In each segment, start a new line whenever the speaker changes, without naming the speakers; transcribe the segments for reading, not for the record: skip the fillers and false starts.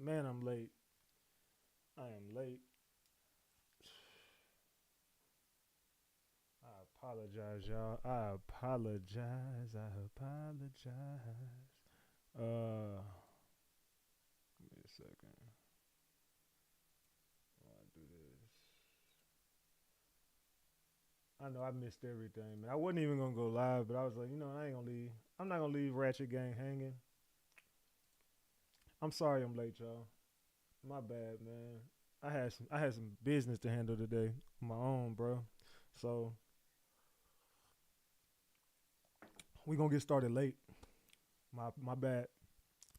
Man, I'm late. I am late. I apologize, y'all. I apologize. I apologize. Give me a second. While I do this. I know I missed everything, man. I wasn't even gonna go live, but I was like, I ain't gonna leave. I'm not gonna leave Ratchet Gang hanging. I'm sorry I'm late, y'all. My bad, man. I had some business to handle today on my own, bro. So we gonna get started late. My bad.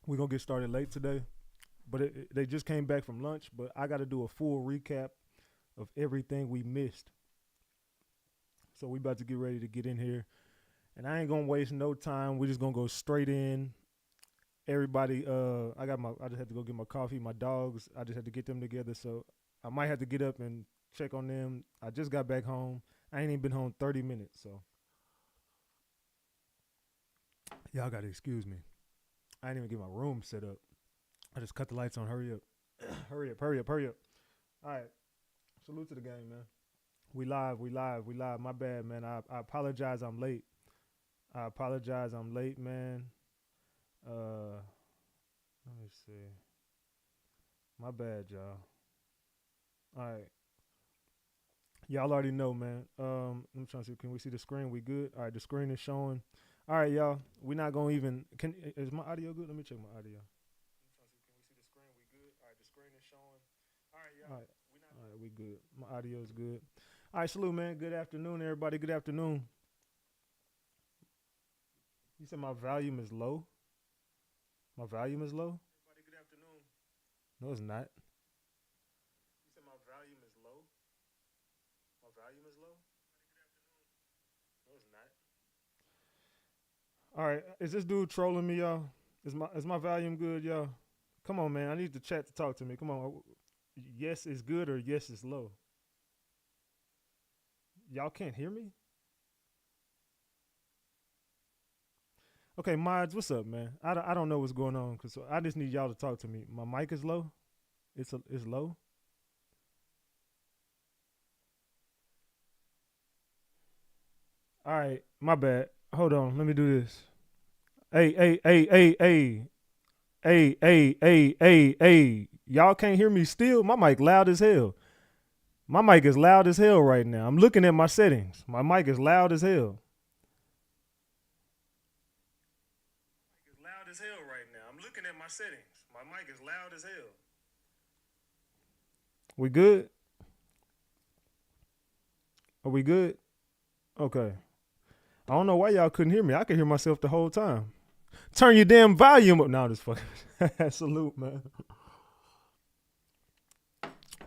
We gonna get started late today. But they just came back from lunch. But I got to do a full recap of everything we missed. So we about to get ready to get in here, and I ain't gonna waste no time. We just gonna go straight in. Everybody, I just had to go get my coffee. My dogs, I just had to get them together. So I might have to get up and check on them. I just got back home. I ain't even been home 30 minutes. So y'all gotta excuse me. I didn't even get my room set up. I just cut the lights on. Hurry up, hurry up, hurry up, hurry up. All right. Salute to the game, man. We live, we live, we live. My bad, man. I apologize. I'm late. I apologize. I'm late, man. Let me see. My bad, y'all. All right. Y'all already know, man. I'm trying to see. Can we see the screen? We good? All right. The screen is showing. All right, y'all. We not gonna even. Can is my audio good? Let me check my audio. I'm trying to see. Can we see the screen? We good? All right. The screen is showing. All right, y'all. All right. We not. All right. We good. My audio is good. All right. Salute, man. Good afternoon, everybody. Good afternoon. You said my volume is low. My volume is low. Everybody, good afternoon. No, it's not. You said my volume is low. My volume is low. No, it's not. All right, is this dude trolling me, y'all? Is my volume good, y'all? Come on, man. I need the chat to talk to me. Come on. Yes is good or yes is low. Y'all can't hear me? Okay, mods, what's up, man? I don't know what's going on because I just need y'all to talk to me. My mic is low. It's low. All right, my bad. Hold on, let me do this. Hey, hey, hey, hey, hey, hey, hey, hey, hey, hey. Y'all can't hear me still? My mic loud as hell. My mic is loud as hell right now. I'm looking at my settings. My mic is loud as hell. It's loud as hell right now. I'm looking at my settings. My mic is loud as hell. We good? Are we good? Okay. I don't know why y'all couldn't hear me. I could hear myself the whole time. Turn your damn volume up. No, this fucking salute, man.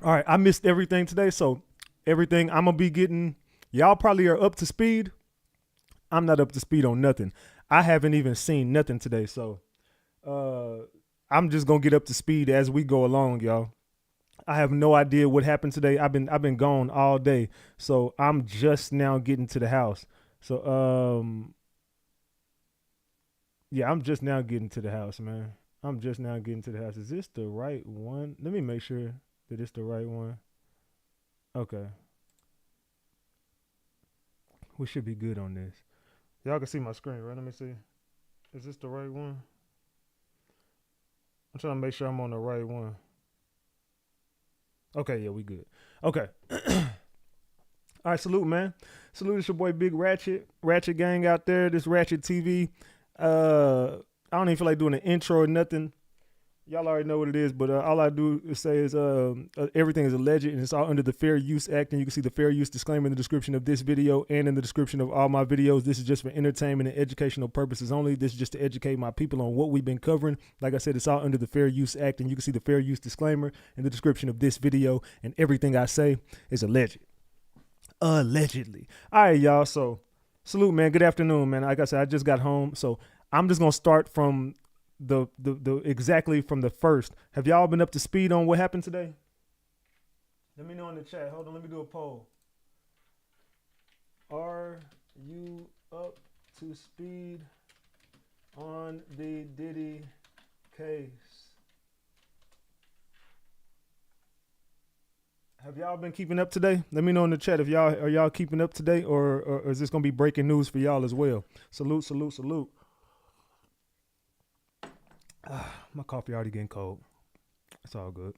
All right, I missed everything today, so everything I'm gonna be getting. Y'all probably are up to speed. I'm not up to speed on nothing. I haven't even seen nothing today, so uh, I'm just gonna get up to speed as we go along, y'all. I have no idea what happened today. I've been gone all day, so I'm just now getting to the house. So yeah, I'm just now getting to the house, man. I'm just now getting to the house. Is this the right one? Let me make sure that it's the right one. Okay, we should be good on this. Y'all can see my screen, right? Let me see. Is this the right one? I'm trying to make sure I'm on the right one. Okay, yeah, we good. Okay. All right, salute, man. Salute, it's your boy Big Ratchet, Ratchet Gang out there. This Ratchet TV. I don't even feel like doing an intro or nothing. Y'all already know what it is, but all I do is say is everything is alleged and it's all under the Fair Use Act. And you can see the Fair Use disclaimer in the description of this video and in the description of all my videos. This is just for entertainment and educational purposes only. This is just to educate my people on what we've been covering. Like I said, it's all under the Fair Use Act, and you can see the Fair Use disclaimer in the description of this video. And everything I say is alleged. Allegedly. All right, y'all. So, salute, man. Good afternoon, man. Like I said, I just got home, so I'm just gonna start from the exactly from the first. Have y'all been up to speed on what happened today? Let me know in the chat. Hold on, let me do a poll. Are you up to speed on the Diddy case? Have y'all been keeping up today? Let me know in the chat if y'all keeping up today, or is this gonna be breaking news for y'all as well? Salute, salute, salute. My coffee already getting cold. It's all good.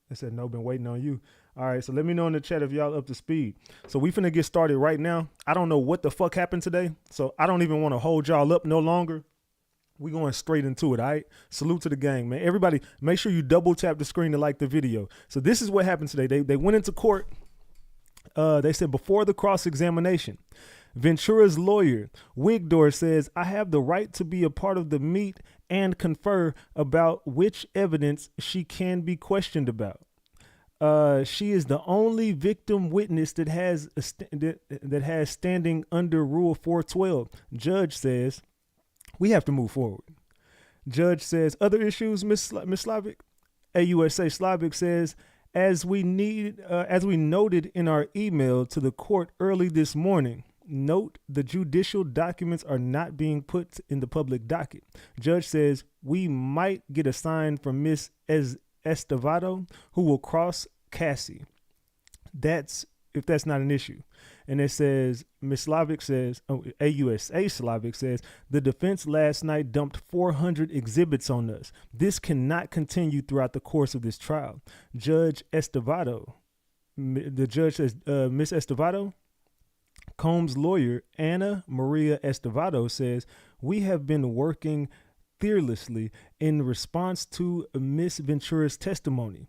They said no, been waiting on you. All right, so let me know in the chat if y'all up to speed. So we finna get started right now. I don't know what the fuck happened today, so I don't even want to hold y'all up no longer. We going straight into it, all right? Salute to the gang, man. Everybody, make sure you double tap the screen to like the video. So this is what happened today. They went into court. They said before the cross-examination, Ventura's lawyer, Wigdor, says, I have the right to be a part of the meet and confer about which evidence she can be questioned about. She is the only victim witness that has standing under Rule 412. Judge says, we have to move forward. Judge says, other issues, Miss Slavic? AUSA Slavic says, as we noted in our email to the court early this morning, note the judicial documents are not being put in the public docket. Judge says, we might get a sign from Miss Estevado, who will cross Cassie. If that's not an issue. And it says, Ms. Slavic says, AUSA Slavic says, the defense last night dumped 400 exhibits on us. This cannot continue throughout the course of this trial. Judge Estevado, the judge says, Ms. Estevado, Combs' lawyer, Ana Maria Estevado, says, we have been working fearlessly in response to Miss Ventura's testimony.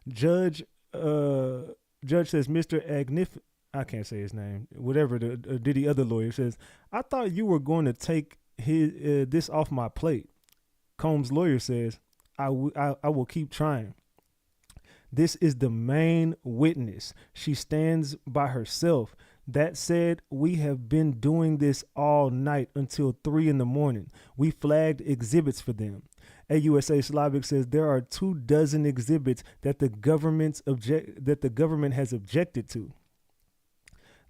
Judge says, Mr. Agnif, I can't say his name, whatever the Diddy other lawyer says, I thought you were going to take this off my plate. Combs' lawyer says, I will keep trying. This is the main witness. She stands by herself. That said, we have been doing this all night until 3 a.m. We flagged exhibits for them. AUSA Slavic says there are 24 exhibits that the government has objected to.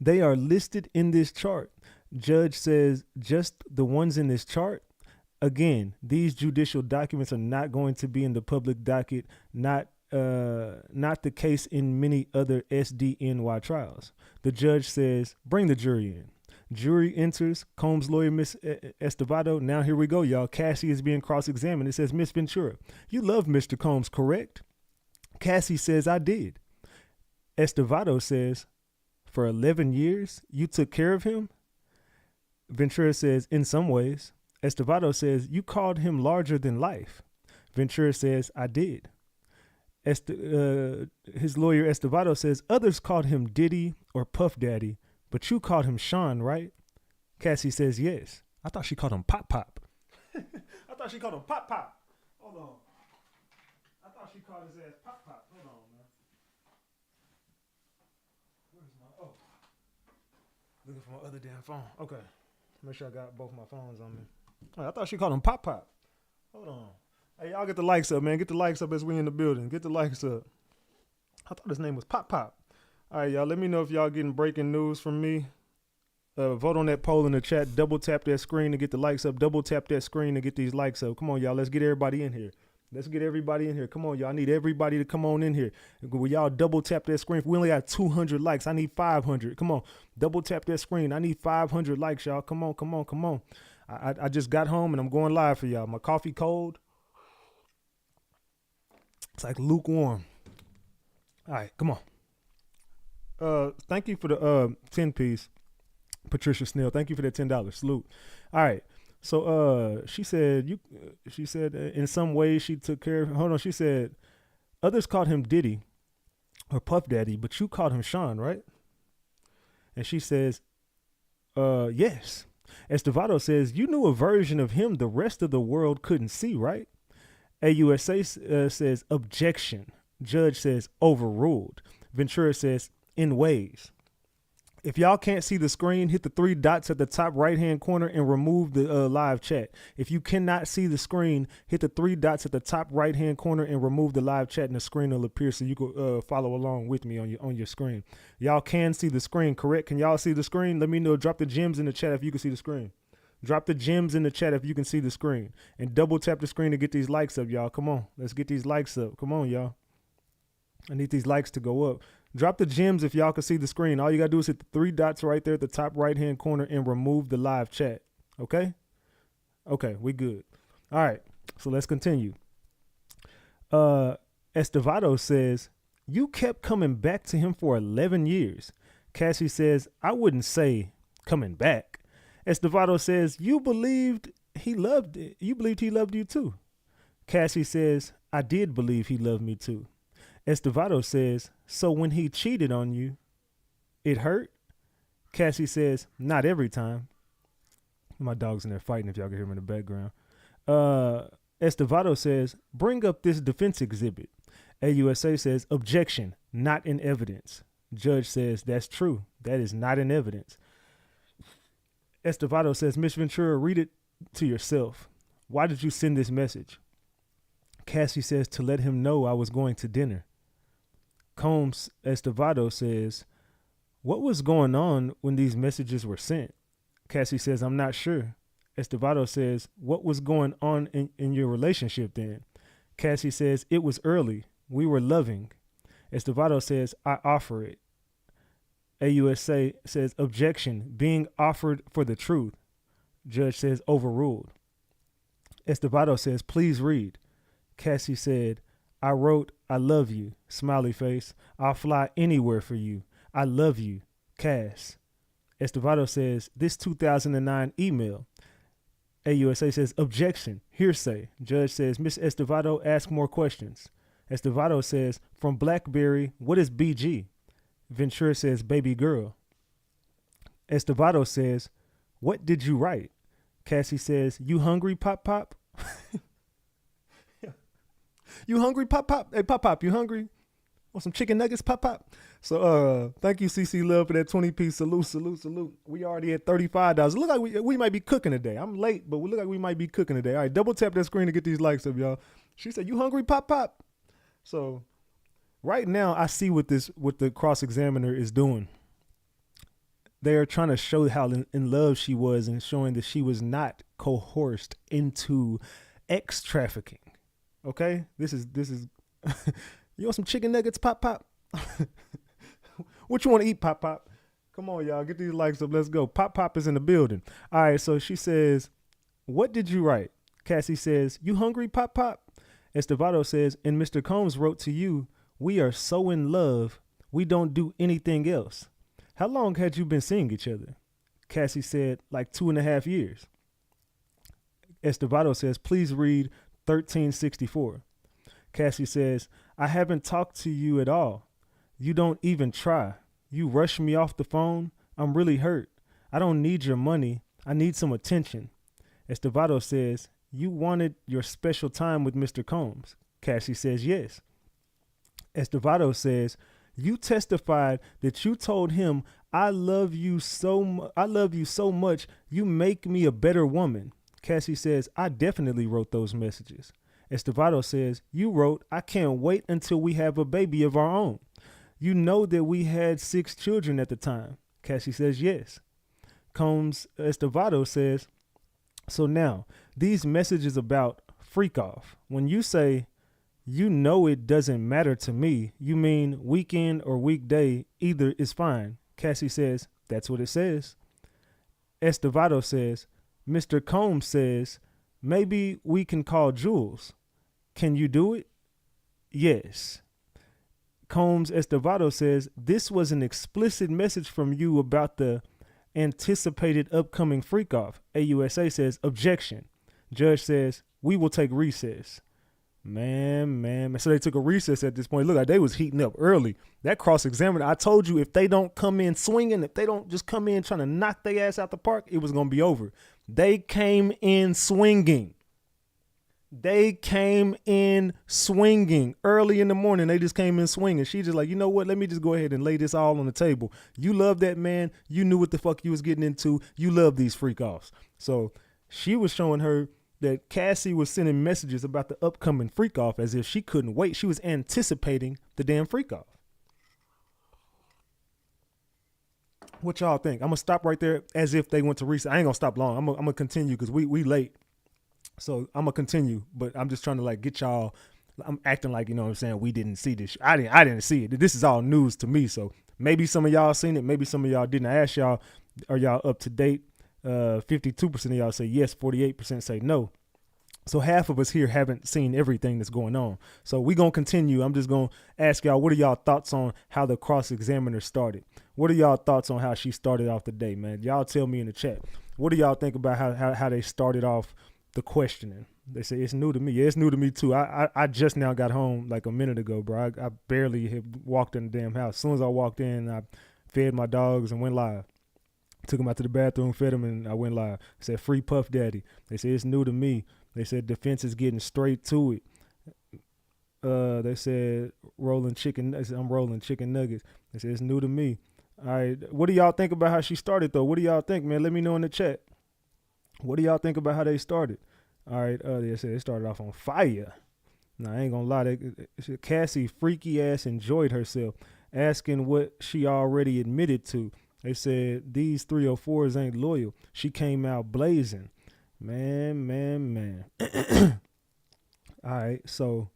They are listed in this chart. Judge says just the ones in this chart. Again, these judicial documents are not going to be in the public docket, not the case in many other SDNY trials. The judge says, bring the jury in. Jury enters. Combs' lawyer, Miss Estevado. Now here we go, y'all. Cassie is being cross-examined. It says, Miss Ventura, you love Mr. Combs, correct? Cassie says, I did. Estevado says, for 11 years, you took care of him? Ventura says, in some ways. Estevado says, you called him larger than life. Ventura says, I did. His lawyer Estevado says, others called him Diddy or Puff Daddy, but you called him Sean, right? Cassie says, yes. I thought she called him Pop Pop. I thought she called him Pop Pop. Hold on. I thought she called his ass Pop Pop. Hold on, man. Where's my, looking for my other damn phone. Okay. Make sure I got both my phones on me. I thought she called him Pop Pop. Hold on. Hey, y'all get the likes up, man. Get the likes up as we in the building. Get the likes up. I thought his name was Pop Pop. All right, y'all. Let me know if y'all getting breaking news from me. Vote on that poll in the chat. Double tap that screen to get the likes up. Double tap that screen to get these likes up. Come on, y'all. Let's get everybody in here. Let's get everybody in here. Come on, y'all. I need everybody to come on in here. Will y'all double tap that screen? We only got 200 likes. I need 500. Come on. Double tap that screen. I need 500 likes, y'all. Come on, come on, come on. I just got home and I'm going live for y'all. My coffee cold. It's like lukewarm. All right, come on. Thank you for the 10 piece, Patricia Snell. Thank you for that $10. Salute. All right. So she said in some ways she took care of. Hold on. She said others called him Diddy or Puff Daddy, but you called him Sean, right? And she says, yes. Estevado says you knew a version of him the rest of the world couldn't see, right? AUSA says objection. Judge says overruled. Ventura says in ways. If y'all can't see the screen, hit the 3 dots at the top right-hand corner and remove the live chat. If you cannot see the screen, hit the 3 dots at the top right-hand corner and remove the live chat, and the screen will appear so you can follow along with me on your screen. Y'all can see the screen, correct? Can y'all see the screen? Let me know. Drop the gems in the chat if you can see the screen. Drop the gems in the chat if you can see the screen. And double tap the screen to get these likes up, y'all. Come on. Let's get these likes up. Come on, y'all. I need these likes to go up. Drop the gems if y'all can see the screen. All you got to do is hit the three dots right there at the top right-hand corner and remove the live chat. Okay? Okay, we good. All right, so let's continue. Estevado says, you kept coming back to him for 11 years. Cassie says, I wouldn't say coming back. Estevado says, you believed he loved you too. Cassie says, I did believe he loved me too. Estevado says, so when he cheated on you, it hurt? Cassie says, not every time. My dog's in there fighting if y'all can hear him in the background. Estevado says, bring up this defense exhibit. AUSA says, objection, not in evidence. Judge says, that's true. That is not in evidence. Estevado says, Miss Ventura, read it to yourself. Why did you send this message? Cassie says, to let him know I was going to dinner. Combs Estevado says, what was going on when these messages were sent? Cassie says, I'm not sure. Estevado says, what was going on in your relationship then? Cassie says, it was early. We were loving. Estevado says, I offer it. AUSA says, objection, being offered for the truth. Judge says, overruled. Estevado says, please read. Cassie said, I wrote, I love you, smiley face. I'll fly anywhere for you. I love you, Cass. Estevado says, this 2009 email. AUSA says, objection, hearsay. Judge says, Miss Estevado, ask more questions. Estevado says, from BlackBerry, what is BG? Ventura says, baby girl. Estevado says, what did you write? Cassie says, you hungry, Pop Pop? You hungry, Pop Pop? Hey, Pop Pop, you hungry? Want some chicken nuggets, Pop Pop? So thank you, CC Love, for that 20-piece salute. We already at $35. Look like we might be cooking today. I'm late, but we look like we might be cooking today. All right, double tap that screen to get these likes up, y'all. She said, you hungry, Pop Pop? So right now I see what the cross-examiner is doing. They are trying to show how in love she was and showing that she was not coerced into X trafficking. Okay? This is you want some chicken nuggets, Pop Pop? What you want to eat, Pop Pop? Come on, y'all. Get these likes up. Let's go. Pop Pop is in the building. All right, so she says, what did you write? Cassie says, you hungry, Pop Pop? Estevado says, and Mr. Combs wrote to you, we are so in love, we don't do anything else. How long had you been seeing each other? Cassie said, like 2.5 years. Estevado says, please read 1364. Cassie says, I haven't talked to you at all. You don't even try. You rush me off the phone. I'm really hurt. I don't need your money. I need some attention. Estevado says, you wanted your special time with Mr. Combs. Cassie says, yes. Estevado says, you testified that you told him, I love you so much. You make me a better woman. Cassie says, I definitely wrote those messages. Estevado says, you wrote, I can't wait until we have a baby of our own. You know that we had 6 children at the time. Cassie says, yes. Combs Estevado says, so now, these messages about freak off. When you say, you know it doesn't matter to me, you mean weekend or weekday, either is fine. Cassie says, that's what it says. Estevado says, Mr. Combs says, maybe we can call Jules. Can you do it? Yes. Combs Estevado says, this was an explicit message from you about the anticipated upcoming freak off. AUSA says, objection. Judge says, we will take recess. Man. So they took a recess at this point. Look, like they was heating up early. That cross-examiner, I told you, if they don't come in swinging, if they don't just come in trying to knock their ass out the park, it was going to be over. They came in swinging. Early in the morning. They just came in swinging. She just like, you know what? Let me just go ahead and lay this all on the table. You love that man. You knew what the fuck you was getting into. You love these freak offs. So she was showing her that Cassie was sending messages about the upcoming freak off as if she couldn't wait. She was anticipating the damn freak off. What y'all think? I'm gonna stop right there as if they went to recess. I ain't gonna stop long. I'm gonna continue because we late. So I'm gonna continue, but I'm just trying to like get y'all I'm acting like, you know what I'm saying, we didn't see this. I didn't see it. This is all news to me. So maybe some of y'all seen it. Maybe some of y'all didn't. I asked y'all, are y'all up to date? 52% of y'all say yes. 48% say no. So half of us here haven't seen everything that's going on. So we're going to continue. I'm just going to ask y'all, what are y'all thoughts on how the cross-examiner started? What are y'all thoughts on how she started off the day, man? Y'all tell me in the chat. What do y'all think about how they started off the questioning? They say it's new to me. Yeah, it's new to me too. I just now got home like a minute ago, bro. I barely had walked in the damn house. As soon as I walked in, I fed my dogs and went live. Took them out to the bathroom, fed them, and I went live. Said free Puff Daddy. They say it's new to me. They said defense is getting straight to it. They said rolling chicken. They said, I'm rolling chicken nuggets. They said it's new to me. All right. What do y'all think about how she started, though? What do y'all think, man? Let me know in the chat. What do y'all think about how they started? All right. They said it started off on fire. Nah, I ain't gonna lie. Cassie freaky ass enjoyed herself, asking what she already admitted to. They said these 304s ain't loyal. She came out blazing. Man. All right, so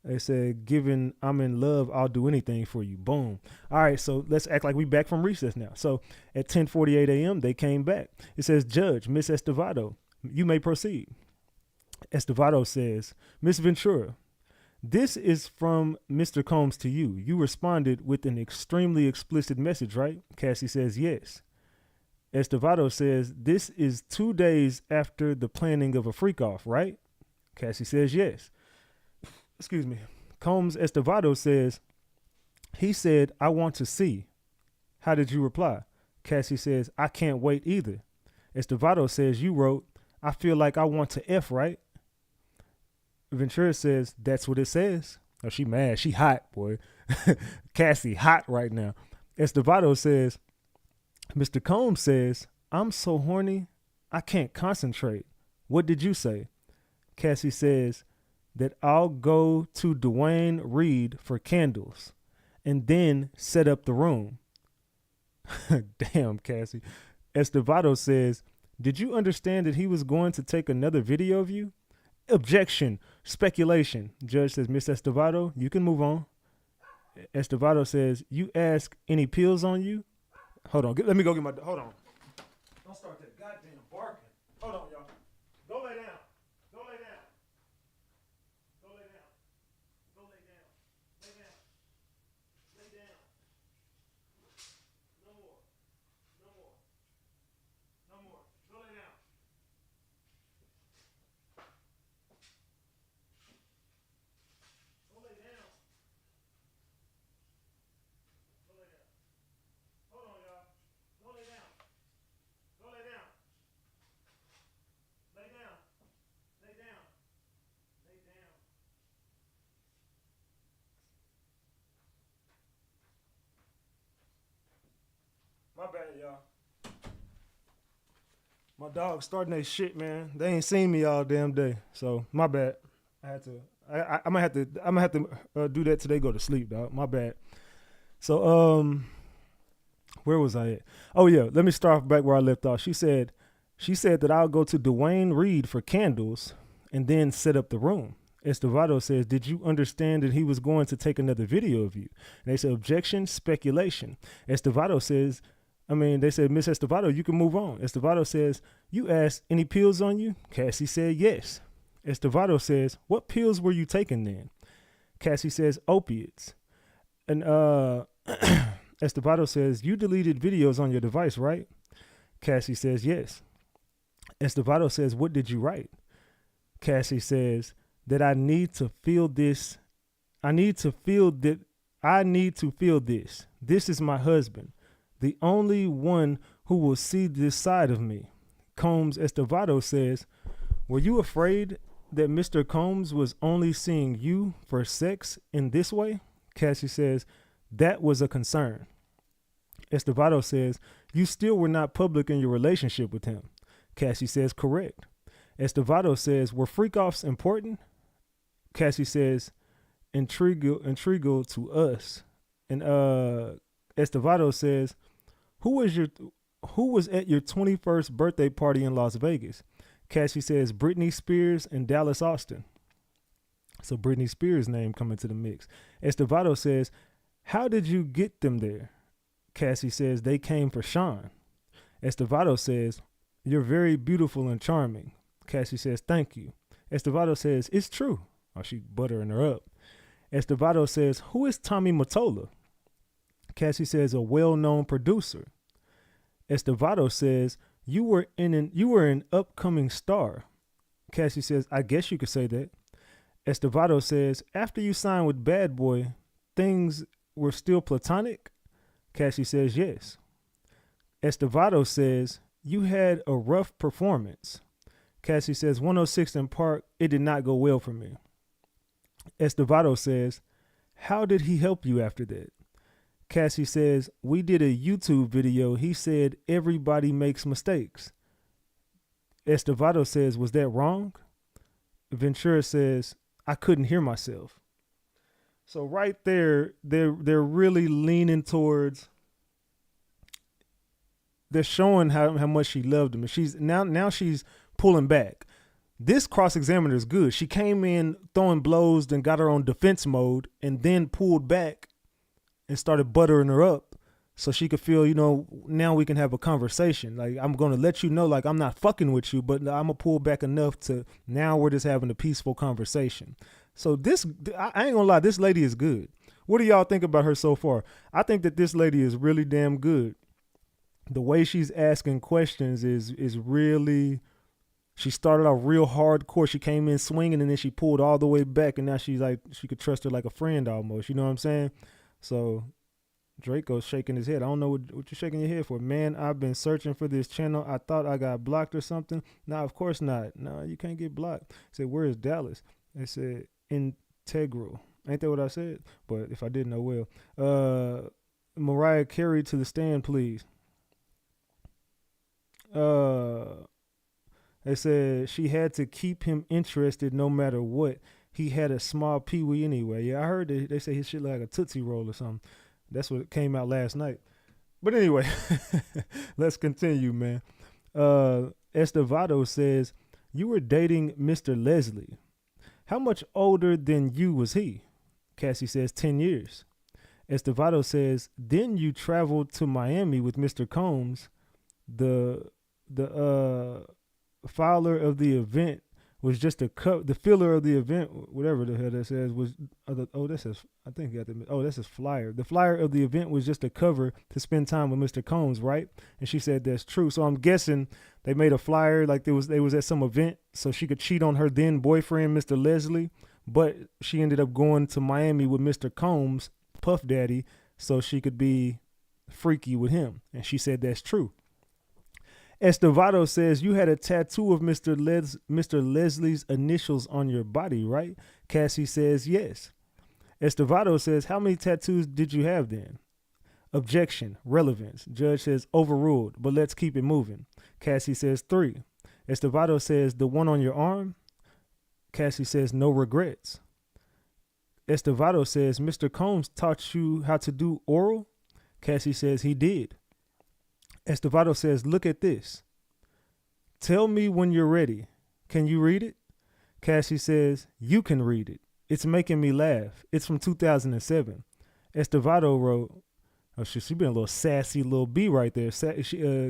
they said, given I'm in love, I'll do anything for you. Boom. All right, so let's act like we back from recess now. So at 10:48 a.m., they came back. It says, Judge, Miss Estevado, you may proceed. Estevado says, Miss Ventura, this is from Mr. Combs to you. You responded with an extremely explicit message, right? Cassie says, yes. Estevado says, this is 2 days after the planning of a freak off, right? Cassie says, yes. Excuse me. Combs Estevado says, he said, I want to see. How did you reply? Cassie says, I can't wait either. Estevado says, you wrote, I feel like I want to F, right? Ventura says, that's what it says. Oh, she mad. She hot, boy. Cassie hot right now. Estevado says, Mr. Combs says, I'm so horny, I can't concentrate. What did you say? Cassie says that I'll go to Dwayne Reed for candles and then set up the room. Damn, Cassie. Estevado says, did you understand that he was going to take another video of you? Objection. Speculation. Judge says, Miss Estevado, you can move on. Estevado says, you ask any pills on you? Hold on. Let me go get my... Hold on. Don't start that goddamn barking. Hold on, y'all. Go lay down. Go lay down. Go lay down. Go lay down. Lay down. Lay down. No more. No more. No more. Go lay down. Go lay down. Go lay down. Hold on, y'all. Go lay down. Go lay down. Lay down. Lay down. Lay down. My bad, y'all. My dog's starting that shit, man. They ain't seen me all damn day, so my bad. I had to. I'm gonna have to do that till they go to sleep, dog. My bad. So where was I at? Oh yeah, let me start back where I left off. She said that I'll go to Dwayne Reed for candles and then set up the room. Estevado says, did you understand that he was going to take another video of you? And they said, objection, speculation. Estevado says, they said, Miss Estevado, you can move on. Estevado says, you asked any pills on you? Cassie said, yes. Estevado says, what pills were you taking then? Cassie says, opiates. And Estevado says, you deleted videos on your device, right? Cassie says, yes. Estevado says, what did you write? Cassie says, that I need to feel this. I need to feel this. This is my husband, the only one who will see this side of me. Combs Estevado says, were you afraid that Mr. Combs was only seeing you for sex in this way? Cassie says, that was a concern. Estevado says, you still were not public in your relationship with him. Cassie says, correct. Estevado says, were freak-offs important? Cassie says, integral to us. And Estevado says, who was at your 21st birthday party in Las Vegas? Cassie says, Britney Spears and Dallas Austin. So Britney Spears' name come into the mix. Estevado says, how did you get them there? Cassie says, they came for Sean. Estevado says, you're very beautiful and charming. Cassie says, thank you. Estevado says, it's true. Oh, she buttering her up. Estevado says, who is Tommy Mottola? Cassie says, a well-known producer. Estevado says, you were an upcoming star. Cassie says, I guess you could say that. Estevado says, after you signed with Bad Boy, things were still platonic? Cassie says, yes. Estevado says, you had a rough performance. Cassie says, 106 in Park, it did not go well for me. Estevado says, how did he help you after that? Cassie says, we did a YouTube video. He said, everybody makes mistakes. Estevado says, was that wrong? Ventura says, I couldn't hear myself. So right there, they're really leaning towards, they're showing how much she loved him. And she's now she's pulling back. This cross-examiner is good. She came in throwing blows, then got her on defense mode, and then pulled back and started buttering her up so she could feel, now we can have a conversation. Like, I'm going to let you know, like, I'm not fucking with you, but I'm going to pull back enough to now we're just having a peaceful conversation. So this, I ain't going to lie, this lady is good. What do y'all think about her so far? I think that this lady is really damn good. The way she's asking questions is really, she started off real hardcore. She came in swinging and then she pulled all the way back, and now she's like, she could trust her like a friend almost. You know what I'm saying? So Draco's shaking his head. I don't know what you're shaking your head for. Man, I've been searching for this channel. I thought I got blocked or something. No, of course not. No, you can't get blocked. I said, where is Dallas? They said, integral. Ain't that what I said? But if I didn't, oh well. Mariah Carey to the stand, please. They said she had to keep him interested no matter what. He had a small peewee anyway. Yeah, I heard they say his shit like a Tootsie Roll or something. That's what came out last night. But anyway, let's continue, man. Estevado says, you were dating Mr. Leslie. How much older than you was he? Cassie says 10 years. Estevado says, then you traveled to Miami with Mr. Combs. The filer of the event was just the filler of the event, whatever the hell that says, was, that says, I think you got the, that says flyer. The flyer of the event was just a cover to spend time with Mr. Combs, right? And she said that's true. So I'm guessing they made a flyer like they was at some event so she could cheat on her then boyfriend, Mr. Leslie, but she ended up going to Miami with Mr. Combs, Puff Daddy, so she could be freaky with him. And she said that's true. Estevado says, you had a tattoo of Mr. Leslie's initials on your body, right? Cassie says, yes. Estevado says, how many tattoos did you have then? Objection, relevance. Judge says, overruled, but let's keep it moving. Cassie says 3. Estevado says, the one on your arm? Cassie says, no regrets. Estevado says, Mr. Combs taught you how to do oral? Cassie says, he did. Estevado says, look at this. Tell me when you're ready. Can you read it? Cassie says, you can read it. It's making me laugh. It's from 2007. Estevado wrote, oh, she been a little sassy little B right there.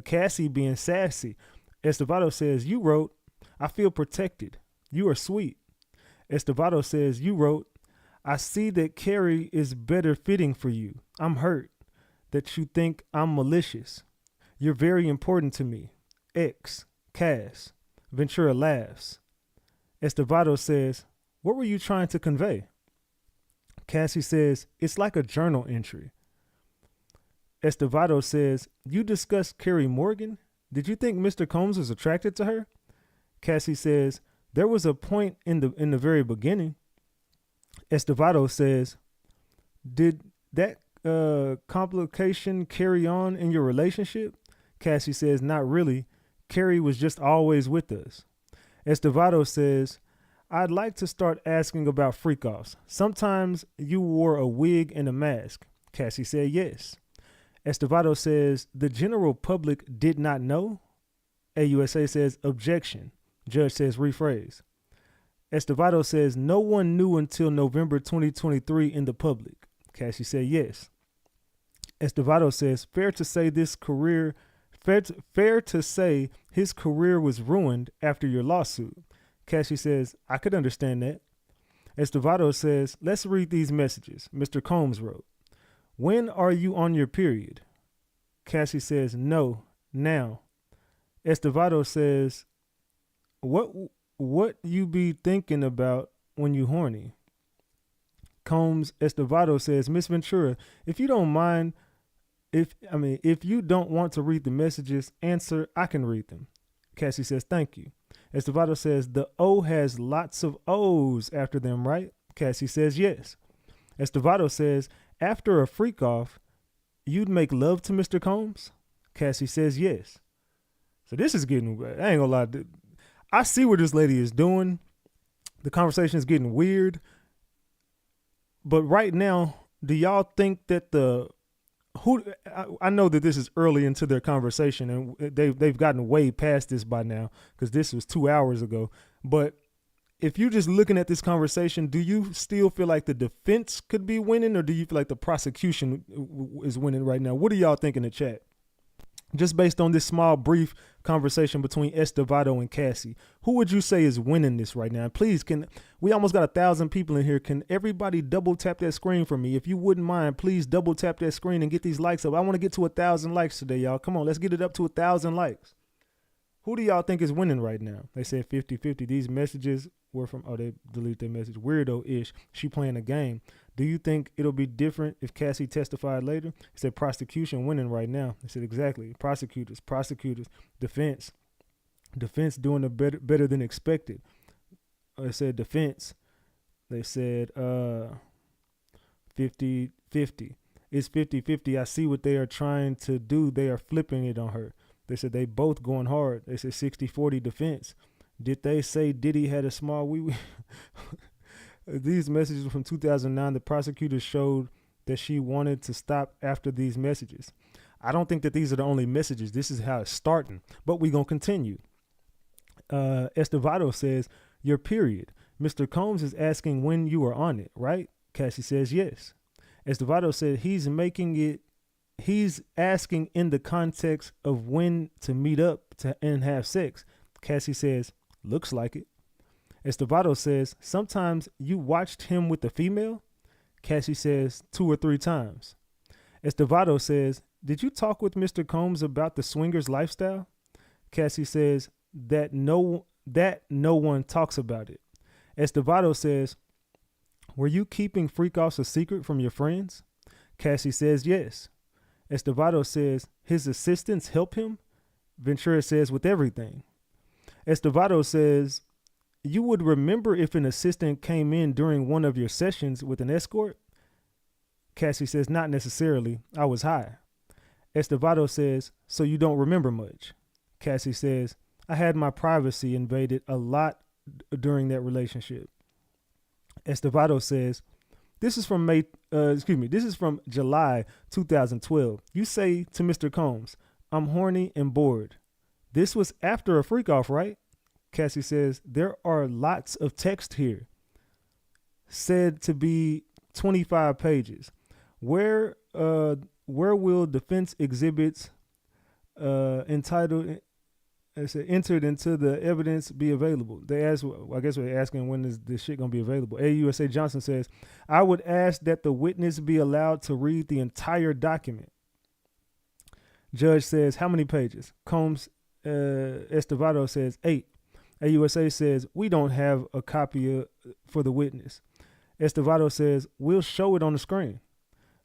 Cassie being sassy. Estevado says, you wrote, I feel protected. You are sweet. Estevado says, you wrote, I see that Carrie is better fitting for you. I'm hurt that you think I'm malicious. You're very important to me. X, Cass. Ventura laughs. Estevado says, what were you trying to convey? Cassie says, it's like a journal entry. Estevado says, you discussed Carrie Morgan? Did you think Mr. Combs was attracted to her? Cassie says, there was a point in the very beginning. Estevado says, did that complication carry on in your relationship? Cassie says, not really. Carrie was just always with us. Estevado says, I'd like to start asking about freak-offs. Sometimes you wore a wig and a mask. Cassie said, yes. Estevado says, the general public did not know? AUSA says, objection. Judge says, rephrase. Estevado says, no one knew until November 2023 in the public. Cassie said yes. Estevado says, fair to say his career was ruined after your lawsuit. Cassie says, I could understand that. Estevado says, let's read these messages. Mr. Combs wrote, when are you on your period? Cassie says, no, now. Estevado says, what you be thinking about when you horny? Estevado says, Miss Ventura, if you don't mind, if you don't want to read the messages, answer, I can read them. Cassie says, thank you. Estevado says, the O has lots of O's after them, right? Cassie says, yes. Estevado says, after a freak off, you'd make love to Mr. Combs? Cassie says, yes. So this is getting, I ain't gonna lie, I see what this lady is doing. The conversation is getting weird. But right now, do y'all think that I know that this is early into their conversation and they've gotten way past this by now because this was 2 hours ago. But if you're just looking at this conversation, do you still feel like the defense could be winning or do you feel like the prosecution is winning right now? What do y'all think in the chat? Just based on this small, brief conversation between Estevado and Cassie, who would you say is winning this right now? And please, we almost got 1,000 people in here. Can everybody double tap that screen for me? If you wouldn't mind, please double tap that screen and get these likes up. I want to get to 1,000 likes today, y'all. Come on, let's get it up to 1,000 likes. Who do y'all think is winning right now? They said 50-50. These messages were from, they delete their message. Weirdo-ish. She playing a game. Do you think it'll be different if Cassie testified later? He said prosecution winning right now. They said exactly. Prosecutors, defense doing the better than expected. They said defense. They said 50-50. It's 50-50. I see what they are trying to do. They are flipping it on her. They said they both going hard. They said 60-40 defense. Did they say Diddy had a small wee-wee? These messages from 2009, the prosecutor showed that she wanted to stop after these messages. I don't think that these are the only messages. This is how it's starting, but we're going to continue. Estevado says, your period. Mr. Combs is asking when you are on it, right? Cassie says, yes. Estevado said he's asking in the context of when to meet up and have sex. Cassie says, looks like it. Estevado says, sometimes you watched him with the female? Cassie says, 2 or 3 times. Estevado says, did you talk with Mr. Combs about the swingers lifestyle? Cassie says, that no one talks about it. Estevado says, were you keeping freak-offs a secret from your friends? Cassie says, yes. Estevado says, his assistants help him? Ventura says, with everything. Estevado says, you would remember if an assistant came in during one of your sessions with an escort? Cassie says, not necessarily. I was high. Estevado says, so you don't remember much? Cassie says, I had my privacy invaded a lot during that relationship. Estevado says, this is from July 2012. You say to Mr. Combs, I'm horny and bored. This was after a freak off, right? Cassie says, there are lots of text here. Said to be 25 pages. Where will defense exhibits entitled entered into the evidence be available? They ask, I guess we're asking when is this shit gonna be available. AUSA Johnson says, I would ask that the witness be allowed to read the entire document. Judge says, how many pages? Combs Estevado says 8. AUSA says, we don't have a copy for the witness. Estevado says, we'll show it on the screen,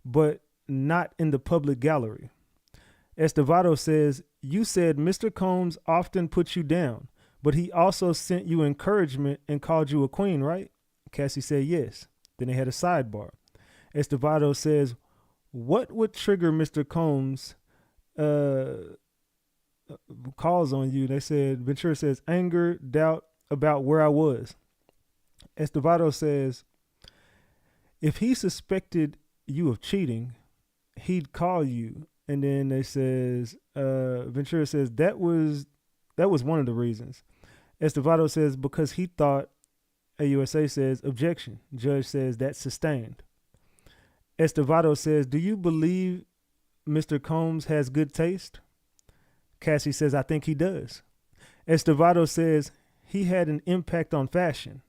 but not in the public gallery. Estevado says, you said Mr. Combs often puts you down, but he also sent you encouragement and called you a queen, right? Cassie said, yes. Then they had a sidebar. Estevado says, what would trigger Mr. Combs' calls on you? They said, Ventura says, anger, doubt about where I was. Estevado says, if he suspected you of cheating, he'd call you. And then they says, Ventura says, that was one of the reasons. Estevado says, because he thought AUSA says, objection. Judge says, that's sustained. Estevado says, do you believe Mr. Combs has good taste? Cassie says, I think he does. Estevado says, he had an impact on fashion.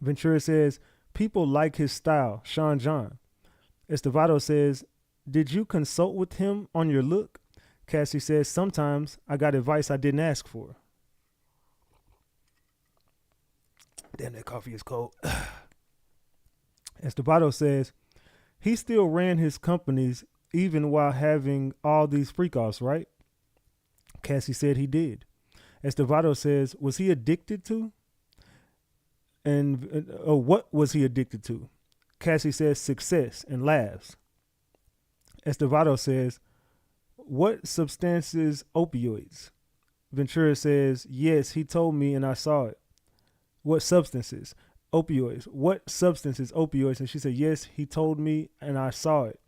Ventura says, people like his style, Sean John. Estevado says, did you consult with him on your look? Cassie says, sometimes I got advice I didn't ask for. Damn, that coffee is cold. Estevado says, he still ran his companies even while having all these freak-offs, right? Cassie said he did. Estevado says, was he addicted to? And what was he addicted to? Cassie says, success, and laughs. Estevado says, what substances opioids? Ventura says, yes, he told me and I saw it. What substances? Opioids. What substances? Opioids. And she said, yes, he told me and I saw it.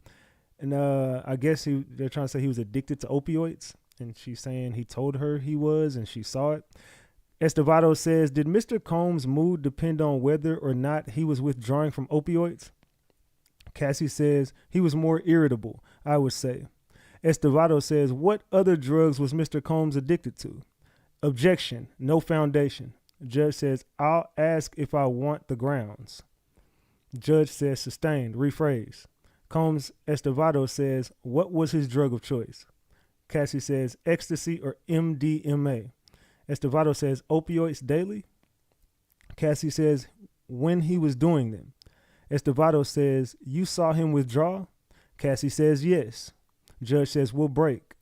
And I guess they're trying to say he was addicted to opioids. And she's saying he told her he was and she saw it. Estevado says, did Mr. Combs' mood depend on whether or not he was withdrawing from opioids? Cassie says, he was more irritable, I would say. Estevado says, what other drugs was Mr. Combs addicted to? Objection, no foundation. Judge says, I'll ask if I want the grounds. Judge says, sustained, rephrase. Combs Estevado says, what was his drug of choice? Cassie says, ecstasy or MDMA. Estevado says, opioids daily. Cassie says, when he was doing them. Estevado says, you saw him withdraw? Cassie says, yes. Judge says, we'll break.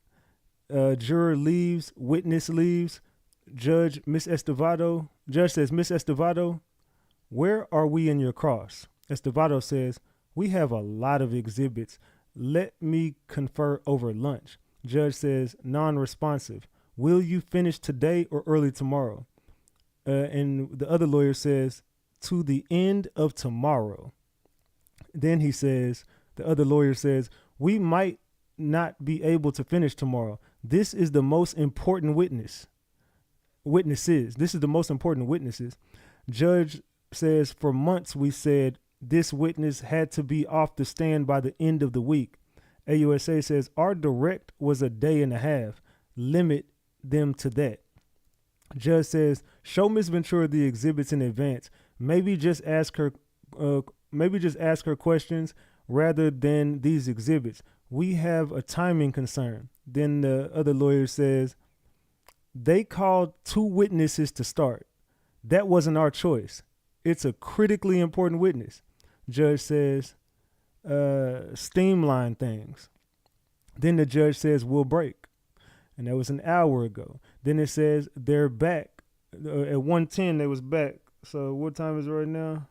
Juror leaves, witness leaves. Judge says, Miss Estevado, where are we in your cross? Estevado says, we have a lot of exhibits. Let me confer over lunch. Judge says, non-responsive. Will you finish today or early tomorrow? And the other lawyer says, to the end of tomorrow. Then he says, the other lawyer says, we might not be able to finish tomorrow. This is the most important witnesses. This is the most important witnesses. Judge says, for months we said this witness had to be off the stand by the end of the week. AUSA says, our direct was a day and a half. Limit them to that. Judge says, show Ms. Ventura the exhibits in advance. Maybe just ask her questions rather than these exhibits. We have a timing concern. Then the other lawyer says, they called 2 witnesses to start. That wasn't our choice. It's a critically important witness. Judge says, streamline things. Then the judge says, we'll break. And that was an hour ago. Then it says they're back. At 1:10 they was back. So what time is it right now?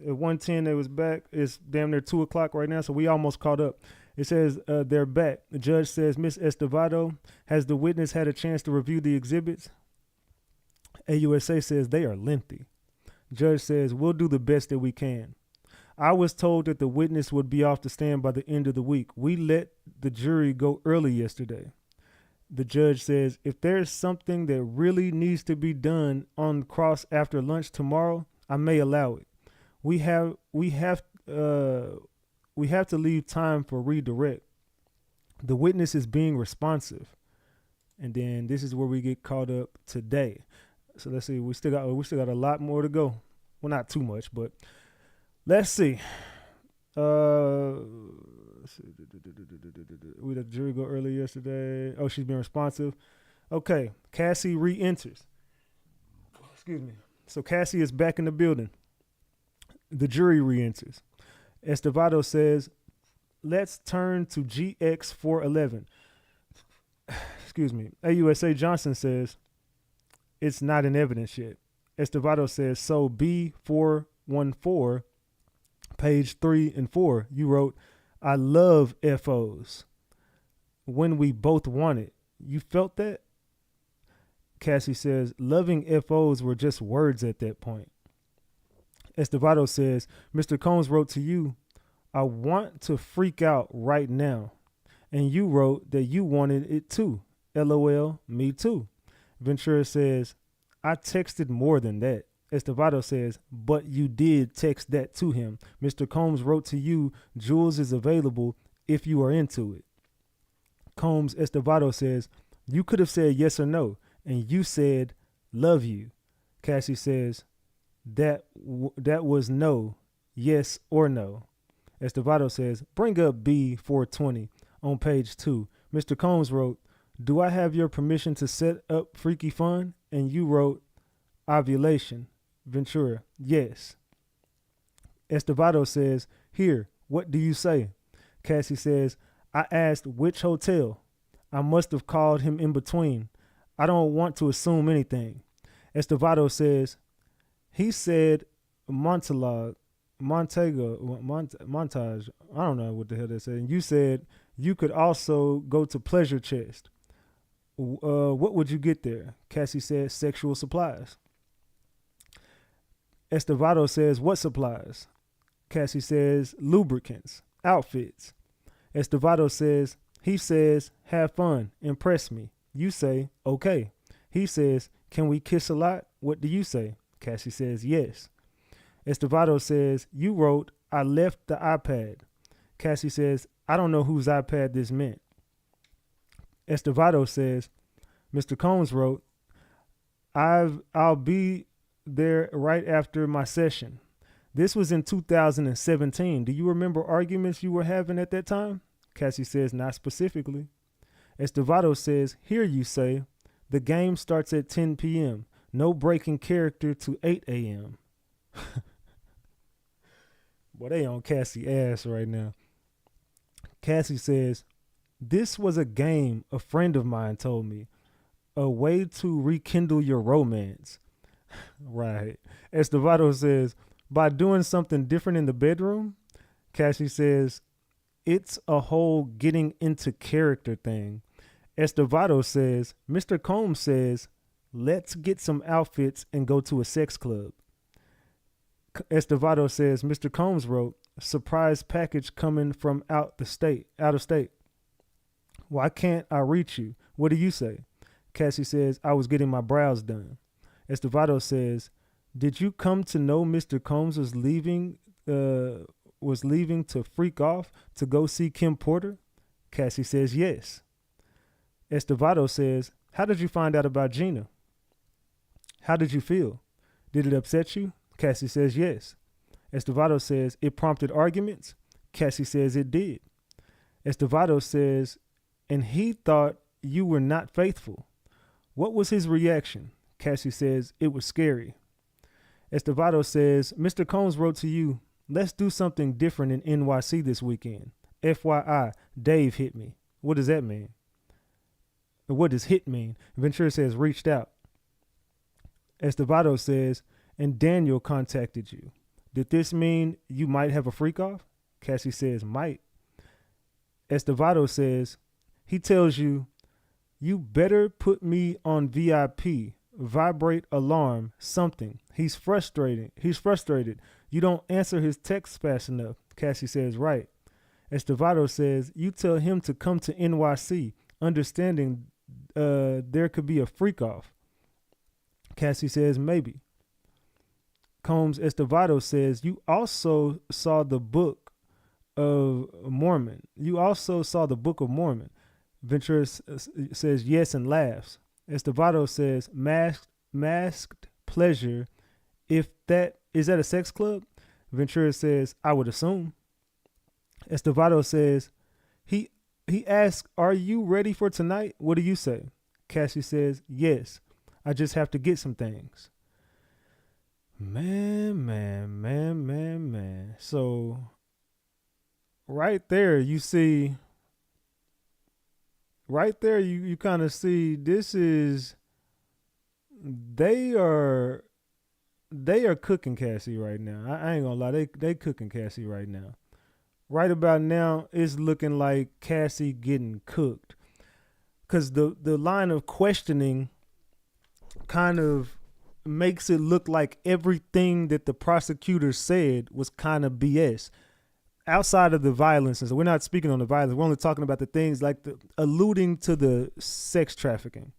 At 1:10 they was back. It's damn near 2 o'clock right now. So we almost caught up. It says they're back. The judge says, Miss Estevado, has the witness had a chance to review the exhibits? AUSA says they are lengthy. Judge says, we'll do the best that we can. I was told that the witness would be off the stand by the end of the week. We let the jury go early yesterday. The judge says, if there's something that really needs to be done on cross after lunch tomorrow, I may allow it. We have to leave time for redirect. The witness is being responsive. And then this is where we get caught up today. So let's see, we still got a lot more to go. Well, not too much, but let's see. We let the jury go early yesterday. Oh, she's been responsive. Okay, Cassie re-enters. Excuse me. So Cassie is back in the building. The jury re-enters. Estevado says, let's turn to GX 411. Excuse me. AUSA Johnson says, it's not in evidence yet. Estevado says, so B414, page 3 and 4, you wrote, I love FOs. When we both wanted. You felt that? Cassie says, loving FOs were just words at that point. Estevado says, Mr. Combs wrote to you, I want to freak out right now. And you wrote that you wanted it too. LOL, me too. Ventura says, I texted more than that. Estevado says, but you did text that to him. Mr. Combs wrote to you, Jules is available if you are into it. Combs Estevado says, you could have said yes or no, and you said, love you. Cassie says, that was no, yes or no. Estevado says, bring up B420 on page 2. Mr. Combs wrote, do I have your permission to set up Freaky Fun? And you wrote, ovulation. Ventura, yes. Estevado says, here, what do you say? Cassie says, I asked which hotel. I must have called him in between. I don't want to assume anything. Estevado says, he said Montage. I don't know what the hell they said. And you said you could also go to Pleasure Chest. What would you get there? Cassie said sexual supplies. Estevado says, what supplies? Cassie says, lubricants, outfits. Estevado says, he says, have fun, impress me. You say, okay. He says, can we kiss a lot? What do you say? Cassie says, yes. Estevado says, you wrote, I left the iPad. Cassie says, I don't know whose iPad this meant. Estevado says, Mr. Combs wrote, I'll be there right after my session. This was in 2017. Do you remember arguments you were having at that time? Cassie says, not specifically. Estevado says, here you say, the game starts at 10 p.m. No breaking character to 8 a.m. Boy, they on Cassie ass right now. Cassie says, this was a game a friend of mine told me. A way to rekindle your romance. Right. Estevado says, by doing something different in the bedroom? Cassie says, it's a whole getting into character thing. Estevado says, Mr. Combs says, let's get some outfits and go to a sex club. Estevado says, Mr. Combs wrote, surprise package coming from out of state. Why can't I reach you? What do you say? Cassie says, I was getting my brows done. Estevado says, did you come to know Mr. Combs was leaving to freak off to go see Kim Porter? Cassie says, yes. Estevado says, how did you find out about Gina? How did you feel? Did it upset you? Cassie says, yes. Estevado says, it prompted arguments? Cassie says, it did. Estevado says, and he thought you were not faithful. What was his reaction? Cassie says, it was scary. Estevado says, Mr. Combs wrote to you, let's do something different in NYC this weekend. FYI, Dave hit me. What does that mean? What does hit mean? Ventura says, reached out. Estevado says, and Daniel contacted you. Did this mean you might have a freak off? Cassie says, might. Estevado says, he tells you, you better put me on VIP, vibrate alarm, something. He's frustrated. You don't answer his text fast enough. Cassie says, right. Estevado says, you tell him to come to NYC, understanding there could be a freak off. Cassie says, maybe. Combs Estevado says, you also saw the Book of Mormon. Ventura says yes and laughs. Estevado says, masked pleasure. Is that a sex club? Ventura says, I would assume. Estevado says, he asks, are you ready for tonight? What do you say? Cassie says, yes. I just have to get some things. Man. So right there you see, you kind of see they are cooking Cassie right now. I ain't gonna lie, they cooking Cassie right now. Right about now, it's looking like Cassie getting cooked. Because the line of questioning kind of makes it look like everything that the prosecutor said was kind of BS. Outside of the violence, and so we're not speaking on the violence, we're only talking about the things like alluding to the sex trafficking.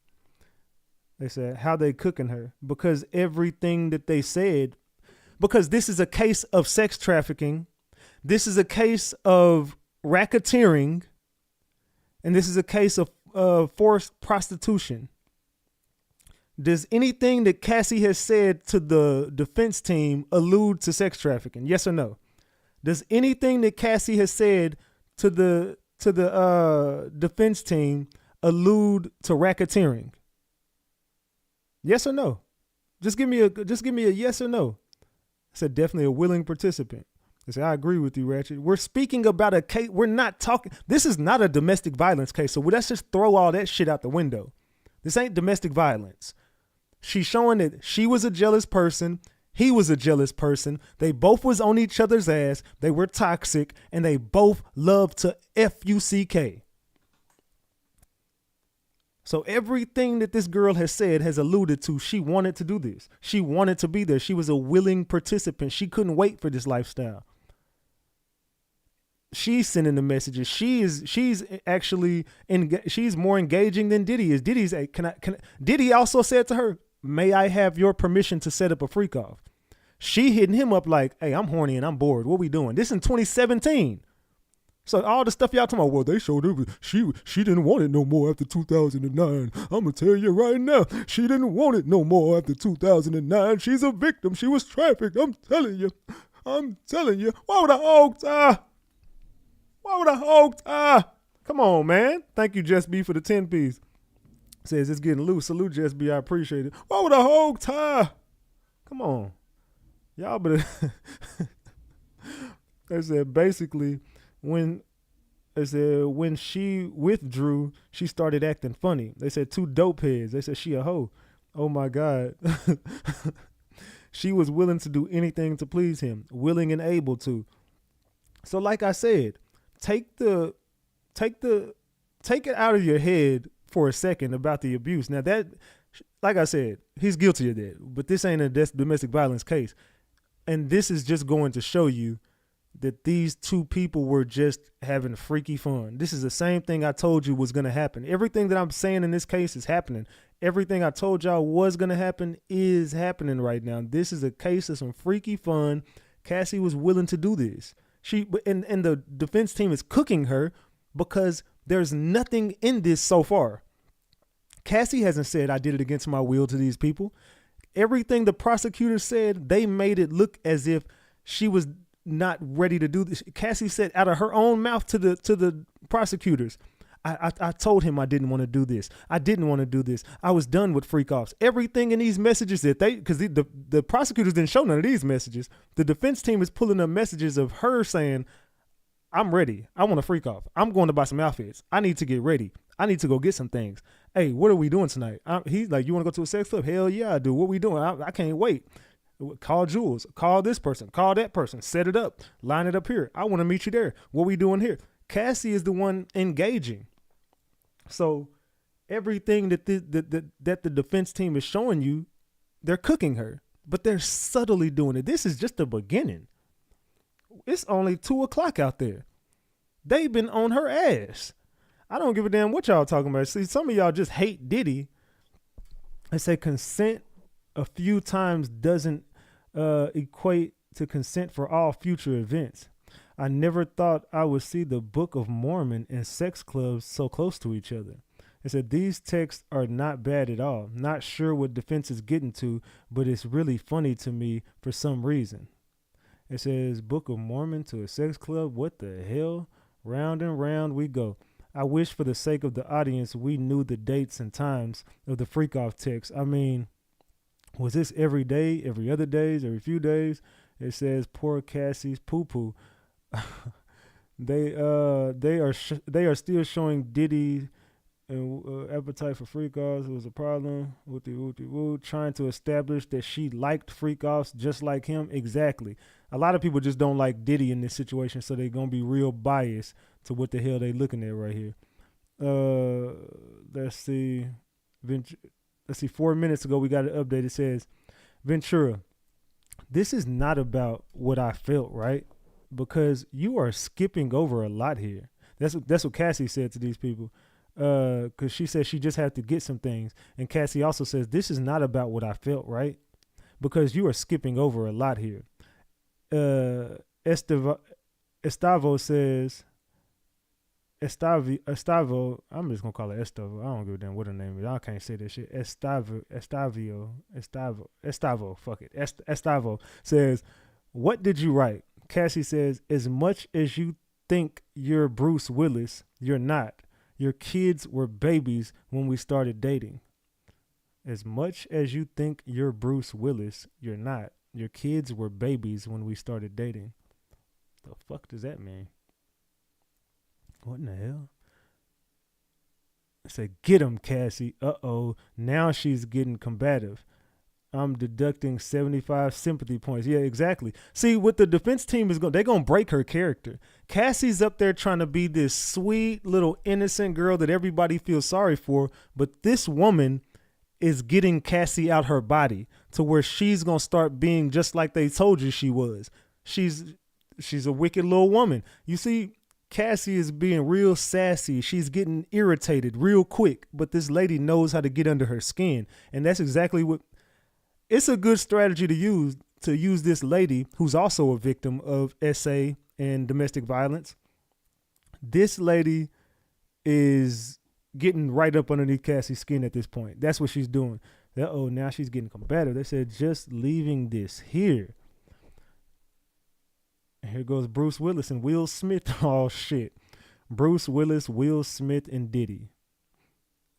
They said, how they cooking her? Because everything that they said, because this is a case of sex trafficking. This is a case of racketeering. And this is a case of forced prostitution. Does anything that Cassie has said to the defense team allude to sex trafficking? Yes or no? Does anything that Cassie has said to the defense team allude to racketeering? Yes or no? Just give me a yes or no. I said definitely a willing participant. I said I agree with you, Ratchet. We're speaking about a case. We're not talking. This is not a domestic violence case. So let's just throw all that shit out the window. This ain't domestic violence. She's showing that she was a jealous person. He was a jealous person. They both was on each other's ass. They were toxic, and they both loved to F-U-C-K. So everything that this girl has said has alluded to she wanted to do this. She wanted to be there. She was a willing participant. She couldn't wait for this lifestyle. She's sending the messages. She's actually she's more engaging than Diddy is. Diddy's Diddy also said to her, "May I have your permission to set up a freak off?" She hitting him up like, "Hey, I'm horny and I'm bored. What we doing?" This in 2017. So all the stuff y'all talking about, well, they showed her she didn't want it no more after 2009. I'm gonna tell you right now, she didn't want it no more after 2009. She's a victim. She was trafficked. I'm telling you. Why would a hog tie? Why would a hog tie? Come on, man. Thank you, Just B, for the 10 piece. Says it's getting loose. Salute, Just B. I appreciate it. Why would a hog tie? Come on. Y'all better. They said basically when she withdrew, she started acting funny. They said two dope heads. They said she a hoe. Oh my God. She was willing to do anything to please him, willing and able to. So like I said, take it out of your head for a second about the abuse. Now that, like I said, he's guilty of that, but this ain't a domestic violence case. And this is just going to show you that these two people were just having freaky fun. This is the same thing I told you was going to happen. Everything that I'm saying in this case is happening. Everything I told y'all was going to happen is happening right now. This is a case of some freaky fun. Cassie was willing to do this. And the defense team is cooking her because there's nothing in this so far. Cassie hasn't said I did it against my will to these people. Everything the prosecutor said, they made it look as if she was not ready to do this. Cassie said out of her own mouth to the prosecutors, I told him I didn't want to do this. I didn't want to do this. I was done with freak offs. Everything in these messages that because the prosecutors didn't show none of these messages. The defense team is pulling up messages of her saying, I'm ready. I want a freak off. I'm going to buy some outfits. I need to get ready. I need to go get some things. Hey, what are we doing tonight? He's like, you want to go to a sex club? Hell yeah, I do. What we doing? I can't wait. Call Jules. Call this person. Call that person. Set it up. Line it up here. I want to meet you there. What we doing here? Cassie is the one engaging. So everything that the defense team is showing you, they're cooking her, but they're subtly doing it. This is just the beginning. It's only 2:00 out there. They've been on her ass. I don't give a damn what y'all talking about. See, some of y'all just hate Diddy. They say consent a few times doesn't equate to consent for all future events. I never thought I would see the Book of Mormon and sex clubs so close to each other. It said these texts are not bad at all. Not sure what defense is getting to, but it's really funny to me for some reason. It says Book of Mormon to a sex club. What the hell? Round and round we go. I wish for the sake of the audience we knew the dates and times of the freak off text. I mean, was this every day, every other days, every few days? It says poor Cassie's poo poo. They are still showing Diddy appetite for freak offs. It was a problem with the trying to establish that she liked freak offs just like him. Exactly. A lot of people just don't like Diddy in this situation, so they're gonna be real biased to what the hell they looking at right here. Let's see. 4 minutes ago we got an update. It says, Ventura, this is not about what I felt, right? Because you are skipping over a lot here. That's what Cassie said to these people. Because she says she just had to get some things. And Cassie also says, this is not about what I felt, right? Because you are skipping over a lot here. Estavo says, Estavo, I'm just gonna call it Estavo. I don't give a damn what her name is. I can't say that shit. Estavo, fuck it. Estavo says, what did you write? Cassie says, as much as you think you're Bruce Willis, you're not. Your kids were babies when we started dating. As much as you think you're Bruce Willis, you're not. Your kids were babies when we started dating. The fuck does that mean? What in the hell? I say, get him, Cassie. Uh-oh. Now she's getting combative. I'm deducting 75 sympathy points. Yeah, exactly. See, what the defense team is going, they're going to break her character. Cassie's up there trying to be this sweet little innocent girl that everybody feels sorry for, but this woman is getting Cassie out her body to where she's going to start being just like they told you she was. She's a wicked little woman. You see, Cassie is being real sassy. She's getting irritated real quick, but this lady knows how to get under her skin. And that's exactly what, it's a good strategy to use this lady who's also a victim of SA and domestic violence. This lady is getting right up underneath Cassie's skin at this point. That's what she's doing. Uh-oh, now she's getting combative. They said, just leaving this here. And here goes Bruce Willis and Will Smith. Oh, shit. Bruce Willis, Will Smith, and Diddy.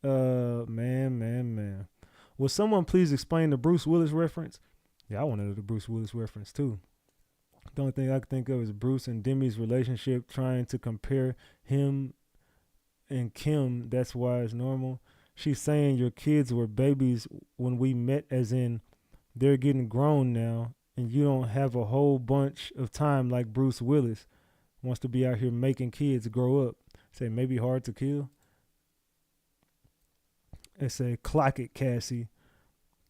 Man. Will someone please explain the Bruce Willis reference? Yeah, I want to know the Bruce Willis reference, too. The only thing I can think of is Bruce and Demi's relationship, trying to compare him and Kim. That's why it's normal. She's saying your kids were babies when we met, as in they're getting grown now, and you don't have a whole bunch of time like Bruce Willis wants to be out here making kids grow up. Say, maybe hard to kill. They say, clock it, Cassie.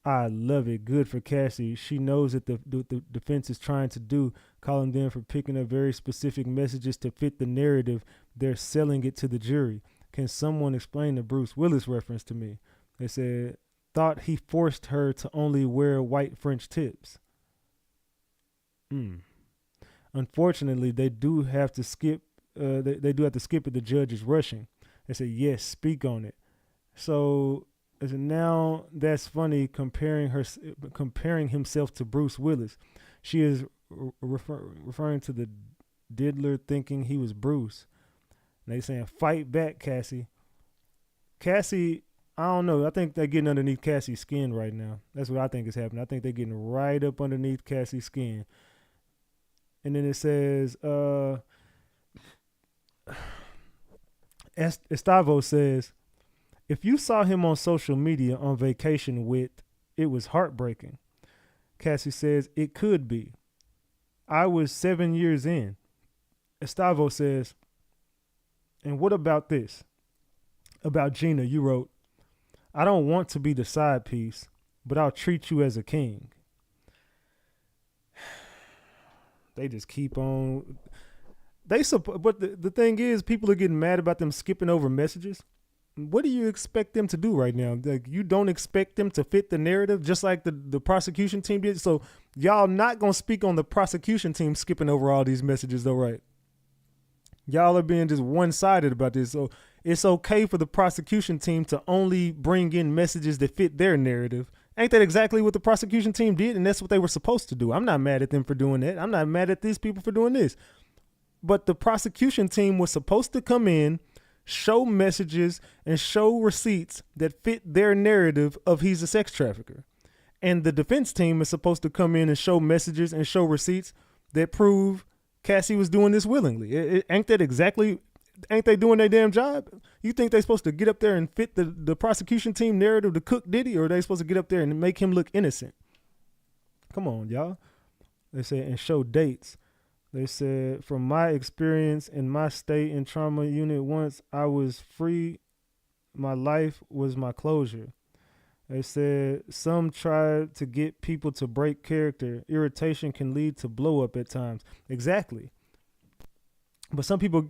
I love it. Good for Cassie. She knows that the defense is trying to do, calling them for picking up very specific messages to fit the narrative. They're selling it to the jury. Can someone explain the Bruce Willis reference to me? They said, thought he forced her to only wear white French tips. Unfortunately, they do have to skip. They do have to skip it. The judge is rushing. They say, yes, speak on it. So now that's funny, comparing himself to Bruce Willis. She is referring to the diddler, thinking he was Bruce. And they saying, fight back, Cassie. Cassie, I don't know. I think they're getting underneath Cassie's skin right now. That's what I think is happening. I think they're getting right up underneath Cassie's skin. And then it says, Estavo says, if you saw him on social media on vacation with, it was heartbreaking. Cassie says, it could be. I was 7 years in. Estavo says, and what about this? About Gina, you wrote, I don't want to be the side piece, but I'll treat you as a king. They just keep on. But the thing is, people are getting mad about them skipping over messages. What do you expect them to do right now? Like, you don't expect them to fit the narrative, just like the prosecution team did. So y'all not gonna speak on the prosecution team skipping over all these messages, though, right? Y'all are being just one-sided about this. So it's okay for the prosecution team to only bring in messages that fit their narrative. Ain't that exactly what the prosecution team did? And that's what they were supposed to do. I'm not mad at them for doing that. I'm not mad at these people for doing this. But the prosecution team was supposed to come in, show messages, and show receipts that fit their narrative of he's a sex trafficker. And the defense team is supposed to come in and show messages and show receipts that prove Cassie was doing this willingly. Ain't they doing their damn job? You think they're supposed to get up there and fit the prosecution team narrative to cook Diddy, or are they supposed to get up there and make him look innocent? Come on, y'all. They said, and show dates. They said, from my experience in my state in trauma unit, once I was free, my life was my closure. They said, some try to get people to break character. Irritation can lead to blow up at times. Exactly. But some people,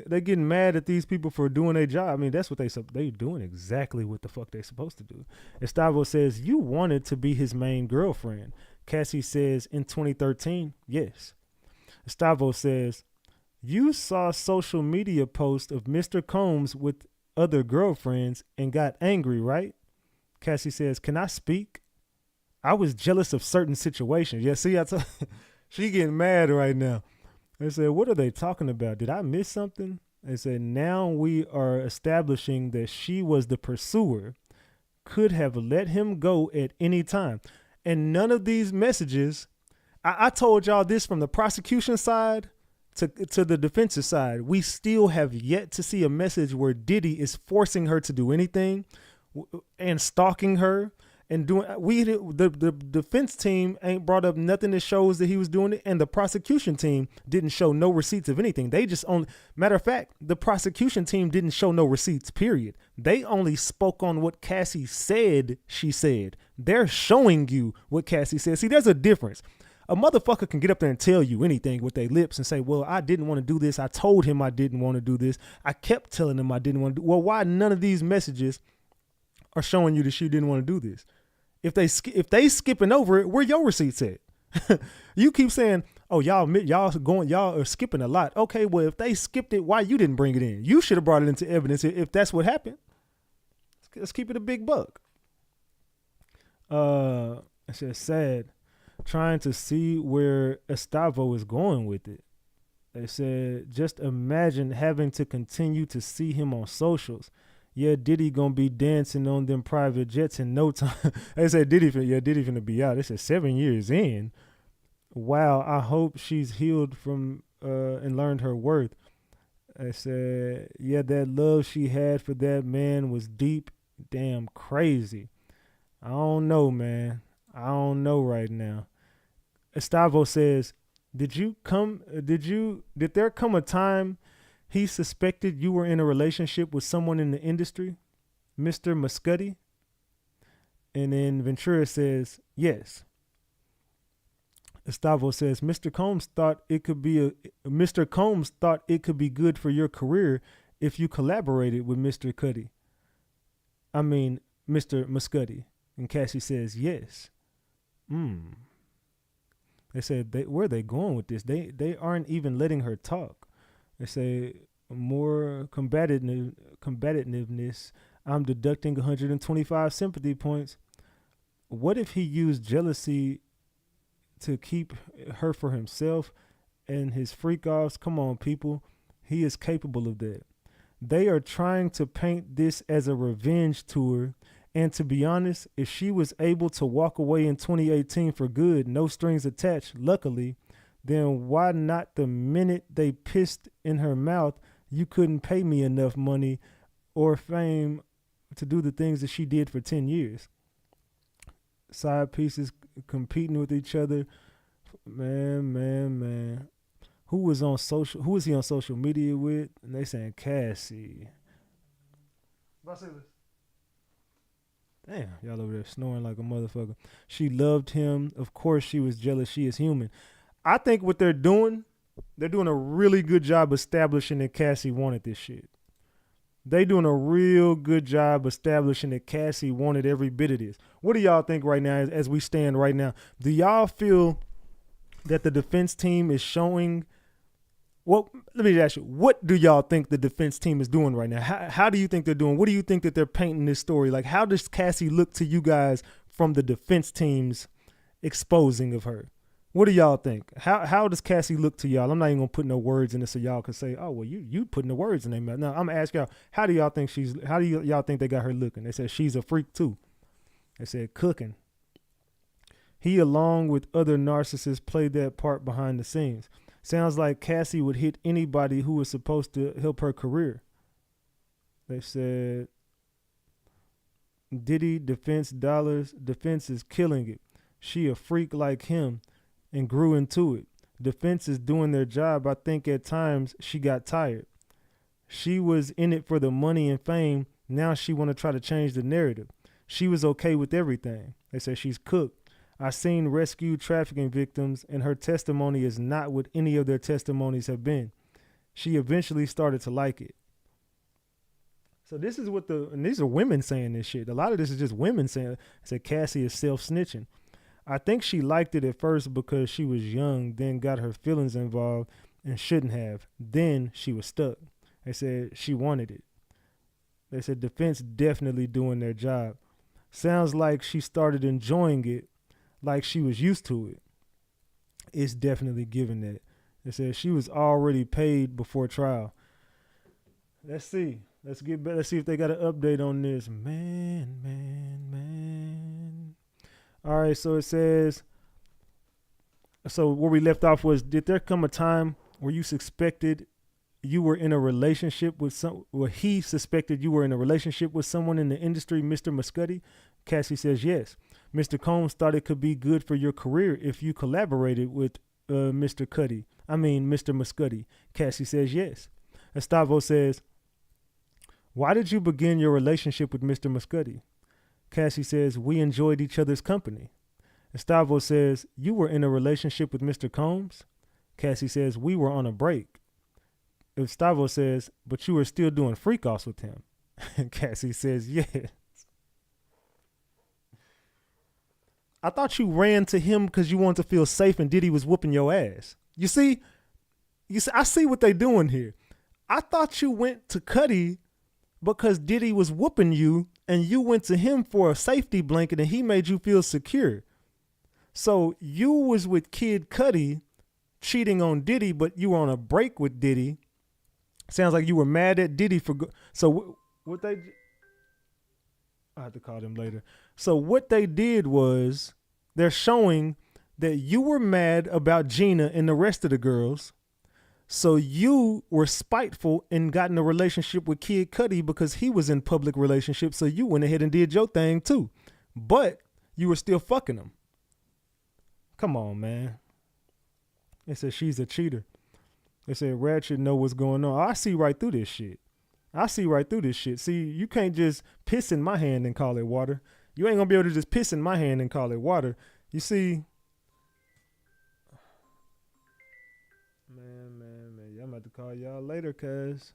they getting mad at these people for doing their job. I mean, that's what they doing exactly what the fuck they supposed to do. Estavo says, you wanted to be his main girlfriend. Cassie says, in 2013, yes. Estavo says, you saw social media posts of Mr. Combs with other girlfriends and got angry, right? Cassie says, can I speak? I was jealous of certain situations. Yeah, see, she getting mad right now. They said, what are they talking about? Did I miss something? They said, now we are establishing that she was the pursuer, could have let him go at any time. And none of these messages, I told y'all this from the prosecution side to the defense's side. We still have yet to see a message where Diddy is forcing her to do anything and stalking her. And doing the defense team ain't brought up nothing that shows that he was doing it, and the prosecution team didn't show no receipts of anything. They just only, matter of fact, the prosecution team didn't show no receipts, period. They only spoke on what Cassie said she said. They're showing you what Cassie said. See, there's a difference. A motherfucker can get up there and tell you anything with their lips and say, well, I didn't want to do this. I told him I didn't want to do this. I kept telling him I didn't want to do. Well, why none of these messages are showing you that she didn't want to do this? If they skipping over it, where your receipts at? You keep saying, oh, y'all are skipping a lot. Okay, well, if they skipped it, why you didn't bring it in? You should have brought it into evidence if that's what happened. Let's keep it a big buck. It's just sad trying to see where Estavo is going with it. They said, just imagine having to continue to see him on socials. Yeah, Diddy gonna be dancing on them private jets in no time. They said Diddy finna be out. They said 7 years in. Wow, I hope she's healed from and learned her worth. They said, yeah, that love she had for that man was deep, damn crazy. I don't know, man. I don't know right now. Estavo says, did there come a time he suspected you were in a relationship with someone in the industry, Mr. Muscuddy? And then Ventura says, yes. Estavo says, Mr. Combs thought it could be good for your career if you collaborated with Mr. Muscuddy. And Cassie says, yes. They said, where are they going with this? They aren't even letting her talk. They say, more combativeness. I'm deducting 125 sympathy points. What if he used jealousy to keep her for himself and his freak-offs? Come on, people. He is capable of that. They are trying to paint this as a revenge tour. And to be honest, if she was able to walk away in 2018 for good, no strings attached, luckily, then why not the minute they pissed in her mouth, you couldn't pay me enough money or fame to do the things that she did for 10 years? Side pieces competing with each other. Man. Who was he on social media with? And they saying Cassie. Damn, y'all over there snoring like a motherfucker. She loved him. Of course she was jealous. She is human. I think what they're doing a really good job establishing that Cassie wanted this shit. They doing a real good job establishing that Cassie wanted every bit of this. What do y'all think right now as we stand right now? Do y'all feel that the defense team is showing? Well, let me ask you, what do y'all think the defense team is doing right now? How do you think they're doing? What do you think that they're painting this story? Like, how does Cassie look to you guys from the defense team's exposing of her? What do y'all think? How does Cassie look to y'all? I'm not even gonna put no words in this so y'all can say, oh well, you putting the words in their mouth. No, I'm gonna ask y'all, how do y'all think they got her looking? They said she's a freak too. They said cooking. He, along with other narcissists, played that part behind the scenes. Sounds like Cassie would hit anybody who was supposed to help her career. They said Diddy defense is killing it. She a freak like him and grew into it. Defense is doing their job. I think at times she got tired. She was in it for the money and fame. Now she want to try to change the narrative. She was okay with everything. They say she's cooked. I seen rescued trafficking victims, and her testimony is not what any of their testimonies have been. She eventually started to like it. So this is what and these are women saying this shit. A lot of this is just women saying it. Said Cassie is self-snitching. I think she liked it at first because she was young, then got her feelings involved and shouldn't have. Then she was stuck. They said she wanted it. They said defense definitely doing their job. Sounds like she started enjoying it like she was used to it. It's definitely given that. They said she was already paid before trial. Let's see. Let's get back. Let's see if they got an update on this. Man. All right, so it says, so where we left off was, did there come a time where you suspected you were in a relationship with he suspected you were in a relationship with someone in the industry, Mr. Muscuddy? Cassie says yes. Mr. Combs thought it could be good for your career if you collaborated with Mr. Muscuddy. Cassie says yes. Estavo says, why did you begin your relationship with Mr. Muscuddy? Cassie says, we enjoyed each other's company. Estavo says, you were in a relationship with Mr. Combs? Cassie says, we were on a break. Estavo says, but you were still doing freak-offs with him. Cassie says, yes. I thought you ran to him because you wanted to feel safe and Diddy was whooping your ass. You see, I see what they doing here. I thought you went to Cuddy because Diddy was whooping you and you went to him for a safety blanket and he made you feel secure. So you was with Kid Cudi cheating on Diddy, but you were on a break with Diddy. Sounds like you were mad at Diddy for... So what they... I have to call them later. So what they did was they're showing that you were mad about Gina and the rest of the girls. So you were spiteful and got in a relationship with Kid Cudi because he was in public relationship. So you went ahead and did your thing too. But you were still fucking him. Come on, man. They said she's a cheater. They said Ratchet know what's going on. I see right through this shit. See, you can't just piss in my hand and call it water. You ain't gonna be able to just piss in my hand and call it water. You see, man. I'm about to call y'all later, cuz.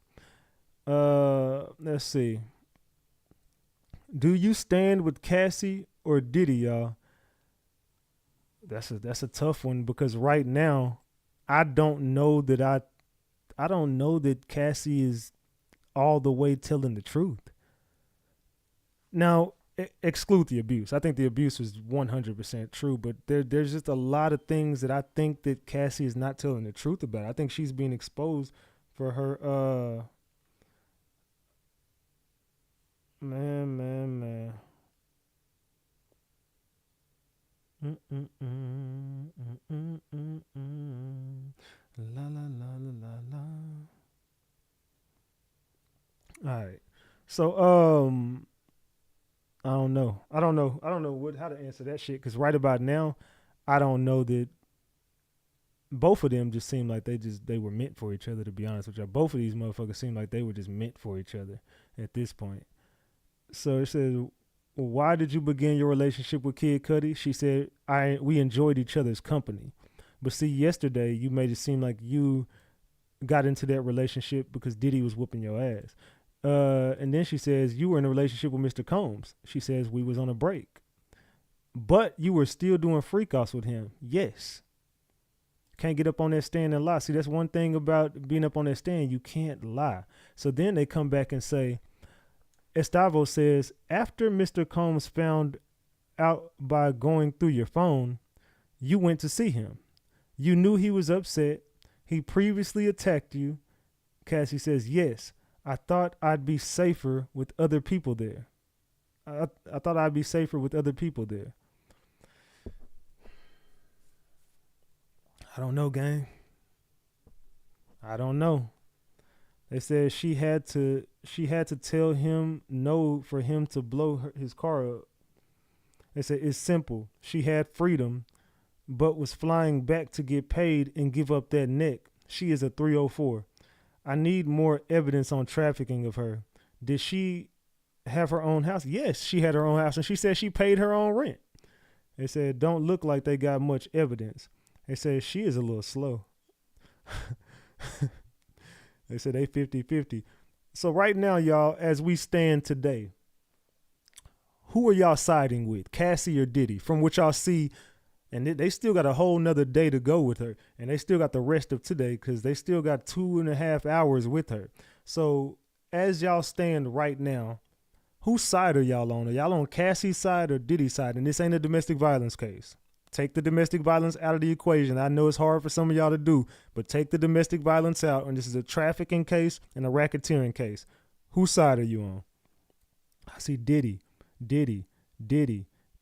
Let's see. Do you stand with Cassie or Diddy, y'all? That's a tough one because right now, I don't know that Cassie is all the way telling the truth. Now, exclude the abuse. I think the abuse was 100% true, but there's just a lot of things that I think that Cassie is not telling the truth about. I think she's being exposed for her man. La la la la la la. All right. So I don't know how to answer that shit because right about now, I don't know that both of them just seem like they were meant for each other, to be honest with you. Both of these motherfuckers seem like they were just meant for each other at this point. So it says, why did you begin your relationship with Kid Cudi? She said, we enjoyed each other's company. But see, yesterday you made it seem like you got into that relationship because Diddy was whooping your ass. And then she says, you were in a relationship with Mr. Combs. She says, we was on a break. But you were still doing freak-offs with him. Yes. Can't get up on that stand and lie. See, that's one thing about being up on that stand. You can't lie. So then they come back and say, Estavo says, after Mr. Combs found out by going through your phone, you went to see him. You knew he was upset. He previously attacked you. Cassie says, yes. I thought I'd be safer with other people there. I thought I'd be safer with other people there. I don't know, gang. I don't know. They said she had to tell him no for him to blow his car up. They said it's simple. She had freedom, but was flying back to get paid and give up that neck. She is a 304. I need more evidence on trafficking of her. Did she have her own house? Yes, she had her own house, and she said she paid her own rent. They said don't look like they got much evidence. They said she is a little slow. They said they 50-50. So right now, y'all, as we stand today, who are y'all siding with, Cassie or Diddy? From what y'all see, and they still got a whole nother day to go with her, and they still got the rest of today because they still got 2.5 hours with her. So as y'all stand right now, whose side are y'all on? Are y'all on Cassie's side or Diddy's side? And this ain't a domestic violence case. Take the domestic violence out of the equation. I know it's hard for some of y'all to do, but take the domestic violence out, and this is a trafficking case and a racketeering case. Whose side are you on? I see Diddy,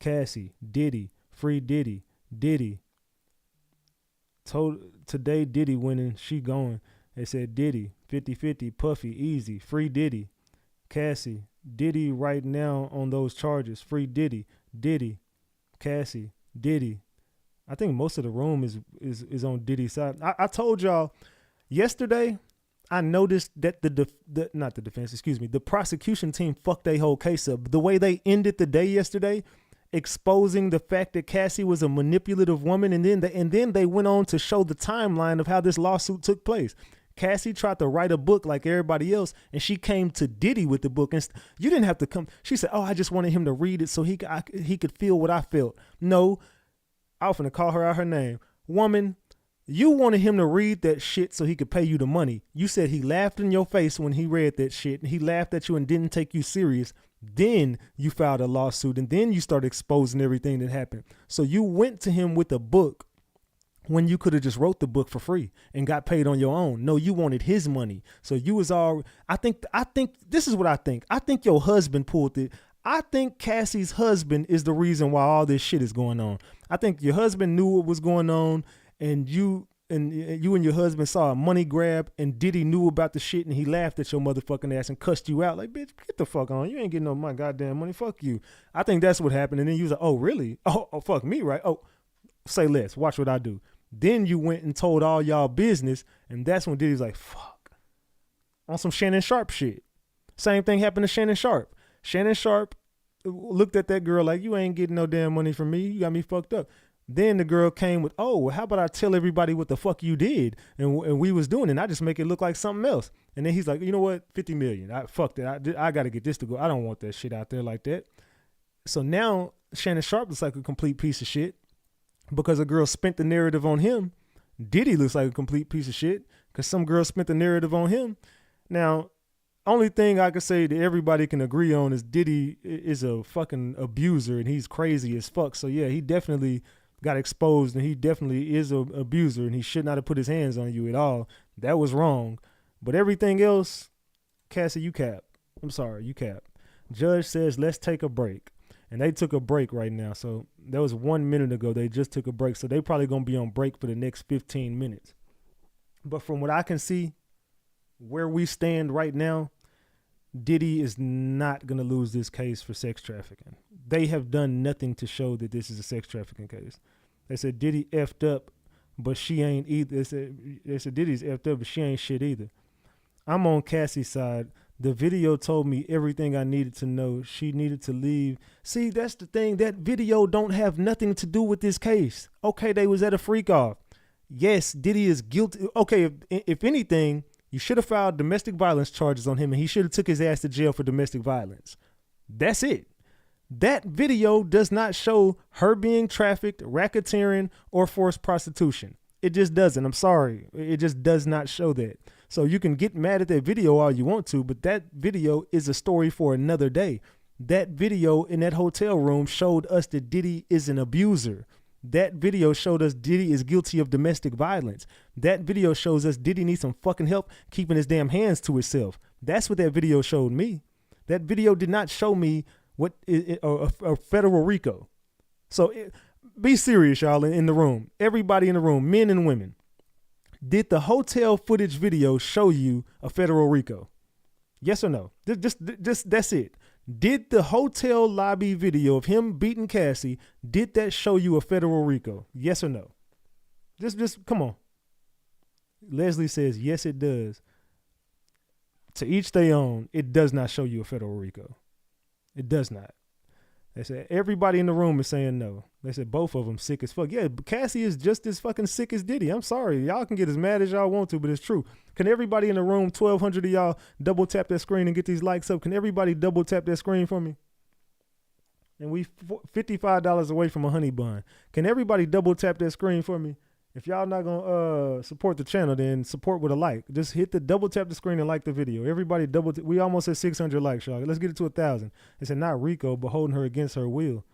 Cassie, Diddy, free Diddy, Today Diddy winning, she going. They said Diddy, 50-50, Puffy, easy, free Diddy, Cassie, Diddy right now on those charges, free Diddy, Cassie, Diddy. I think most of the room is on Diddy's side. I told y'all yesterday, I noticed that the prosecution team fucked their whole case up. The way they ended the day yesterday, exposing the fact that Cassie was a manipulative woman, and then they went on to show the timeline of how this lawsuit took place. Cassie tried to write a book like everybody else, and she came to Diddy with the book. And you didn't have to come. She said, "Oh, I just wanted him to read it so he could feel what I felt." No, I was finna call her out her name. Woman, you wanted him to read that shit so he could pay you the money. You said he laughed in your face when he read that shit, and he laughed at you and didn't take you serious. Then you filed a lawsuit, and then you started exposing everything that happened. So you went to him with a book when you could have just wrote the book for free and got paid on your own. No, you wanted his money. So you was all, I think this is what I think. I think your husband pulled it. I think Cassie's husband is the reason why all this shit is going on. I think your husband knew what was going on, and you and your husband saw a money grab, and Diddy knew about the shit, and he laughed at your motherfucking ass and cussed you out like, "Bitch, get the fuck on. You ain't getting no my goddamn money. Fuck you." I think that's what happened. And then you was like, "Oh, really? Oh, fuck me, right? Oh, say less. Watch what I do." Then you went and told all y'all business, and that's when Diddy's like, "Fuck," on some Shannon Sharp shit. Same thing happened to Shannon Sharp. Shannon Sharp looked at that girl like, "You ain't getting no damn money from me. You got me fucked up." Then the girl came with, "Oh, well, how about I tell everybody what the fuck you did and we was doing it, and I just make it look like something else." And then he's like, "You know what? 50 million. Fuck that. I got to get this to go. I don't want that shit out there like that." So now Shannon Sharp looks like a complete piece of shit because a girl spent the narrative on him. Diddy looks like a complete piece of shit because some girl spent the narrative on him. Now, only thing I can say that everybody can agree on is Diddy is a fucking abuser and he's crazy as fuck. So yeah, he definitely got exposed, and he definitely is an abuser, and he should not have put his hands on you at all. That was wrong. But everything else, Cassie, you cap. I'm sorry, you cap. Judge says, let's take a break. And they took a break right now. So that was 1 minute ago. They just took a break. So they probably going to be on break for the next 15 minutes. But from what I can see, where we stand right now, Diddy is not going to lose this case for sex trafficking. They have done nothing to show that this is a sex trafficking case. They said Diddy effed up, but she ain't either. They said Diddy's effed up, but she ain't shit either. I'm on Cassie's side. The video told me everything I needed to know. She needed to leave. See, that's the thing. That video don't have nothing to do with this case. Okay, they was at a freak off. Yes, Diddy is guilty. Okay, if anything, you should have filed domestic violence charges on him, and he should have took his ass to jail for domestic violence. That's it. That video does not show her being trafficked, racketeering, or forced prostitution. It just doesn't. I'm sorry. It just does not show that. So you can get mad at that video all you want to, but that video is a story for another day. That video in that hotel room showed us that Diddy is an abuser. That video showed us Diddy is guilty of domestic violence. That video shows us Diddy needs some fucking help keeping his damn hands to himself. That's what that video showed me. That video did not show me what a federal RICO. So be serious, y'all, in the room. Everybody in the room, men and women. Did the hotel footage video show you a federal RICO? Yes or no? Just that's it. Did the hotel lobby video of him beating Cassie, did that show you a federal RICO? Yes or no? Just come on. Leslie says, yes, it does. To each their own, it does not show you a federal RICO. It does not. They said everybody in the room is saying no. They said both of them sick as fuck. Yeah, Cassie is just as fucking sick as Diddy. I'm sorry. Y'all can get as mad as y'all want to, but it's true. Can everybody in the room, 1,200 of y'all, double tap that screen and get these likes up? Can everybody double tap that screen for me? And we $55 away from a honey bun. Can everybody double tap that screen for me? If y'all not gonna support the channel, then support with a like. Just hit the double tap the screen and like the video. Everybody we almost at 600 likes, y'all. Let's get it to 1,000. It said not Rico, but holding her against her will.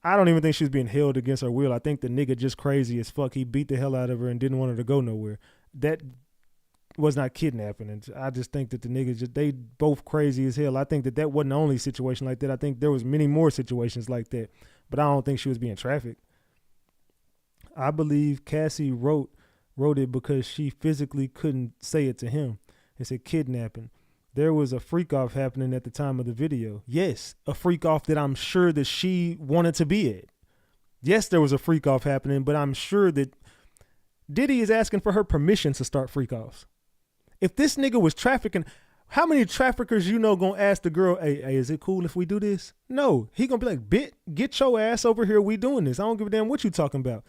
I don't even think she's being held against her will. I think the nigga just crazy as fuck. He beat the hell out of her and didn't want her to go nowhere. That was not kidnapping. And I just think that the niggas, they both crazy as hell. I think that wasn't the only situation like that. I think there was many more situations like that. But I don't think she was being trafficked. I believe Cassie wrote it because she physically couldn't say it to him. It said kidnapping. There was a freak off happening at the time of the video. Yes, a freak off that I'm sure that she wanted to be at. Yes, there was a freak off happening, but I'm sure that Diddy is asking for her permission to start freak offs. If this nigga was trafficking, how many traffickers you know gonna ask the girl, hey, is it cool if we do this? No, he gonna be like, get your ass over here. We doing this. I don't give a damn what you talking about.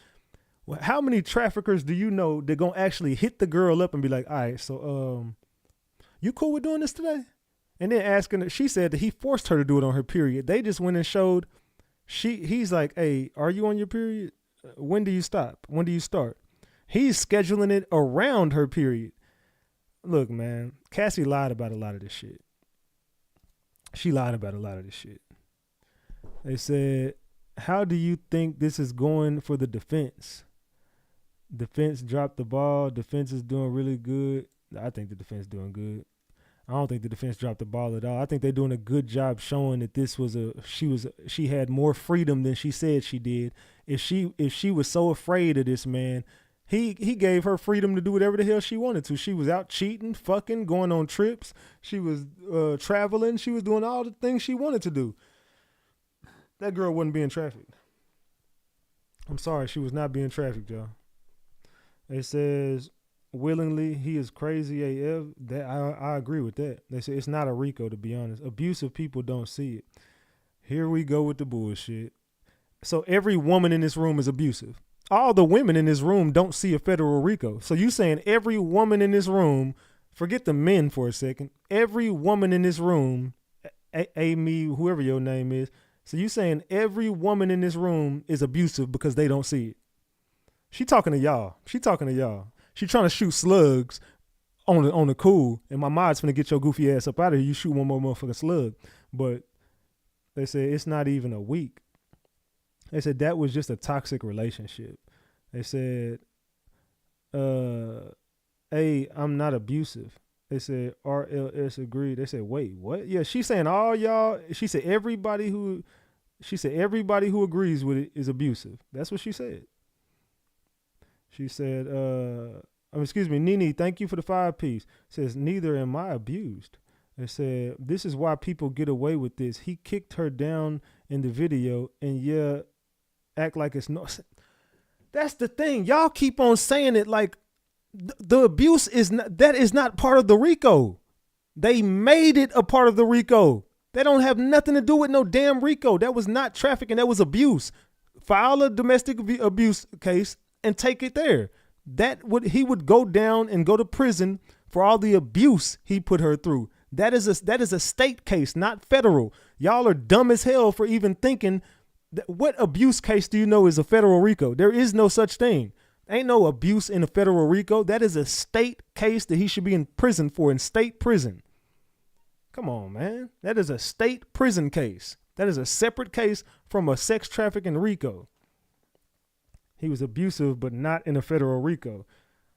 How many traffickers do you know that gonna actually hit the girl up and be like, all right, so you cool with doing this today? And then asking her, she said that he forced her to do it on her period. They just went and showed, he's like, hey, are you on your period? When do you stop? When do you start? He's scheduling it around her period. Look, man, Cassie lied about a lot of this shit. She lied about a lot of this shit. They said, how do you think this is going for the defense? Defense dropped the ball. Defense is doing really good. I think the defense doing good. I don't think the defense dropped the ball at all. I think they're doing a good job showing that this was she had more freedom than she said she did. If she was so afraid of this man, he gave her freedom to do whatever the hell she wanted to. She was out cheating, fucking, going on trips. She was traveling. She was doing all the things she wanted to do. That girl wasn't being trafficked. I'm sorry, she was not being trafficked, y'all. It says willingly, he is crazy AF. That I agree with that. They say it's not a RICO, to be honest. Abusive people don't see it. Here we go with the bullshit. So every woman in this room is abusive. All the women in this room don't see a federal RICO. So you saying every woman in this room, forget the men for a second, every woman in this room, Amy, whoever your name is, so you saying every woman in this room is abusive because they don't see it. She talking to y'all. She talking to y'all. She trying to shoot slugs on the cool, and my mod's finna get your goofy ass up out of here. You shoot one more motherfucking slug. But they said it's not even a week. They said that was just a toxic relationship. They said, hey, I'm not abusive. They said RLS agreed. They said, wait, what? Yeah, she's saying all y'all, she said everybody who agrees with it is abusive. That's what she said. She said, excuse me, Nene, thank you for the 5-piece. Says, neither am I abused. They said, this is why people get away with this. He kicked her down in the video and yeah, act like it's no. That's the thing. Y'all keep on saying it like the abuse is not part of the RICO. They made it a part of the RICO. They don't have nothing to do with no damn RICO. That was not trafficking. That was abuse. File a domestic abuse case and take it there. He would go down and go to prison for all the abuse he put her through. That is a state case, not federal. Y'all are dumb as hell for even thinking what abuse case do you know is a federal RICO? There is no such thing. Ain't no abuse in a federal RICO. That is a state case that he should be in prison for, in state prison. Come on, man. That is a state prison case. That is a separate case from a sex trafficking RICO. He was abusive, but not in a federal RICO.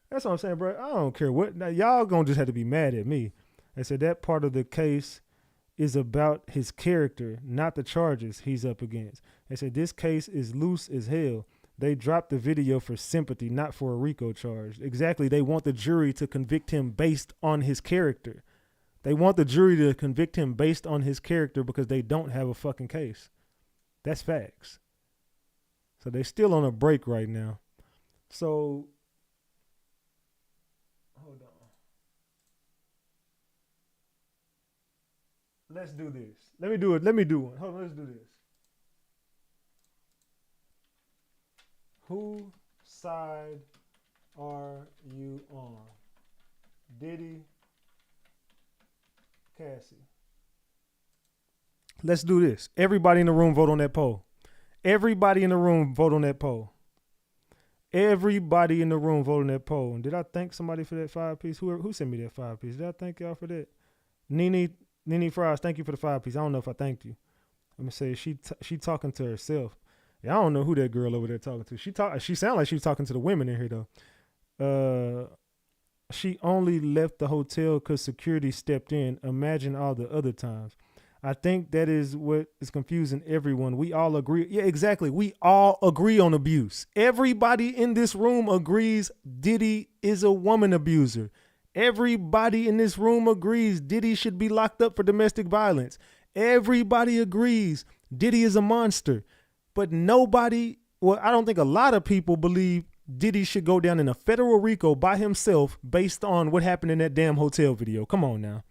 That's what I'm saying, bro. I don't care what. Now, y'all gonna just have to be mad at me. They said that part of the case is about his character, not the charges he's up against. They said this case is loose as hell. They dropped the video for sympathy, not for a RICO charge. Exactly. They want the jury to convict him based on his character. They want the jury to convict him based on his character because they don't have a fucking case. That's facts. So they're still on a break right now. So, hold on. Let's do this. Let me do it. Let me do one. Hold on, let's do this. Whose side are you on? Diddy, Cassie. Let's do this. Everybody in the room vote on that poll. Everybody in the room vote on that poll. Everybody in the room vote on that poll. And did I thank somebody for that 5-piece? Who sent me that 5-piece? Did I thank y'all for that? Nene Fries, thank you for the 5-piece. I don't know if I thanked you. Let me say she talking to herself. Yeah, I don't know who that girl over there talking to. She sounded like she was talking to the women in here though. She only left the hotel because security stepped in. Imagine all the other times. I think that is what is confusing everyone. We all agree. Yeah, exactly. We all agree on abuse. Everybody in this room agrees Diddy is a woman abuser. Everybody in this room agrees Diddy should be locked up for domestic violence. Everybody agrees Diddy is a monster. But nobody, well, I don't think a lot of people believe Diddy should go down in a federal RICO by himself based on what happened in that damn hotel video. Come on now.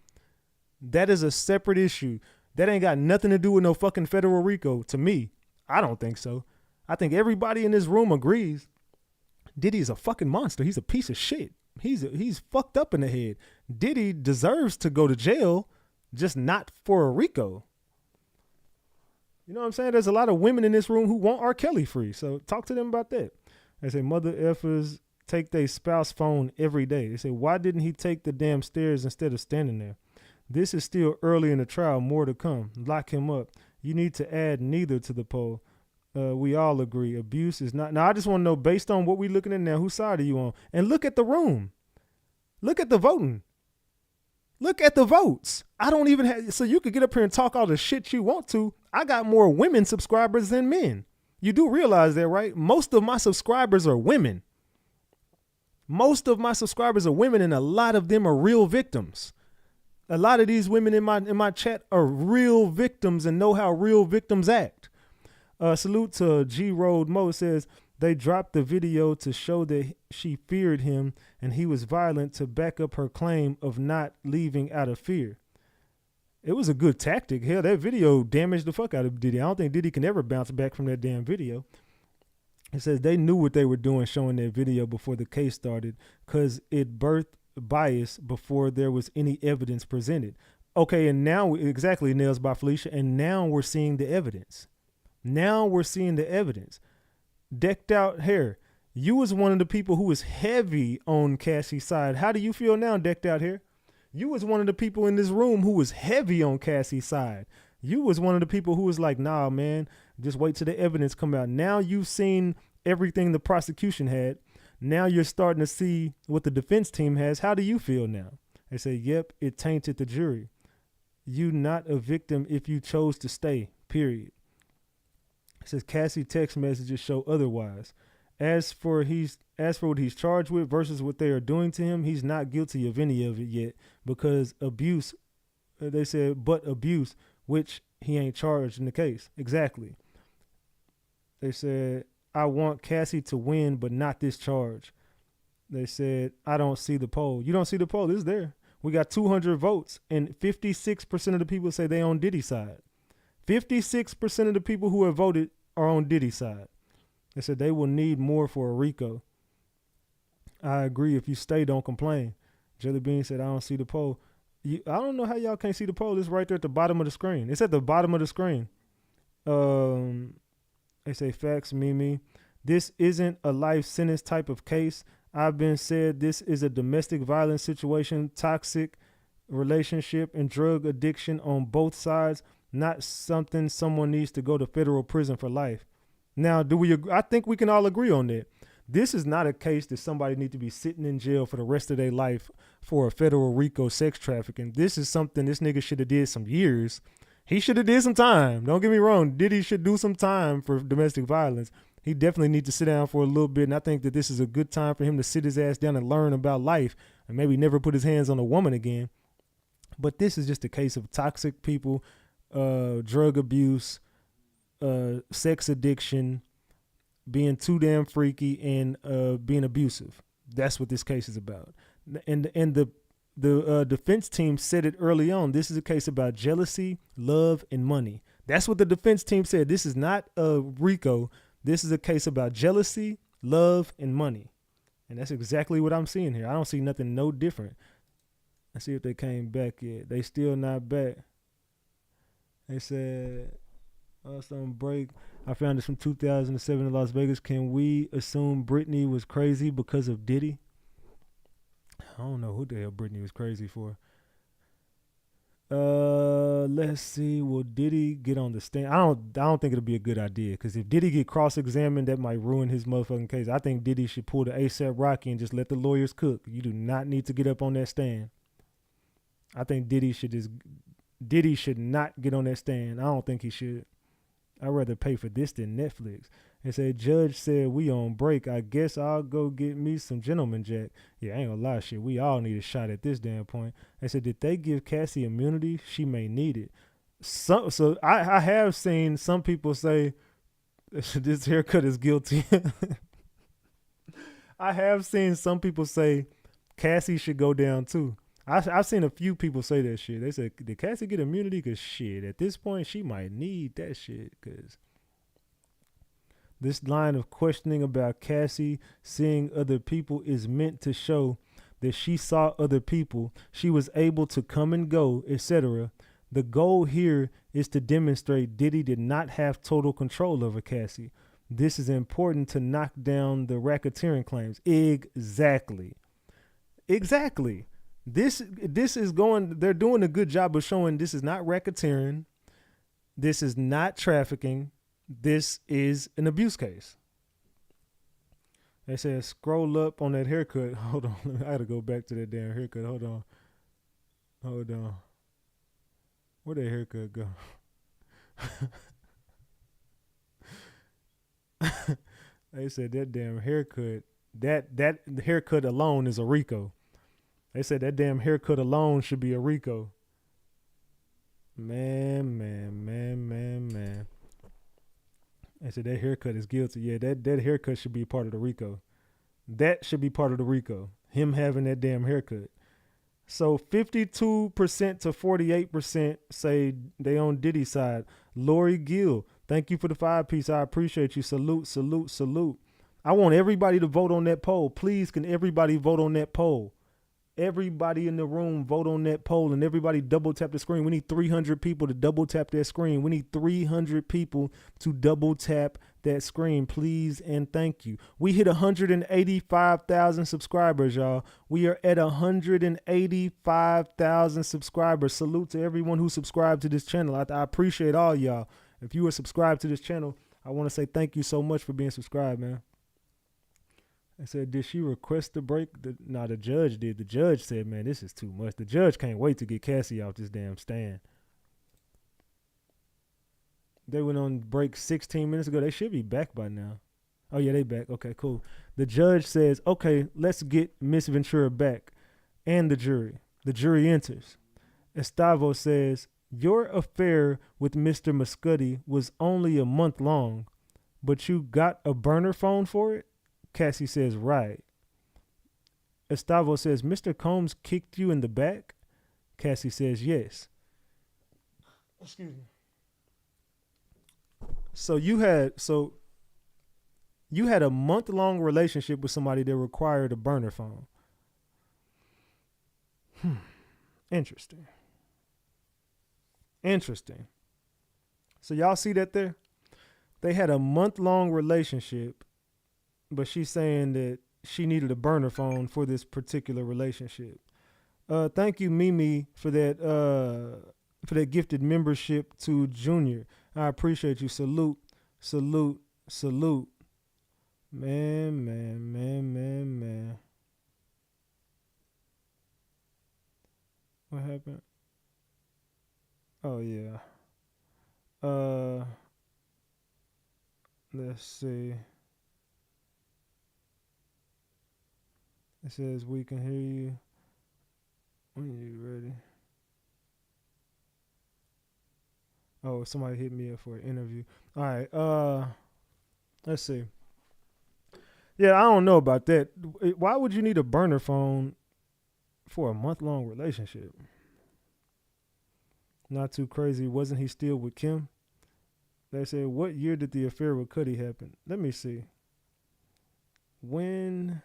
That is a separate issue. That ain't got nothing to do with no fucking federal RICO. To me, I don't think so. I think everybody in this room agrees Diddy is a fucking monster. He's a piece of shit. He's fucked up in the head. Diddy deserves to go to jail, just not for a RICO. You know what I'm saying? There's a lot of women in this room who want R. Kelly free. So talk to them about that. They say mother effers take their spouse phone every day. They say, why didn't he take the damn stairs instead of standing there? This is still early in the trial. More to come. Lock him up. You need to add neither to the poll. We all agree. Abuse is not. Now, I just want to know, based on what we're looking at now, whose side are you on? And look at the room. Look at the voting. Look at the votes. I don't even have. So you could get up here and talk all the shit you want to. I got more women subscribers than men. You do realize that, right? Most of my subscribers are women. Most of my subscribers are women, and a lot of them are real victims. A lot of these women in my chat are real victims and know how real victims act. Salute to G Road Mo says they dropped the video to show that she feared him and he was violent to back up her claim of not leaving out of fear. It was a good tactic. Hell, that video damaged the fuck out of Diddy. I don't think Diddy can ever bounce back from that damn video. It says they knew what they were doing showing that video before the case started because it birthed bias before there was any evidence presented. Okay, and now, exactly, Nails by Felicia, and now we're seeing the evidence. Now we're seeing the evidence. Decked out hair. You was one of the people who was heavy on Cassie's side. How do you feel now, decked out hair? You was one of the people in this room who was heavy on Cassie's side. You was one of the people who was like, nah, man, just wait till the evidence come out. Now you've seen everything the prosecution had. Now you're starting to see what the defense team has. How do you feel now? They say, yep, it tainted the jury. You not a victim if you chose to stay, period. It says Cassie text messages show otherwise. As for what he's charged with versus what they are doing to him, he's not guilty of any of it yet because abuse, they said, but abuse, which he ain't charged in the case. Exactly. They said, I want Cassie to win, but not this charge. They said, I don't see the poll. You don't see the poll. It's there. We got 200 votes, and 56% of the people say they on Diddy's side. 56% of the people who have voted are on Diddy's side. They said they will need more for a RICO. I agree. If you stay, don't complain. Jelly Bean said, I don't see the poll. I don't know how y'all can't see the poll. It's right there at the bottom of the screen. It's at the bottom of the screen. They say, facts, Mimi. This isn't a life sentence type of case. I've been said this is a domestic violence situation, toxic relationship, and drug addiction on both sides, not something someone needs to go to federal prison for life. Now, do we agree? I think we can all agree on that. This is not a case that somebody needs to be sitting in jail for the rest of their life for a federal RICO sex trafficking. This is something this nigga should have did some years. He should have did some time. Don't get me wrong. Diddy should do some time for domestic violence. He definitely needs to sit down for a little bit. And I think that this is a good time for him to sit his ass down and learn about life and maybe never put his hands on a woman again. But this is just a case of toxic people, drug abuse, sex addiction, being too damn freaky, and being abusive. That's what this case is about. And the defense team said it early on. This is a case about jealousy, love, and money. That's what the defense team said. This is not a RICO. This is a case about jealousy, love, and money. And that's exactly what I'm seeing here. I don't see nothing no different. Let's see if they came back yet. They still not back. They said, some break. I found this from 2007 in Las Vegas. Can we assume Britney was crazy because of Diddy? I don't know who the hell Britney was crazy for. Let's see. Will Diddy get on the stand? I don't think it'll be a good idea, because if Diddy get cross-examined, that might ruin his motherfucking case. I think Diddy should pull the ASAP Rocky and just let the lawyers cook. You do not need to get up on that stand. I think Diddy should not get on that stand. I don't think he should. I'd rather pay for this than Netflix. And said, Judge said we on break. I guess I'll go get me some Gentleman Jack. Yeah, I ain't gonna lie, shit. We all need a shot at this damn point. They said, did they give Cassie immunity? She may need it. So I have seen some people say this haircut is guilty. I have seen some people say Cassie should go down too. I've seen a few people say that shit. They said, did Cassie get immunity? Because shit, at this point, she might need that shit. Because this line of questioning about Cassie seeing other people is meant to show that she saw other people. She was able to come and go, etc. The goal here is to demonstrate Diddy did not have total control over Cassie. This is important to knock down the racketeering claims. Exactly. This is going, they're doing a good job of showing this is not racketeering. This is not trafficking. This is an abuse case. They said scroll up on that haircut. Hold on. I gotta go back to that damn haircut. Hold on. Where'd that haircut go? They said that damn haircut, that haircut alone is a RICO. They said that damn haircut alone should be a RICO. Man. They said that haircut is guilty. Yeah, that haircut should be part of the RICO. That should be part of the RICO. Him having that damn haircut. So 52% to 48% say they on Diddy's side. Lori Gill, thank you for the 5-piece. I appreciate you. Salute. I want everybody to vote on that poll. Please, can everybody vote on that poll? Everybody in the room vote on that poll, and everybody double tap the screen. We need 300 people to double tap that screen. We need 300 people to double tap that screen, please and thank you. We hit 185,000 subscribers, y'all. We are at 185,000 subscribers. Salute to everyone who subscribed to this channel. I appreciate all y'all. If you are subscribed to this channel, I want to say thank you so much for being subscribed, man. I said, did she request the break? No, the judge did. The judge said, man, this is too much. The judge can't wait to get Cassie off this damn stand. They went on break 16 minutes ago. They should be back by now. Oh, yeah, they back. Okay, cool. The judge says, okay, let's get Miss Ventura back and the jury. The jury enters. Estavo says, your affair with Mr. Muscuddy was only a month long, but you got a burner phone for it? Cassie says, right. Estavo says, Mr. Combs kicked you in the back? Cassie says, yes. Excuse me. So you had a month-long relationship with somebody that required a burner phone. Interesting. So y'all see that there? They had a month-long relationship, but she's saying that she needed a burner phone for this particular relationship. Thank you, Mimi, for that gifted membership to Junior. I appreciate you. Salute. Man. What happened? Oh, yeah. Let's see. It says we can hear you when you're ready. Oh, somebody hit me up for an interview. All right. Let's see. Yeah, I don't know about that. Why would you need a burner phone for a month-long relationship? Not too crazy. Wasn't he still with Kim? They said, what year did the affair with Cuddy happen? Let me see. When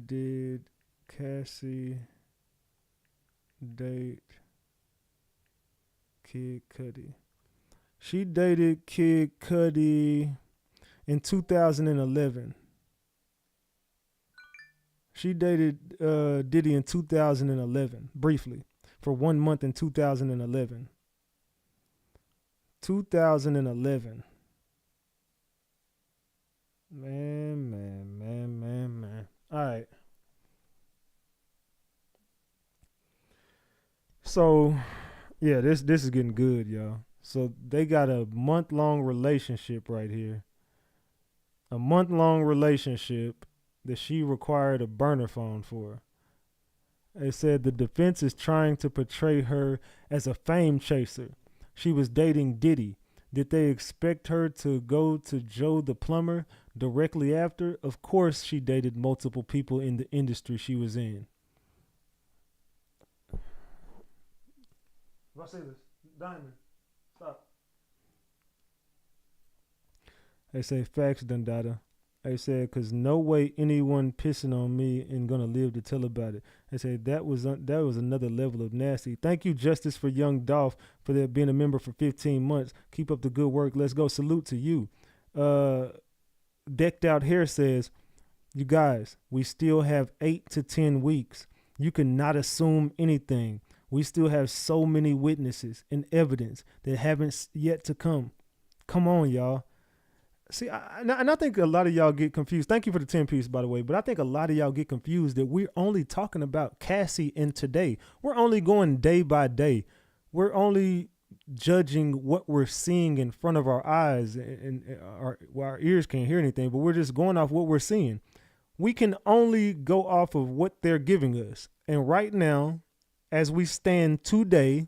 did Cassie date Kid Cudi? She dated Kid Cudi in 2011. She dated Diddy in 2011, briefly, for 1 month in 2011. 2011. Man. All right. So, yeah, this is getting good, y'all. So they got a month-long relationship right here. A month-long relationship that she required a burner phone for. They said the defense is trying to portray her as a fame chaser. She was dating Diddy. Did they expect her to go to Joe the plumber directly after? Of course, she dated multiple people in the industry she was in. If I say this, Diamond, stop. They say facts, Dundada. They said, cause no way anyone pissing on me and gonna live to tell about it. They said that was another level of nasty. Thank you, Justice for Young Dolph, for that being a member for 15 months. Keep up the good work. Let's go. Salute to you. Decked Out Hair says, you guys, we still have 8 to 10 weeks. You cannot assume anything. We still have so many witnesses and evidence that haven't yet to come. Come on, y'all. See, I think a lot of y'all get confused. Thank you for the 10-piece, by the way. But I think a lot of y'all get confused that we're only talking about Cassie in today. We're only going day by day. We're only judging what we're seeing in front of our eyes, and our ears can't hear anything, but we're just going off what we're seeing. We can only go off of what they're giving us. And right now, as we stand today,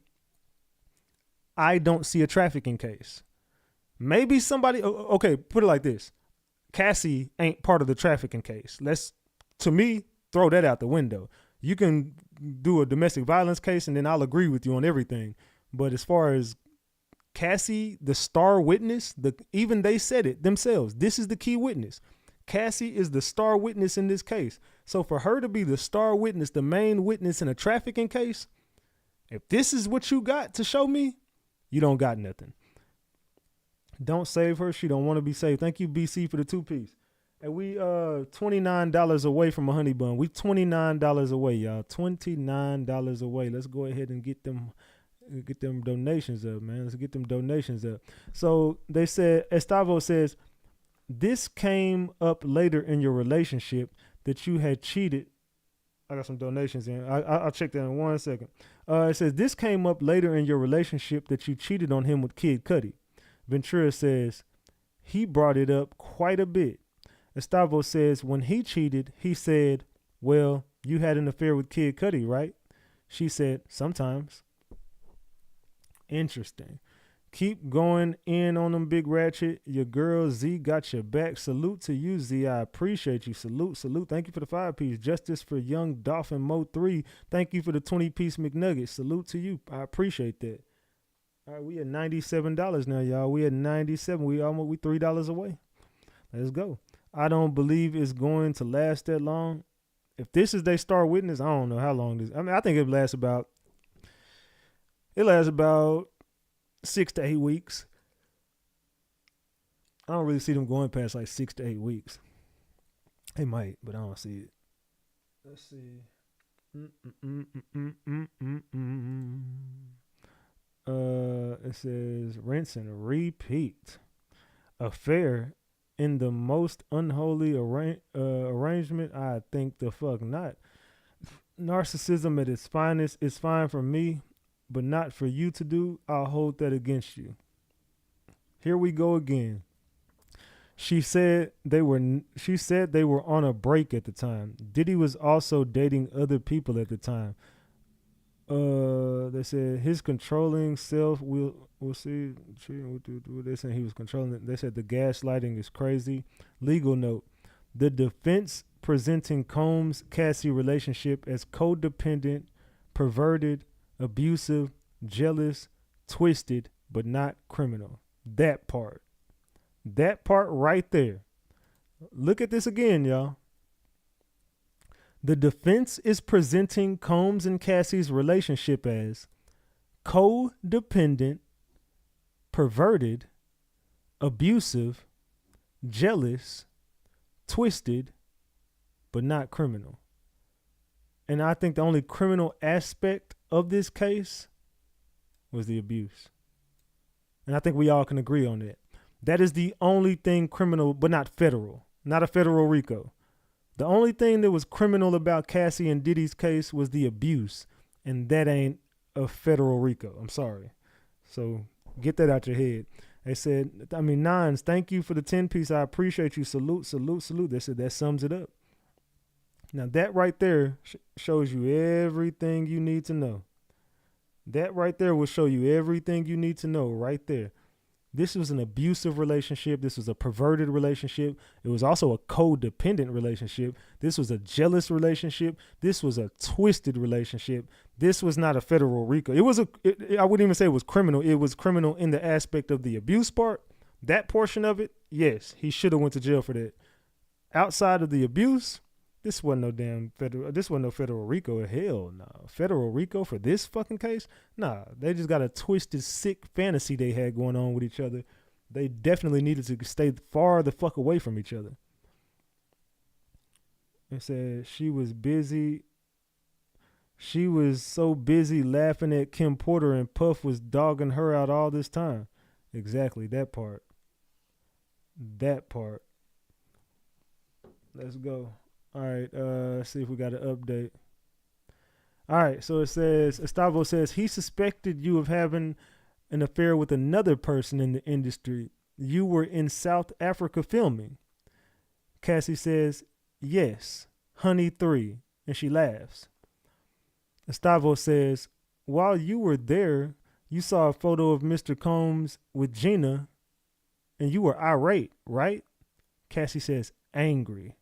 I don't see a trafficking case. Maybe somebody, okay, put it like this. Cassie ain't part of the trafficking case. Let's, to me, throw that out the window. You can do a domestic violence case and then I'll agree with you on everything. But as far as Cassie, the star witness, even they said it themselves. This is the key witness. Cassie is the star witness in this case. So for her to be the star witness, the main witness in a trafficking case, if this is what you got to show me, you don't got nothing. Don't save her. She don't want to be saved. Thank you, BC, for the 2-piece. And we $29 away from a honey bun. We $29 away, y'all. $29 away. Let's go ahead and get them donations up, man. Let's get them donations up. So they said, Estavo says, this came up later in your relationship that you had cheated. I got some donations in. I'll check that in 1 second. It says, this came up later in your relationship that you cheated on him with Kid Cudi. Ventura says, he brought it up quite a bit. Estavo says, when he cheated, he said, well, you had an affair with Kid Cudi, right? She said, sometimes. Interesting. Keep going in on them, Big Ratchet. Your girl Z got your back. Salute to you, Z. I appreciate you. Salute. Thank you for the 5-piece. Justice for Young Dolphin Mo 3. Thank you for the 20-piece McNugget. Salute to you. I appreciate that. All right, we at $97 now, y'all. We at 97. We $3 away. Let's go. I don't believe it's going to last that long. If this is their star witness, I don't know how long this. I mean, I think it lasts about 6 to 8 weeks. I don't really see them going past like 6 to 8 weeks. They might, but I don't see it. Let's see. It says rinse and repeat. Affair in the most unholy arrangement. I think the fuck not. Narcissism at its finest is fine for me, but not for you to do. I'll hold that against you. Here we go again. She said they were on a break at the time. Diddy was also dating other people at the time. They said his controlling self. We'll see. They said he was controlling it. They said the gaslighting is crazy. Legal note: the defense presenting Combs Cassie relationship as codependent, perverted, abusive, jealous, twisted, but not criminal. That part right there. Look at this again, y'all. The defense is presenting Combs and Cassie's relationship as codependent, perverted, abusive, jealous, twisted, but not criminal. And I think the only criminal aspect of this case was the abuse. And I think we all can agree on that. That is the only thing criminal, but not federal. Not a federal RICO. The only thing that was criminal about Cassie and Diddy's case was the abuse. And that ain't a federal RICO. I'm sorry. So get that out your head. They said, Nines, thank you for the 10-piece. I appreciate you. Salute, salute, salute. They said that sums it up. Now that right there shows you everything you need to know. That right there will show you everything you need to know right there. This was an abusive relationship. This was a perverted relationship. It was also a codependent relationship. This was a jealous relationship. This was a twisted relationship. This was not a federal RICO. I wouldn't even say it was criminal. It was criminal in the aspect of the abuse part. That portion of it, yes, he should have went to jail for that. Outside of the abuse, this wasn't no damn federal. This wasn't no federal RICO. Hell no. Federal RICO for this fucking case? Nah, they just got a twisted, sick fantasy they had going on with each other. They definitely needed to stay far the fuck away from each other. It said she was busy. She was so busy laughing at Kim Porter and Puff was dogging her out all this time. Exactly, that part. That part. Let's go. All right, let's see if we got an update. All right, so it says, Estavo says, he suspected you of having an affair with another person in the industry. You were in South Africa filming. Cassie says, yes, honey 3, and she laughs. Estavo says, while you were there, you saw a photo of Mr. Combs with Gina, and you were irate, right? Cassie says, angry.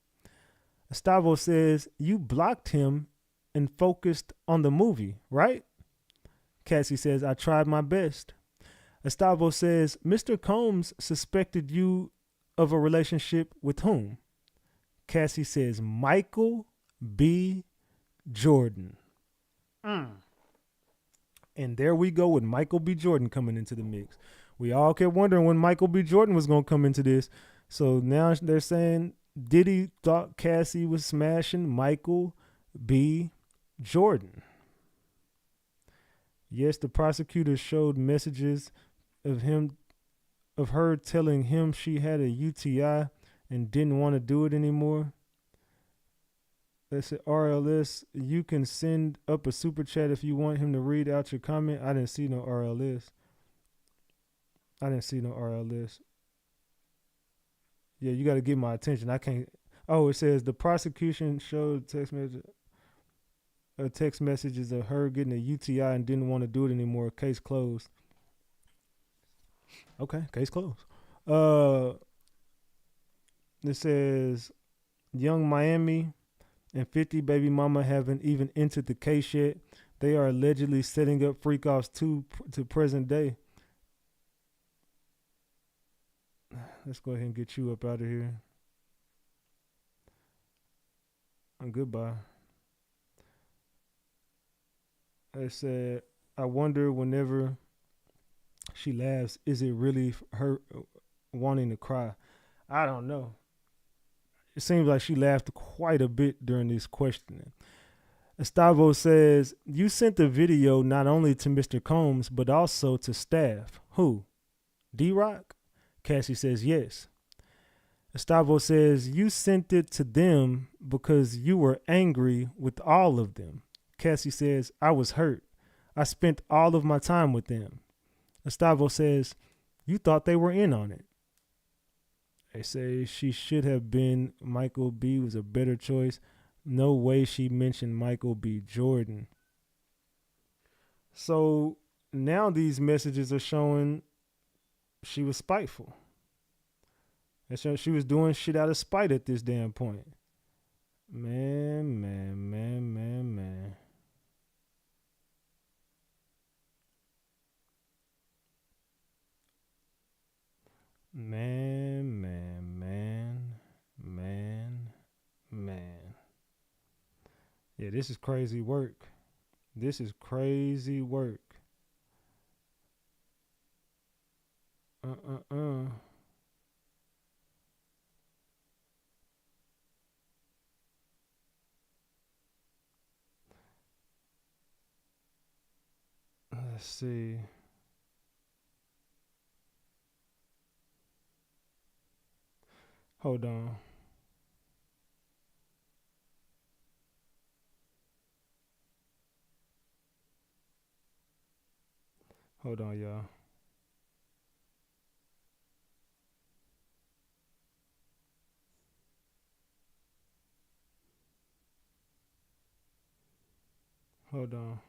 Estavo says, you blocked him and focused on the movie, right? Cassie says, I tried my best. Estavo says, Mr. Combs suspected you of a relationship with whom? Cassie says, Michael B. Jordan. And there we go with Michael B. Jordan coming into the mix. We all kept wondering when Michael B. Jordan was going to come into this. So now they're saying Diddy thought Cassie was smashing Michael B. Jordan. Yes, the prosecutor showed messages of her telling him she had a UTI and didn't want to do it anymore. They said, RLS, you can send up a super chat if you want him to read out your comment. I didn't see no RLS. Yeah, you got to get my attention. I can't. Oh, it says the prosecution showed text messages of her getting a UTI and didn't want to do it anymore. Case closed. Okay, case closed. It says Young Miami and 50 Baby Mama haven't even entered the case yet. They are allegedly setting up freak-offs to present day. Let's go ahead and get you up out of here. And goodbye. They said, I wonder whenever she laughs, is it really her wanting to cry? I don't know. It seems like she laughed quite a bit during this questioning. Estavo says, you sent the video not only to Mr. Combs, but also to staff. Who? D-Rock? Cassie says, yes. Estavo says, you sent it to them because you were angry with all of them. Cassie says, I was hurt. I spent all of my time with them. Estavo says, you thought they were in on it. They say she should have been. Michael B. was a better choice. No way she mentioned Michael B. Jordan. So now these messages are showing she was spiteful. She was doing shit out of spite at this damn point. Man. Yeah, this is crazy work. This is crazy work. Uh, uh, uh. Let's see. Hold on. Hold on, y'all. Hold on.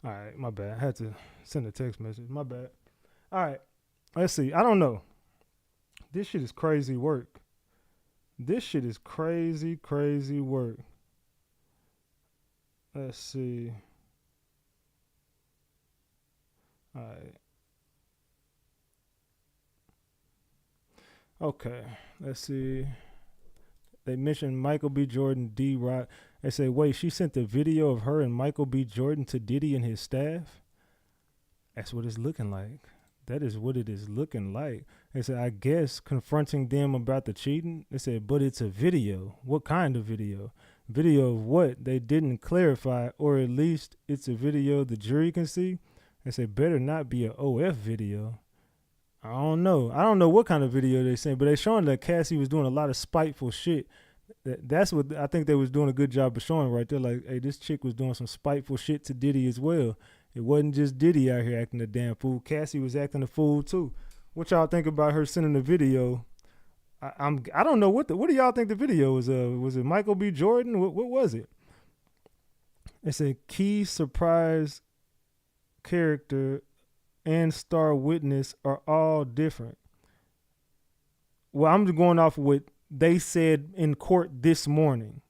All right, my bad. I had to send a text message. My bad. All right, let's see. I don't know. This shit is crazy work. This shit is crazy, crazy work. Let's see. All right. Okay. Let's see. They mentioned Michael B. Jordan, D. Rock. They say, wait, she sent the video of her and Michael B. Jordan to Diddy and his staff? That's what it's looking like. That is what it is looking like. They said, I guess confronting them about the cheating. They said, but it's a video. What kind of video? Video of what? They didn't clarify, or at least it's a video the jury can see. They said, better not be a OF video. I don't know. I don't know what kind of video they sent, but they showing that Cassie was doing a lot of spiteful shit. That's what I think they was doing a good job of showing right there. Like, hey, this chick was doing some spiteful shit to Diddy as well. It wasn't just Diddy out here acting a damn fool. Cassie was acting a fool too. What y'all think about her sending the video? I don't know what do y'all think the video was of? Was it Michael B. Jordan? What was it? It said key surprise character and star witness are all different. Well, I'm just going off what they said in court this morning.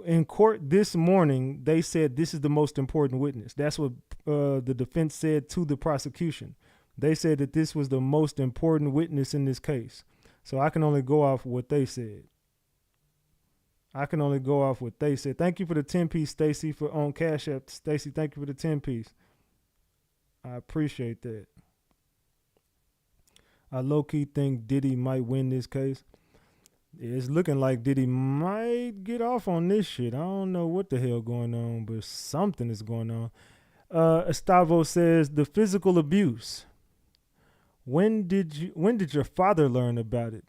In court this morning, they said this is the most important witness. That's what the defense said to the prosecution. They said that this was the most important witness in this case. So I can only go off what they said. I can only go off what they said. Thank you for the 10-piece, Stacy, for on Cash App. Stacy, thank you for the 10-piece. I appreciate that. I low-key think Diddy might win this case. It's looking like Diddy might get off on this shit. I don't know what the hell going on, but something is going on. Estavo says the physical abuse. When did your father learn about it?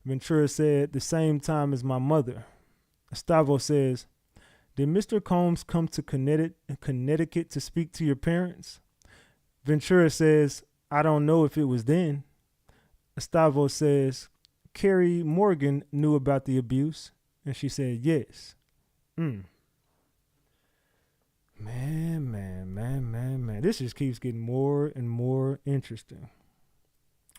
Ventura said the same time as my mother. Estavo says, did Mr. Combs come to Connecticut to speak to your parents? Ventura says, I don't know if it was then. Estavo says, Carrie Morgan knew about the abuse, and she said yes. Man. This just keeps getting more and more interesting.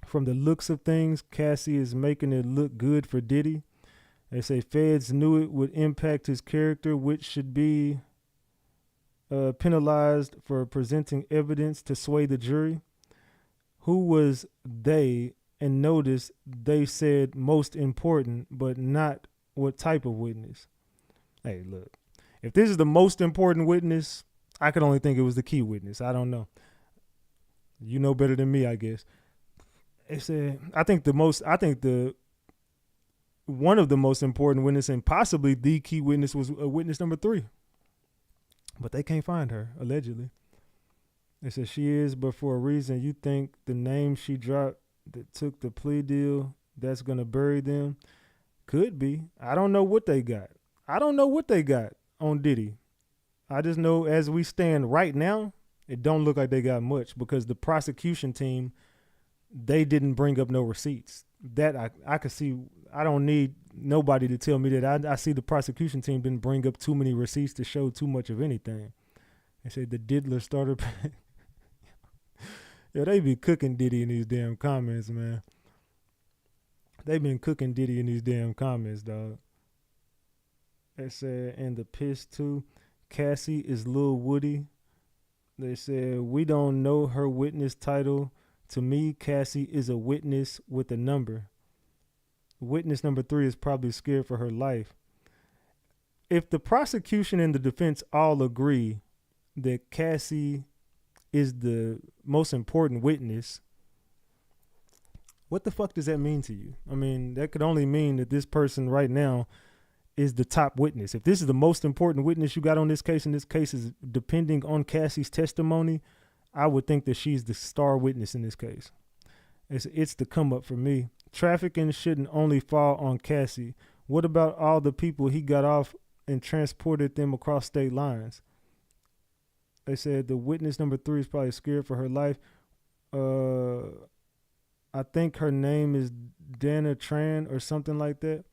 From the looks of things, Cassie is making it look good for Diddy. They say feds knew it would impact his character, which should be penalized for presenting evidence to sway the jury. Who was they? And notice they said most important, but not what type of witness. Hey, look, if this is the most important witness, I could only think it was the key witness. I don't know. You know better than me, I guess. It said, I think one of the most important witnesses and possibly the key witness was witness number 3. But they can't find her, allegedly. It says she is, but for a reason. You think the name she dropped that took the plea deal, that's going to bury them? Could be. I don't know what they got. I don't know what they got on Diddy. I just know as we stand right now, it don't look like they got much because the prosecution team, they didn't bring up no receipts. That I could see. I don't need nobody to tell me that. I see the prosecution team didn't bring up too many receipts to show too much of anything. They said the diddler starter pack. Yo, they be cooking Diddy in these damn comments, man. They been cooking Diddy in these damn comments, dog. They said, and the piss too. Cassie is Lil Woody. They said, we don't know her witness title. To me, Cassie is a witness with a number. Witness number 3 is probably scared for her life. If the prosecution and the defense all agree that Cassie is the most important witness, what the fuck does that mean to you? I mean, that could only mean that this person right now is the top witness. If this is the most important witness you got on this case, and this case is depending on Cassie's testimony, I would think that she's the star witness in this case. It's the come up for me. Trafficking shouldn't only fall on Cassie. What about all the people he got off and transported them across state lines? They said the witness number 3 is probably scared for her life. I think her name is Dana Tran or something like that.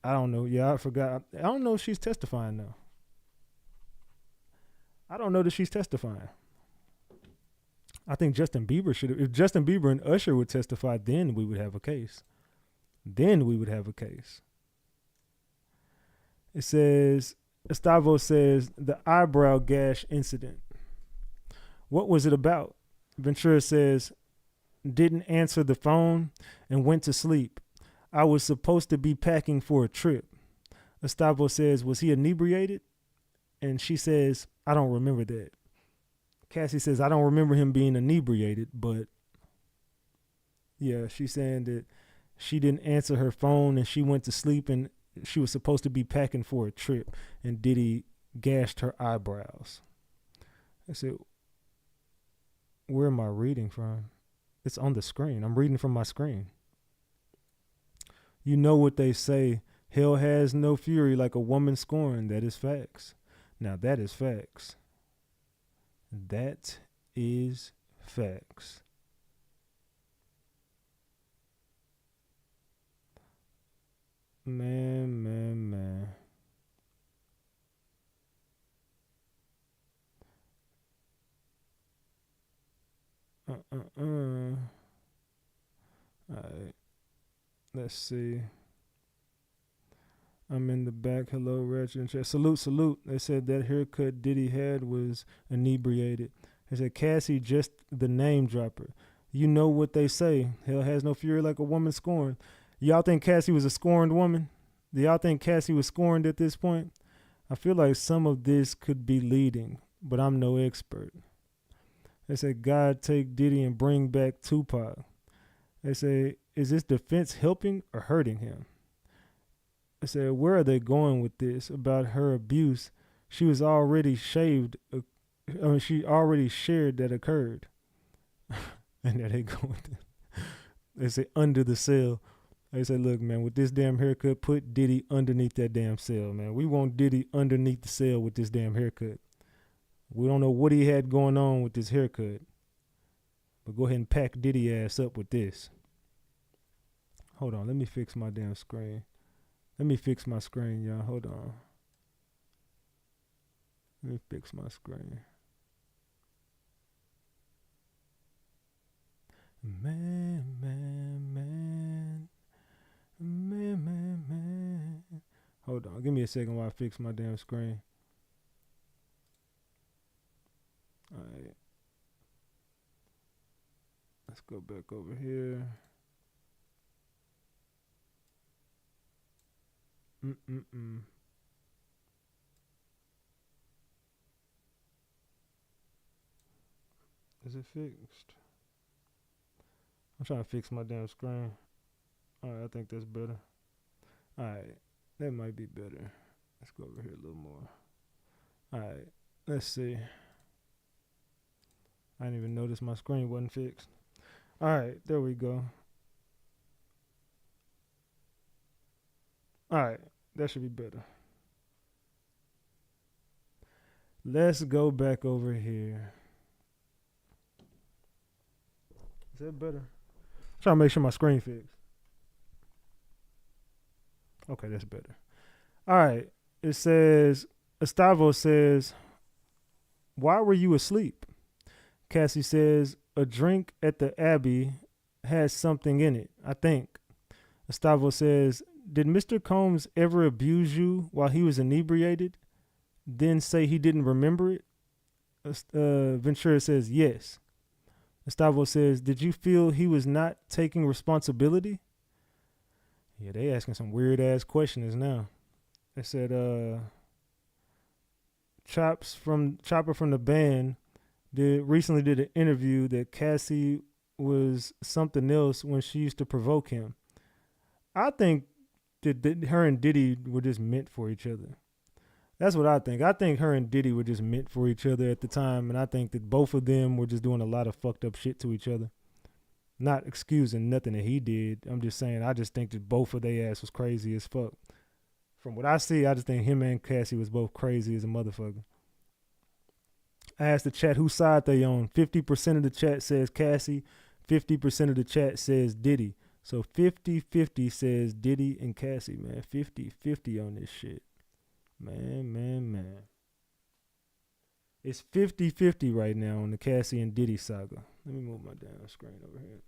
I don't know. Yeah, I forgot. I don't know if she's testifying now. I don't know that she's testifying. I think Justin Bieber should have. If Justin Bieber and Usher would testify, then we would have a case. Then we would have a case. It says, Estavo says, the eyebrow gash incident. What was it about? Ventura says, didn't answer the phone and went to sleep. I was supposed to be packing for a trip. Estavo says, was he inebriated? And she says, I don't remember that. Cassie says, I don't remember him being inebriated, but yeah, she's saying that she didn't answer her phone and she went to sleep and she was supposed to be packing for a trip, and Diddy gashed her eyebrows. I said, where am I reading from? It's on the screen. I'm reading from my screen. You know what they say, hell has no fury like a woman scorned. That is facts. Now that is facts. That is facts. Man. All right. Let's see. I'm in the back. Hello, Ratchet and Chat. Salute. They said that haircut Diddy had was inebriated. They said Cassie just the name dropper. You know what they say. Hell has no fury like a woman scorned. Y'all think Cassie was a scorned woman? Do y'all think Cassie was scorned at this point? I feel like some of this could be leading, but I'm no expert. They said God take Diddy and bring back Tupac. They say, is this defense helping or hurting him? I said, where are they going with this about her abuse? She was already she already shared that occurred. And there they go with it. They say, under the cell. They say, look, man, with this damn haircut, put Diddy underneath that damn cell, man. We want Diddy underneath the cell with this damn haircut. We don't know what he had going on with this haircut. But go ahead and pack Diddy ass up with this. Hold on, let me fix my damn screen. Let me fix my screen, y'all. Hold on. Let me fix my screen. Man. Hold on. Give me a second while I fix my damn screen. All right. Let's go back over here. Is it fixed? I'm trying to fix my damn screen. Alright, I think that's better. Alright, that might be better. Let's go over here a little more. Alright, let's see. I didn't even notice my screen wasn't fixed. Alright, there we go. Alright, that should be better. Let's go back over here. Is that better? I'm trying to make sure my screen fixed. Okay, that's better. Alright, it says, Estavo says, why were you asleep? Cassie says, a drink at the Abbey has something in it, I think. Estavo says, did Mr. Combs ever abuse you while he was inebriated, then say he didn't remember it? Ventura says yes. Gustavo says, did you feel he was not taking responsibility? Yeah, they asking some weird ass questions now. They said, Chopper from the band recently did an interview that Cassie was something else when she used to provoke him. I think that her and Diddy were just meant for each other. That's what I think. I think her and Diddy were just meant for each other at the time, and I think that both of them were just doing a lot of fucked up shit to each other. Not excusing nothing that he did. I'm just saying I just think that both of their ass was crazy as fuck. From what I see, I just think him and Cassie was both crazy as a motherfucker. I asked the chat whose side they on. 50% of the chat says Cassie. 50% of the chat says Diddy. So 50-50 says Diddy and Cassie, man. 50-50 on this shit. Man. It's 50-50 right now on the Cassie and Diddy saga. Let me move my damn screen over here.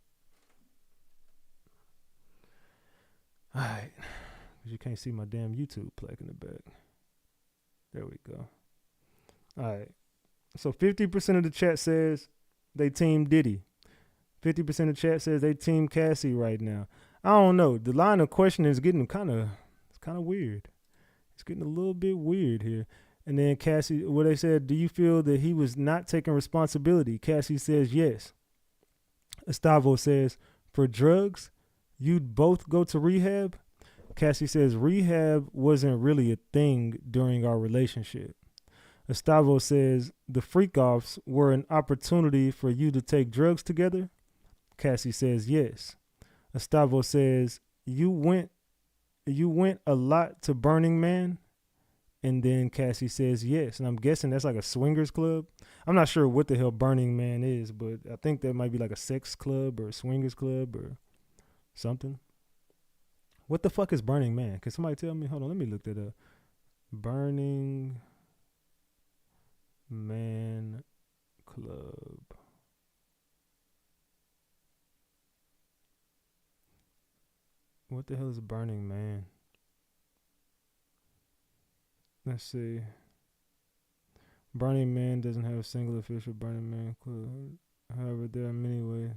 Alright. Because you can't see my damn YouTube plaque in the back. There we go. Alright. So 50% of the chat says they team Diddy. 50% of the chat says they team Cassie right now. I don't know. The line of questioning is getting kind of weird. It's getting a little bit weird here. And then Cassie, what they said, do you feel that he was not taking responsibility? Cassie says yes. Gustavo says, for drugs, you'd both go to rehab? Cassie says rehab wasn't really a thing during our relationship. Gustavo says the freak-offs were an opportunity for you to take drugs together? Cassie says yes. Gustavo says you went a lot to Burning Man? And then Cassie says yes. And I'm guessing that's like a swingers club. I'm not sure what the hell Burning Man is, but I think that might be like a sex club or a swingers club or something. What the fuck is Burning Man? Can somebody tell me? Hold on, let me look that up. Burning Man Club. What the hell is Burning Man? Let's see. Burning Man doesn't have a single official Burning Man club. However, there are many ways.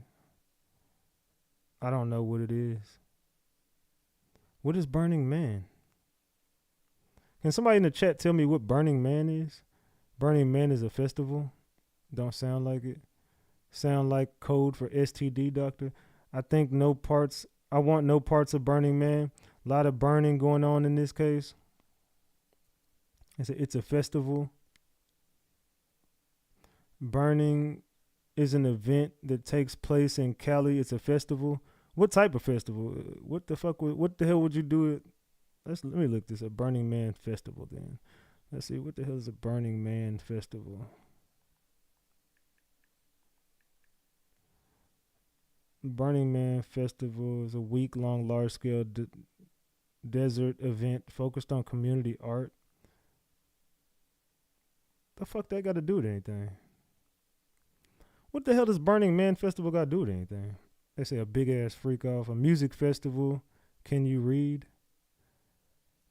I don't know what it is. What is Burning Man? Can somebody in the chat tell me what Burning Man is? Burning Man is a festival. Don't sound like it. Sound like code for STD doctor. I want no parts of Burning Man. A lot of burning going on in this case. It's a festival. Burning is an event that takes place in Cali. It's a festival. What type of festival? What the hell would you do it? Let me look this up. Burning Man Festival then. Let's see, what the hell is a Burning Man Festival? Burning Man Festival is a week-long, large-scale desert event focused on community art. The fuck that got to do with anything? What the hell does Burning Man Festival got to do with anything? They say a big-ass freak-off. A music festival. Can you read?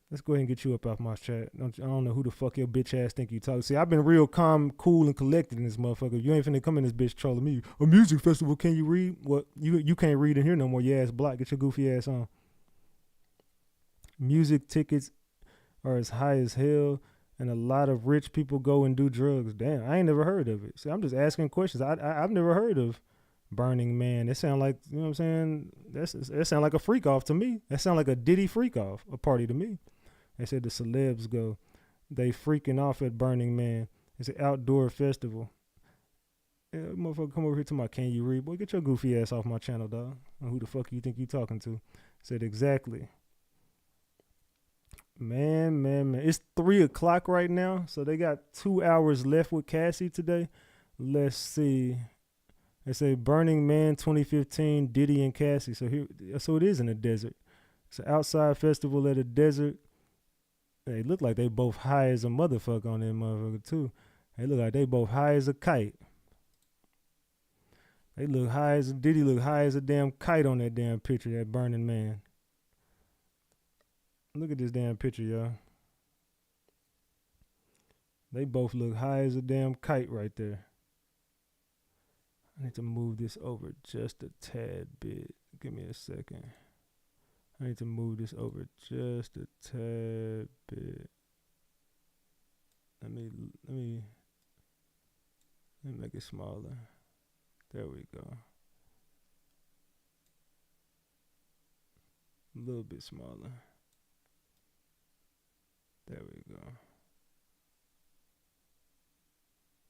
Let's go ahead and get you up off my chat. I don't know who the fuck your bitch ass think you talking. See, I've been real calm, cool, and collected in this motherfucker. You ain't finna come in this bitch trolling me. A music festival, can you read? What? You can't read in here no more. Your ass blocked. Get your goofy ass on. Music tickets are as high as hell, and a lot of rich people go and do drugs. Damn, I ain't never heard of it. See, I'm just asking questions. I've never heard of Burning Man. It sound like, you know what I'm saying? That sound like a freak off to me. That sound like a Diddy freak off, a party to me. They said the celebs go. They freaking off at Burning Man. It's an outdoor festival. Yeah, motherfucker, come over here to my Can You Read? Boy, get your goofy ass off my channel, dog. Who the fuck you think you talking to? Said exactly. Man. It's 3 o'clock right now, so they got 2 hours left with Cassie today. Let's see. They say Burning Man 2015, Diddy and Cassie. So it is in the desert. It's an outside festival at a desert. They look like they both high as a motherfucker on that motherfucker too. They look like they both high as a kite. Diddy look high as a damn kite on that damn picture, that Burning Man. Look at this damn picture, y'all. They both look high as a damn kite right there. I need to move this over just a tad bit. Give me a second. I need to move this over just a tad bit. Let me make it smaller. There we go. A little bit smaller. There we go.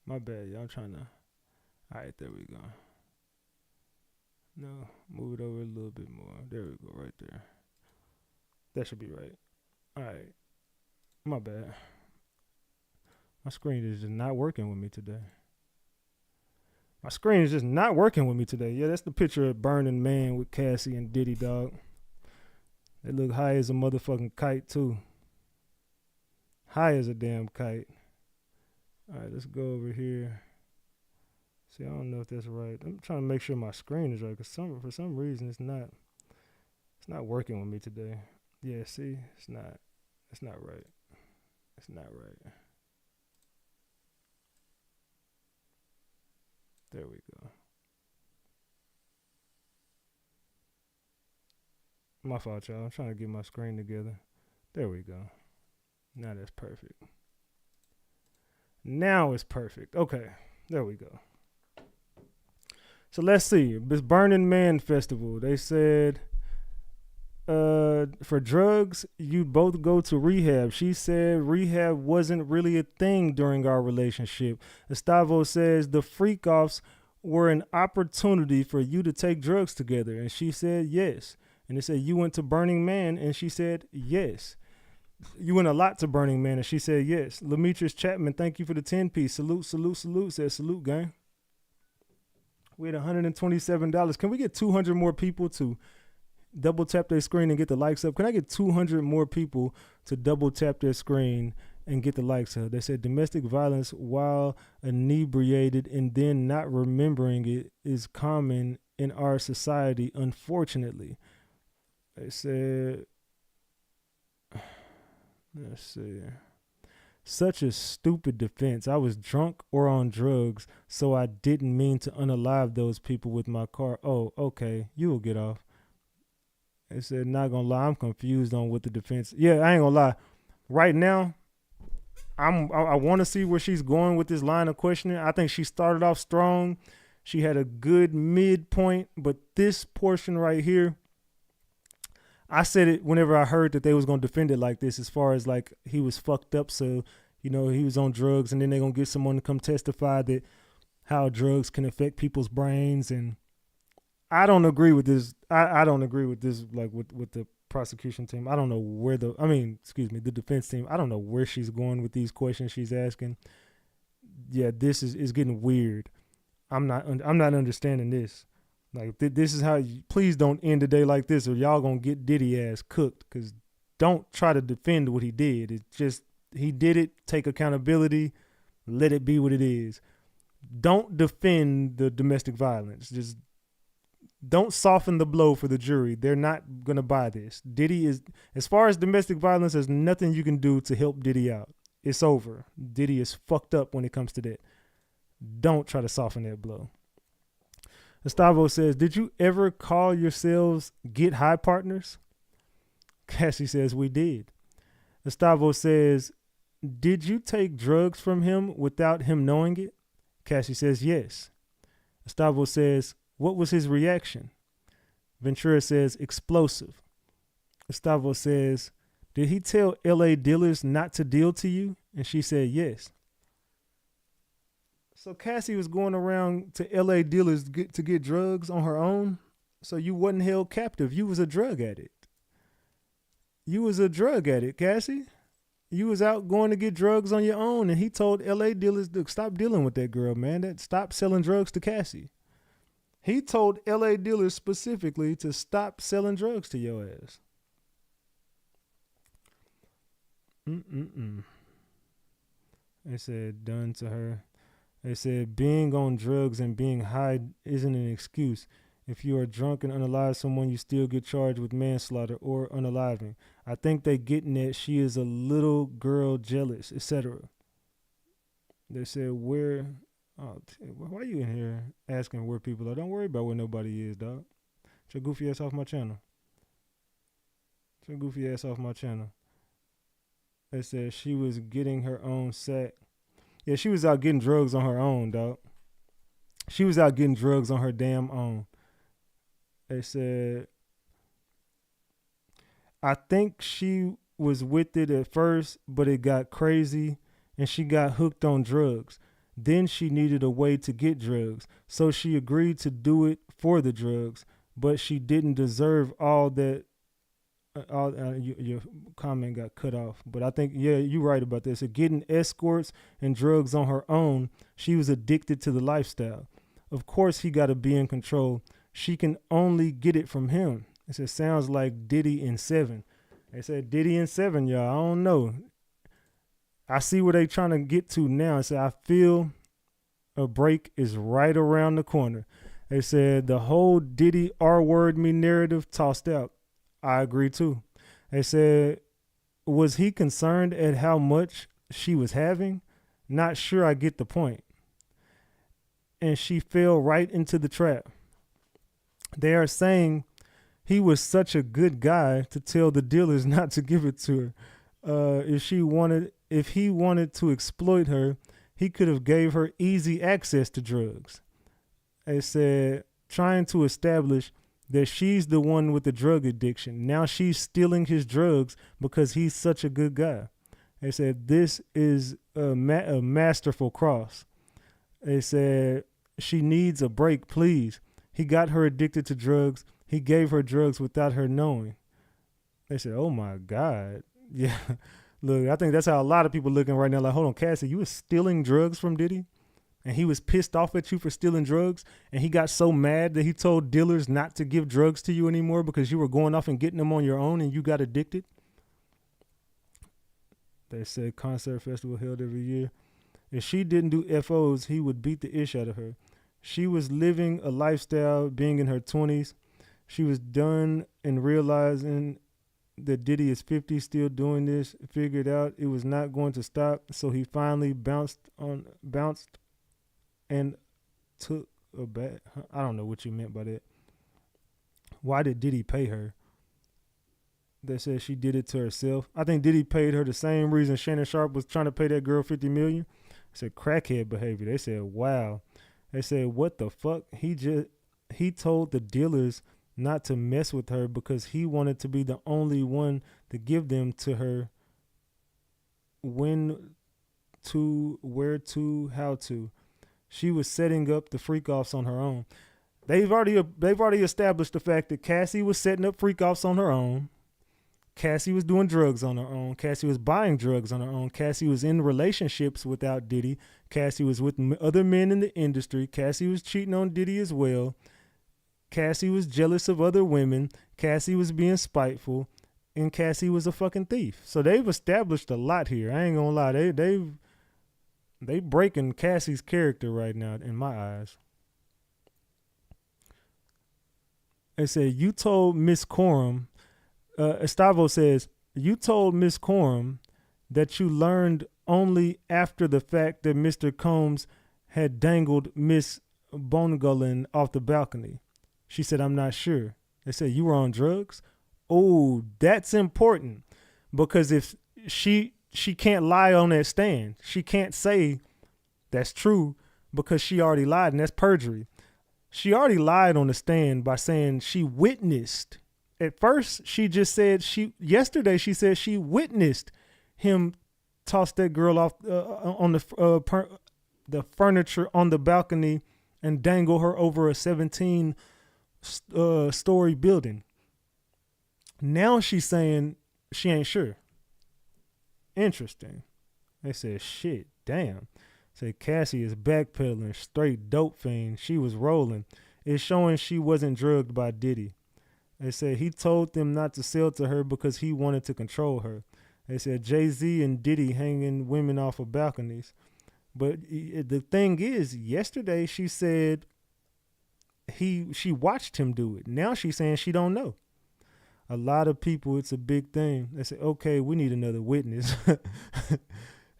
My bad, y'all. I'm trying to. Alright, there we go. No, move it over a little bit more. There we go, right there. That should be right. Alright. My bad. My screen is just not working with me today. My screen is just not working with me today. Yeah, that's the picture of Burning Man with Cassie and Diddy, dog. They look high as a motherfucking kite, too. High as a damn kite. Alright, let's go over here. See, I don't know if that's right. I'm trying to make sure my screen is right, because for some reason it's not working with me today. Yeah, see, it's not right. It's not right. There we go. My fault, y'all. I'm trying to get my screen together. There we go. Now that's perfect. Now it's perfect. Okay, there we go. So let's see. This Burning Man festival, they said for drugs, you both go to rehab. She said rehab wasn't really a thing during our relationship. Gustavo says the freak offs were an opportunity for you to take drugs together. And she said yes. And they said you went to Burning Man, and she said yes. You went a lot to Burning Man, and she said yes. Lamitris Chapman, thank you for the 10-piece. Salute, salute, salute. Says salute, gang. We had $127. Can we get 200 more people to double tap their screen and get the likes up? Can I get 200 more people to double tap their screen and get the likes up? They said domestic violence while inebriated and then not remembering it is common in our society, unfortunately. They said, let's see. Such a stupid defense. I was drunk or on drugs, so I didn't mean to unalive those people with my car. Oh, okay. You will get off. They said, not gonna lie, I'm confused on what the defense. Yeah, I ain't gonna lie. Right now, I want to see where she's going with this line of questioning. I think she started off strong. She had a good midpoint, but this portion right here, I said it whenever I heard that they was going to defend it like this, as far as like he was fucked up. So, you know, he was on drugs, and then they're going to get someone to come testify that how drugs can affect people's brains. And I don't agree with this. I don't agree with this, like with the prosecution team. I don't know where the defense team. I don't know where she's going with these questions she's asking. Yeah, this is getting weird. I'm not understanding this. Like, this is how you, please don't end the day like this, or y'all gonna get Diddy ass cooked. Because don't try to defend what he did. It's just, he did it. Take accountability. Let it be what it is. Don't defend the domestic violence. Just don't soften the blow for the jury. They're not gonna buy this. Diddy is, as far as domestic violence, there's nothing you can do to help Diddy out. It's over. Diddy is fucked up when it comes to that. Don't try to soften that blow. Gustavo says, did you ever call yourselves Get High Partners? Cassie says, we did. Gustavo says, did you take drugs from him without him knowing it? Cassie says, yes. Gustavo says, what was his reaction? Ventura says, explosive. Gustavo says, did he tell LA dealers not to deal to you? And she said, yes. So Cassie was going around to LA dealers to get drugs on her own. So you wasn't held captive. You was a drug addict. You was a drug addict, Cassie. You was out going to get drugs on your own. And he told LA dealers to stop dealing with that girl, man. That stop selling drugs to Cassie. He told LA dealers specifically to stop selling drugs to your ass. They said done to her. They said being on drugs and being high isn't an excuse. If you are drunk and unalive someone, you still get charged with manslaughter or unaliving. I think they getting that she is a little girl jealous, etc. They said where. Oh, why are you in here asking where people are? Don't worry about where nobody is, dog. Get your goofy ass off my channel. Get your goofy ass off my channel. They said she was getting her own sack. Yeah, she was out getting drugs on her own, dog. She was out getting drugs on her damn own. They said, I think she was with it at first, but it got crazy and she got hooked on drugs. Then she needed a way to get drugs, so she agreed to do it for the drugs, but she didn't deserve all that. Your comment got cut off, but I think, yeah, you're right about this. So getting escorts and drugs on her own, she was addicted to the lifestyle. Of course, he got to be in control. She can only get it from him. It said, sounds like Diddy in 7. They said Diddy in 7, y'all. I don't know. I see where they trying to get to now. It said, I feel a break is right around the corner. They said the whole Diddy R-word me narrative tossed out. I agree too. They said, was he concerned at how much she was having? Not sure I get the point. And she fell right into the trap. They are saying he was such a good guy to tell the dealers not to give it to her. If he wanted to exploit her, he could have gave her easy access to drugs. They said, trying to establish that she's the one with the drug addiction. Now she's stealing his drugs because he's such a good guy. They said, this is a masterful cross. They said, she needs a break, please. He got her addicted to drugs. He gave her drugs without her knowing. They said, oh my God. Yeah. Look, I think that's how a lot of people looking right now. Like, hold on, Cassie, you was stealing drugs from Diddy? And he was pissed off at you for stealing drugs, and he got so mad that he told dealers not to give drugs to you anymore because you were going off and getting them on your own and you got addicted. They said concert festival held every year. If she didn't do FOs, he would beat the ish out of her. She was living a lifestyle being in her 20s. She was done and realizing that Diddy is 50, still doing this, figured out it was not going to stop, so he finally bounced and took a bet. I don't know what you meant by that. Why did Diddy pay her? They said she did it to herself. I think Diddy paid her the same reason Shannon Sharp was trying to pay that girl $50 million. They said crackhead behavior. They said, wow. They said, what the fuck? He told the dealers not to mess with her because he wanted to be the only one to give them to her. When to, where to, how to. She was setting up the freak offs on her own. They've already established the fact that Cassie was setting up freak offs on her own. Cassie was doing drugs on her own. Cassie was buying drugs on her own. Cassie was in relationships without Diddy. Cassie was with other men in the industry. Cassie was cheating on Diddy as well. Cassie was jealous of other women. Cassie was being spiteful. And Cassie was a fucking thief. So they've established a lot here. I ain't gonna lie. They breaking Cassie's character right now in my eyes. They said, you told Miss Coram, Estavo says, you told Miss Coram that you learned only after the fact that Mr. Combs had dangled Miss Bongolin off the balcony. She said, I'm not sure. They said, you were on drugs? Oh, that's important. Because if she can't lie on that stand. She can't say that's true because she already lied, and that's perjury. She already lied on the stand by saying she witnessed. At first, she just said yesterday she said she witnessed him toss that girl off on the furniture on the balcony and dangle her over a 17-story building. Now she's saying she ain't sure. Interesting. They said, shit, damn. Said Cassie is backpedaling, straight dope fiend. She was rolling. It's showing she wasn't drugged by Diddy. They said he told them not to sell to her because he wanted to control her. They said Jay-Z and Diddy hanging women off of balconies. But the thing is, yesterday she said she watched him do it. Now she's saying she don't know. A lot of people, it's a big thing. They say, okay, we need another witness.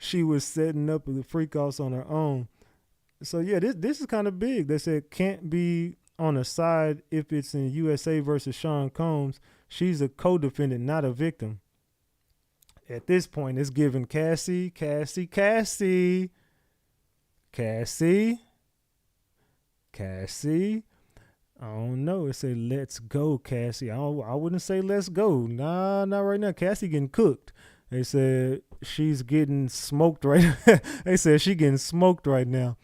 she was setting up the freak offs on her own. So yeah, this is kind of big. They said can't be on a side if it's in USA versus Sean Combs. She's a co-defendant, not a victim. At this point, it's giving Cassie. I don't know. It said, let's go, Cassie. I wouldn't say let's go. Nah, not right now. Cassie getting cooked. They said she's getting smoked right They said she getting smoked right now.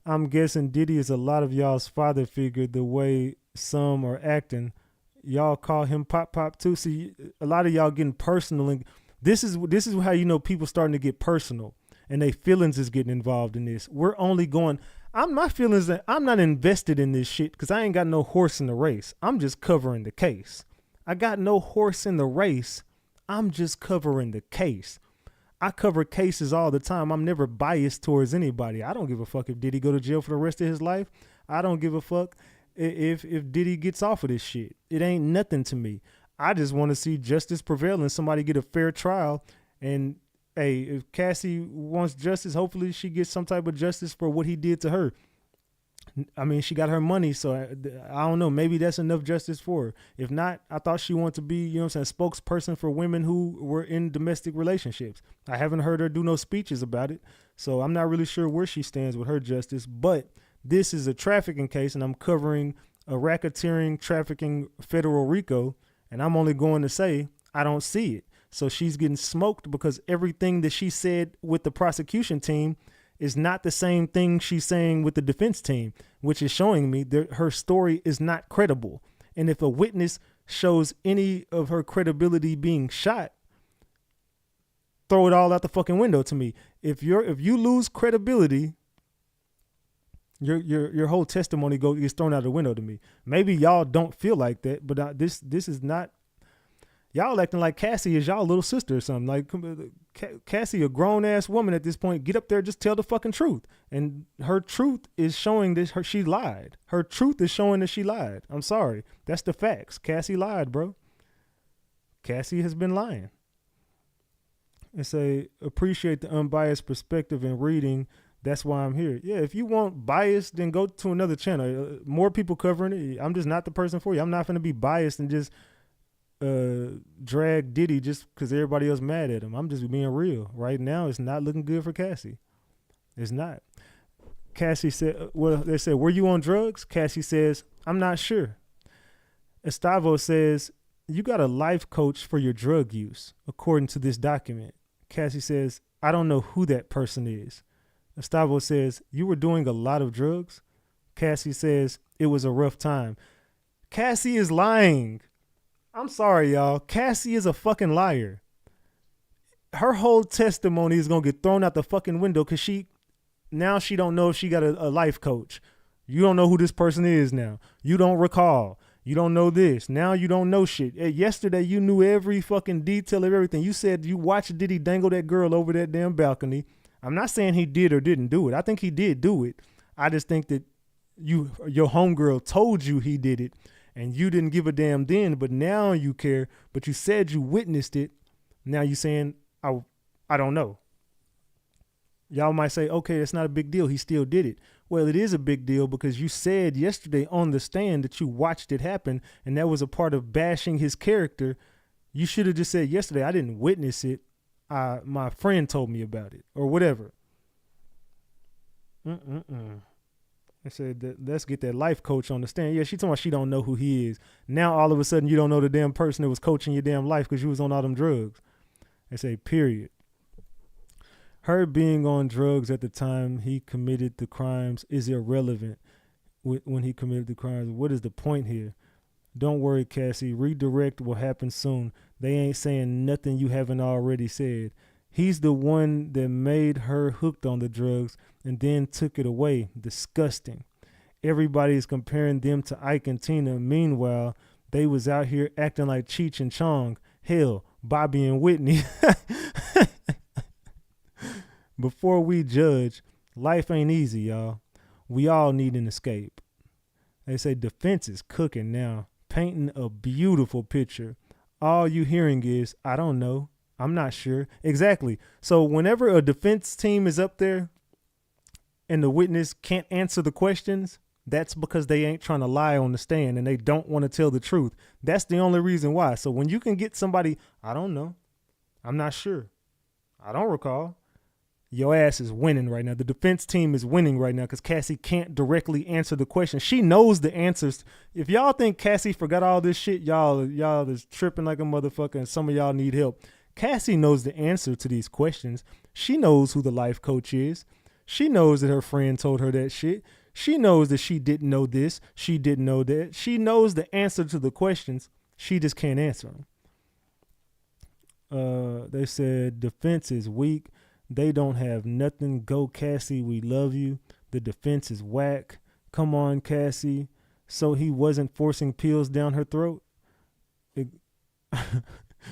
I'm guessing Diddy is a lot of y'all's father figure the way some are acting. Y'all call him Pop too. See, a lot of y'all getting personal. And this is how you know people starting to get personal and their feelings is getting involved in this. We're only going... my feelings that I'm not invested in this shit because I ain't got no horse in the race. I'm just covering the case. I got no horse in the race. I'm just covering the case. I cover cases all the time. I'm never biased towards anybody. I don't give a fuck if Diddy go to jail for the rest of his life. I don't give a fuck if Diddy gets off of this shit. It ain't nothing to me. I just want to see justice prevail and somebody get a fair trial. And hey, if Cassie wants justice, hopefully she gets some type of justice for what he did to her. I mean, she got her money, so I don't know. Maybe that's enough justice for her. If not, I thought she wanted to be, you know what I'm saying, spokesperson for women who were in domestic relationships. I haven't heard her do no speeches about it, so I'm not really sure where she stands with her justice. But this is a trafficking case, and I'm covering a racketeering, trafficking federal RICO, and I'm only going to say I don't see it. So she's getting smoked because everything that she said with the prosecution team is not the same thing she's saying with the defense team, which is showing me that her story is not credible. And if a witness shows any of her credibility being shot, throw it all out the fucking window to me. If you lose credibility, your whole testimony gets thrown out the window to me. Maybe y'all don't feel like that, but this is not. Y'all acting like Cassie is y'all little sister or something. Like Cassie, a grown ass woman at this point, get up there, just tell the fucking truth. And her truth is showing this. She lied. Her truth is showing that she lied. I'm sorry. That's the facts. Cassie lied, bro. Cassie has been lying. And say, appreciate the unbiased perspective in reading. That's why I'm here. Yeah, if you want bias, then go to another channel. More people covering it. I'm just not the person for you. I'm not going to be biased and just drag Diddy just because everybody else mad at him. I'm just being real. Right now, it's not looking good for Cassie. It's not. Cassie said, well, they said, were you on drugs? Cassie says, I'm not sure. Estavo says, you got a life coach for your drug use, according to this document. Cassie says, I don't know who that person is. Estavo says, you were doing a lot of drugs? Cassie says, it was a rough time. Cassie is lying. I'm sorry, y'all. Cassie is a fucking liar. Her whole testimony is going to get thrown out the fucking window because she don't know if she got a life coach. You don't know who this person is now. You don't recall. You don't know this. Now you don't know shit. Yesterday, you knew every fucking detail of everything. You said you watched Diddy dangle that girl over that damn balcony. I'm not saying he did or didn't do it. I think he did do it. I just think that your homegirl told you he did it. And you didn't give a damn then, but now you care. But you said you witnessed it. Now you saying, I don't know. Y'all might say, okay, that's not a big deal. He still did it. Well, it is a big deal because you said yesterday on the stand that you watched it happen, and that was a part of bashing his character. You should have just said yesterday, I didn't witness it. My friend told me about it or whatever. I said, let's get that life coach on the stand. Yeah, she told me she don't know who he is. Now, all of a sudden, you don't know the damn person that was coaching your damn life because you was on all them drugs. I say, period. Her being on drugs at the time he committed the crimes is irrelevant when he committed the crimes. What is the point here? Don't worry, Cassie. Redirect will happen soon. They ain't saying nothing you haven't already said. He's the one that made her hooked on the drugs and then took it away. Disgusting. Everybody is comparing them to Ike and Tina. Meanwhile, they was out here acting like Cheech and Chong. Hell, Bobby and Whitney. Before we judge, life ain't easy, y'all. We all need an escape. They say defense is cooking now, painting a beautiful picture. All you hearing is, I don't know, I'm not sure. Exactly. So whenever a defense team is up there and the witness can't answer the questions, that's because they ain't trying to lie on the stand and they don't want to tell the truth. That's the only reason why. So when you can get somebody, I don't know, I'm not sure, I don't recall, your ass is winning right now. The defense team is winning right now because Cassie can't directly answer the question. She knows the answers. If y'all think Cassie forgot all this shit, y'all is tripping like a motherfucker and some of y'all need help. Cassie knows the answer to these questions. She knows who the life coach is. She knows that her friend told her that shit. She knows that she didn't know this. She didn't know that. She knows the answer to the questions. She just can't answer them. They said defense is weak. They don't have nothing. Go, Cassie. We love you. The defense is whack. Come on, Cassie. So he wasn't forcing pills down her throat. And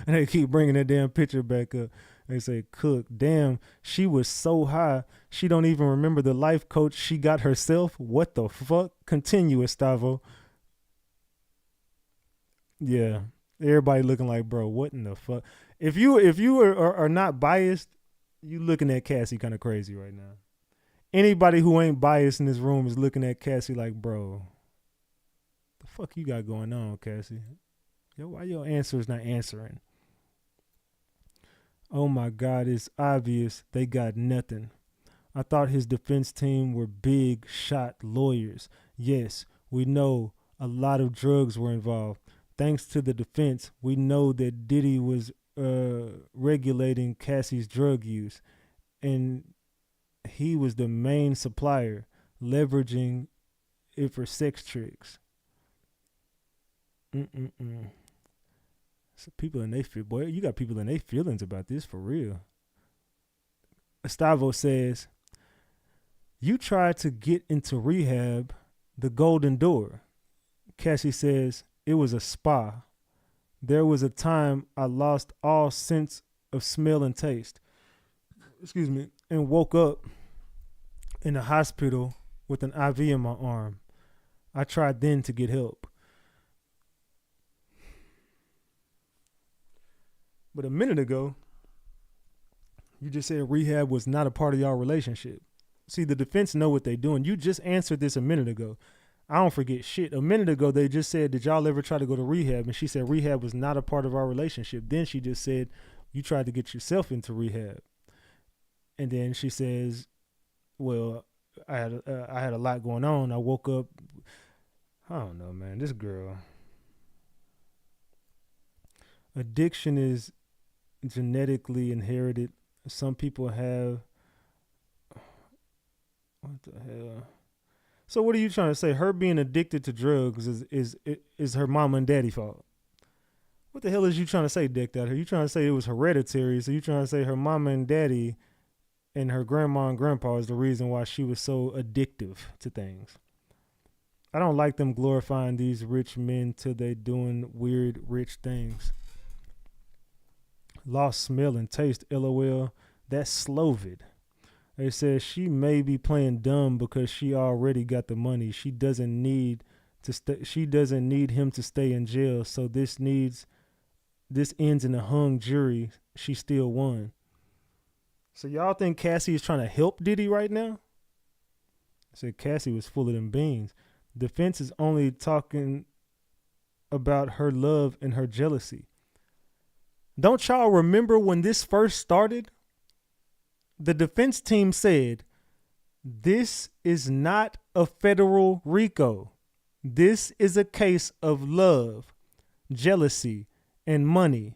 they keep bringing that damn picture back up. They say, Cook, damn, she was so high, she don't even remember the life coach she got herself. What the fuck? Continue, Estavo. Yeah, everybody looking like, bro, what in the fuck? If you are not biased, you looking at Cassie kind of crazy right now. Anybody who ain't biased in this room is looking at Cassie like, bro, the fuck you got going on, Cassie? Yo, why your answer is not answering? Oh my God, it's obvious they got nothing. I thought his defense team were big shot lawyers. Yes, we know a lot of drugs were involved. Thanks to the defense, we know that Diddy was regulating Cassie's drug use, and he was the main supplier, leveraging it for sex tricks. So people in they feel, boy, you got people in their feelings about this for real. Estavo says, you tried to get into rehab, the Golden Door. Cassie says, it was a spa. There was a time I lost all sense of smell and taste. Excuse me. And woke up in the hospital with an IV in my arm. I tried then to get help. But a minute ago, you just said rehab was not a part of y'all relationship. See, the defense know what they doing. You just answered this a minute ago. I don't forget shit. A minute ago, they just said, did y'all ever try to go to rehab? And she said rehab was not a part of our relationship. Then she just said, you tried to get yourself into rehab. And then she says, well, I had a lot going on. I woke up. I don't know, man. This girl. Addiction is genetically inherited. Some people have. What the hell? So what are you trying to say? Her being addicted to drugs is her mama and daddy fault. What the hell is you trying to say, Decked Out? Are you trying to say it was hereditary? So you trying to say her mama and daddy and her grandma and grandpa is the reason why she was so addictive to things? I don't like them glorifying these rich men till they doing weird rich things. Lost smell and taste, LOL. That's Slovid. They said she may be playing dumb because she already got the money. She doesn't need to stay. She doesn't need him to stay in jail. So this ends in a hung jury. She still won. So y'all think Cassie is trying to help Diddy right now? I said Cassie was full of them beans. Defense is only talking about her love and her jealousy. Don't y'all remember when this first started? The defense team said, this is not a federal RICO. This is a case of love, jealousy, and money.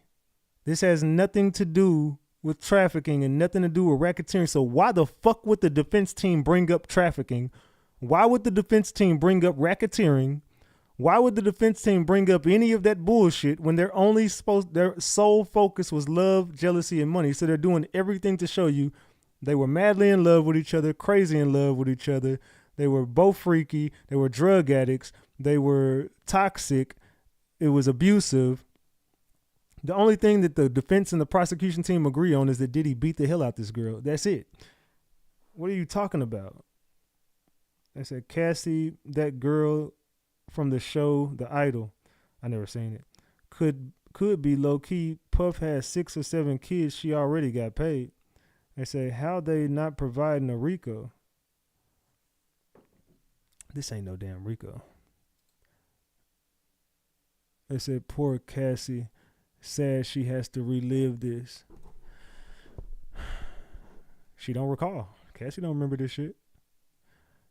This has nothing to do with trafficking and nothing to do with racketeering. So why the fuck would the defense team bring up trafficking? Why would the defense team bring up racketeering? Why would the defense team bring up any of that bullshit when their sole focus was love, jealousy, and money? So they're doing everything to show you they were madly in love with each other, crazy in love with each other. They were both freaky. They were drug addicts. They were toxic. It was abusive. The only thing that the defense and the prosecution team agree on is that Diddy beat the hell out this girl. That's it. What are you talking about? They said, Cassie, that girl from the show The Idol, I never seen it, could be low-key Puff had 6 or 7 kids, she already got paid. They say, how they not providing a Rico? This ain't no damn Rico. They said, poor Cassie, sad she has to relive this. She don't recall. Cassie don't remember this shit.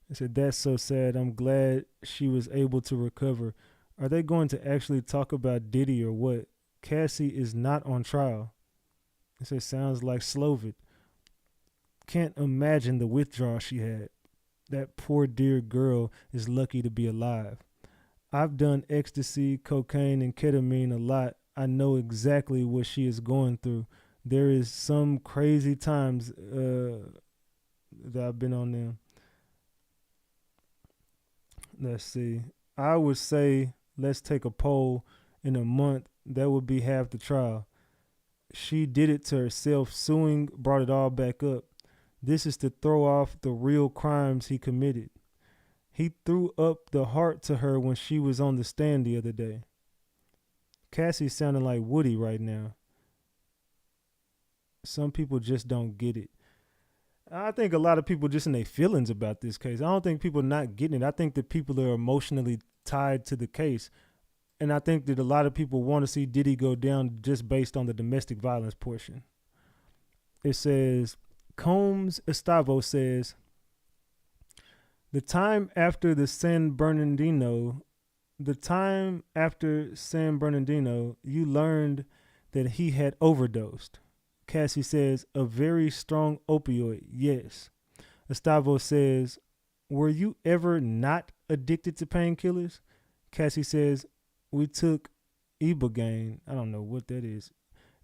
They said, that's so sad. I'm glad she was able to recover. Are they going to actually talk about Diddy or what? Cassie is not on trial. It says, sounds like Slovid. Can't imagine the withdrawal she had. That poor dear girl is lucky to be alive. I've done ecstasy, cocaine, and ketamine a lot. I know exactly what she is going through. There is some crazy times that I've been on them. Let's see. I would say let's take a poll. In a month, that would be half the trial. She did it to herself. Suing brought it all back up. This is to throw off the real crimes he committed. He threw up the heart to her when she was on the stand the other day. Cassie's sounding like Woody right now. Some people just don't get it. I think a lot of people just in their feelings about this case. I don't think people are not getting it. I think that people are emotionally tied to the case. And I think that a lot of people want to see Diddy go down just based on the domestic violence portion. It says, Combs Estavo says, the time after San Bernardino, you learned that he had overdosed. Cassie says, a very strong opioid, yes. Estavo says, were you ever not addicted to painkillers? Cassie says, we took Ibogaine. I don't know what that is.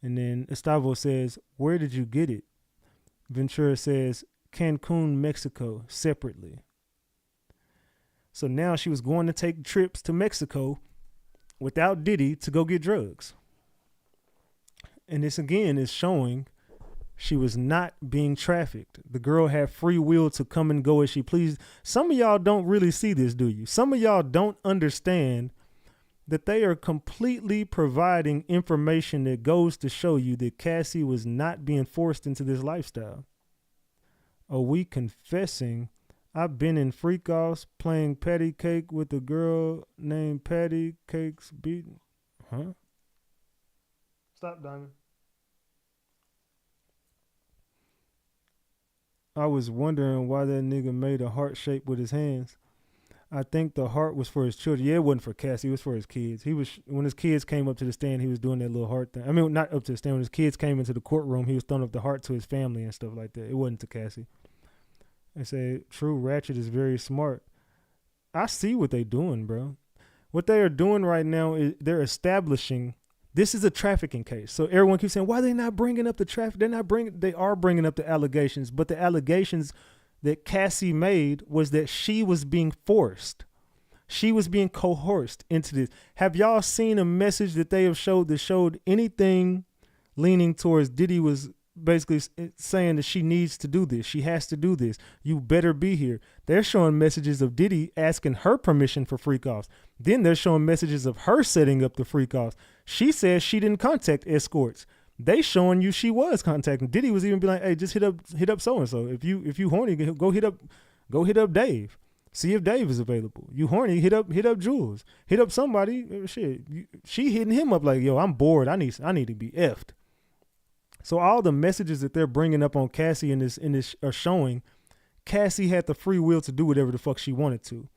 And then Estavo says, where did you get it? Ventura says, Cancun, Mexico, separately. So now she was going to take trips to Mexico without Diddy to go get drugs. And this again is showing she was not being trafficked. The girl had free will to come and go as she pleased. Some of y'all don't really see this, do you? Some of y'all don't understand that they are completely providing information that goes to show you that Cassie was not being forced into this lifestyle. Are we confessing? I've been in freak-offs playing patty cake with a girl named Patty Cakes Beating. Huh? Stop, Diamond. I was wondering why that nigga made a heart shape with his hands. I think the heart was for his children. Yeah, it wasn't for Cassie. It was for his kids. When his kids came up to the stand, he was doing that little heart thing. I mean, not up to the stand. When his kids came into the courtroom, he was throwing up the heart to his family and stuff like that. It wasn't to Cassie. They say, true, Ratchet is very smart. I see what they doing, bro. What they are doing right now is they're establishing this is a trafficking case. So everyone keeps saying, why are they not bringing up the traffic? They are bringing up the allegations, but the allegations that Cassie made was that she was being forced. She was being coerced into this. Have y'all seen a message that they have showed that showed anything leaning towards Diddy was basically saying that she needs to do this. She has to do this. You better be here. They're showing messages of Diddy asking her permission for freak-offs. Then they're showing messages of her setting up the freak-offs. She says she didn't contact escorts. They showing you she was contacting. Diddy was even be like, hey, just hit up so-and-so. If you horny, go hit up Dave. See if Dave is available. You horny, hit up Jules. Hit up somebody. Shit. She hitting him up like, yo, I'm bored. I need to be effed. So all the messages that they're bringing up on Cassie in this are showing Cassie had the free will to do whatever the fuck she wanted to.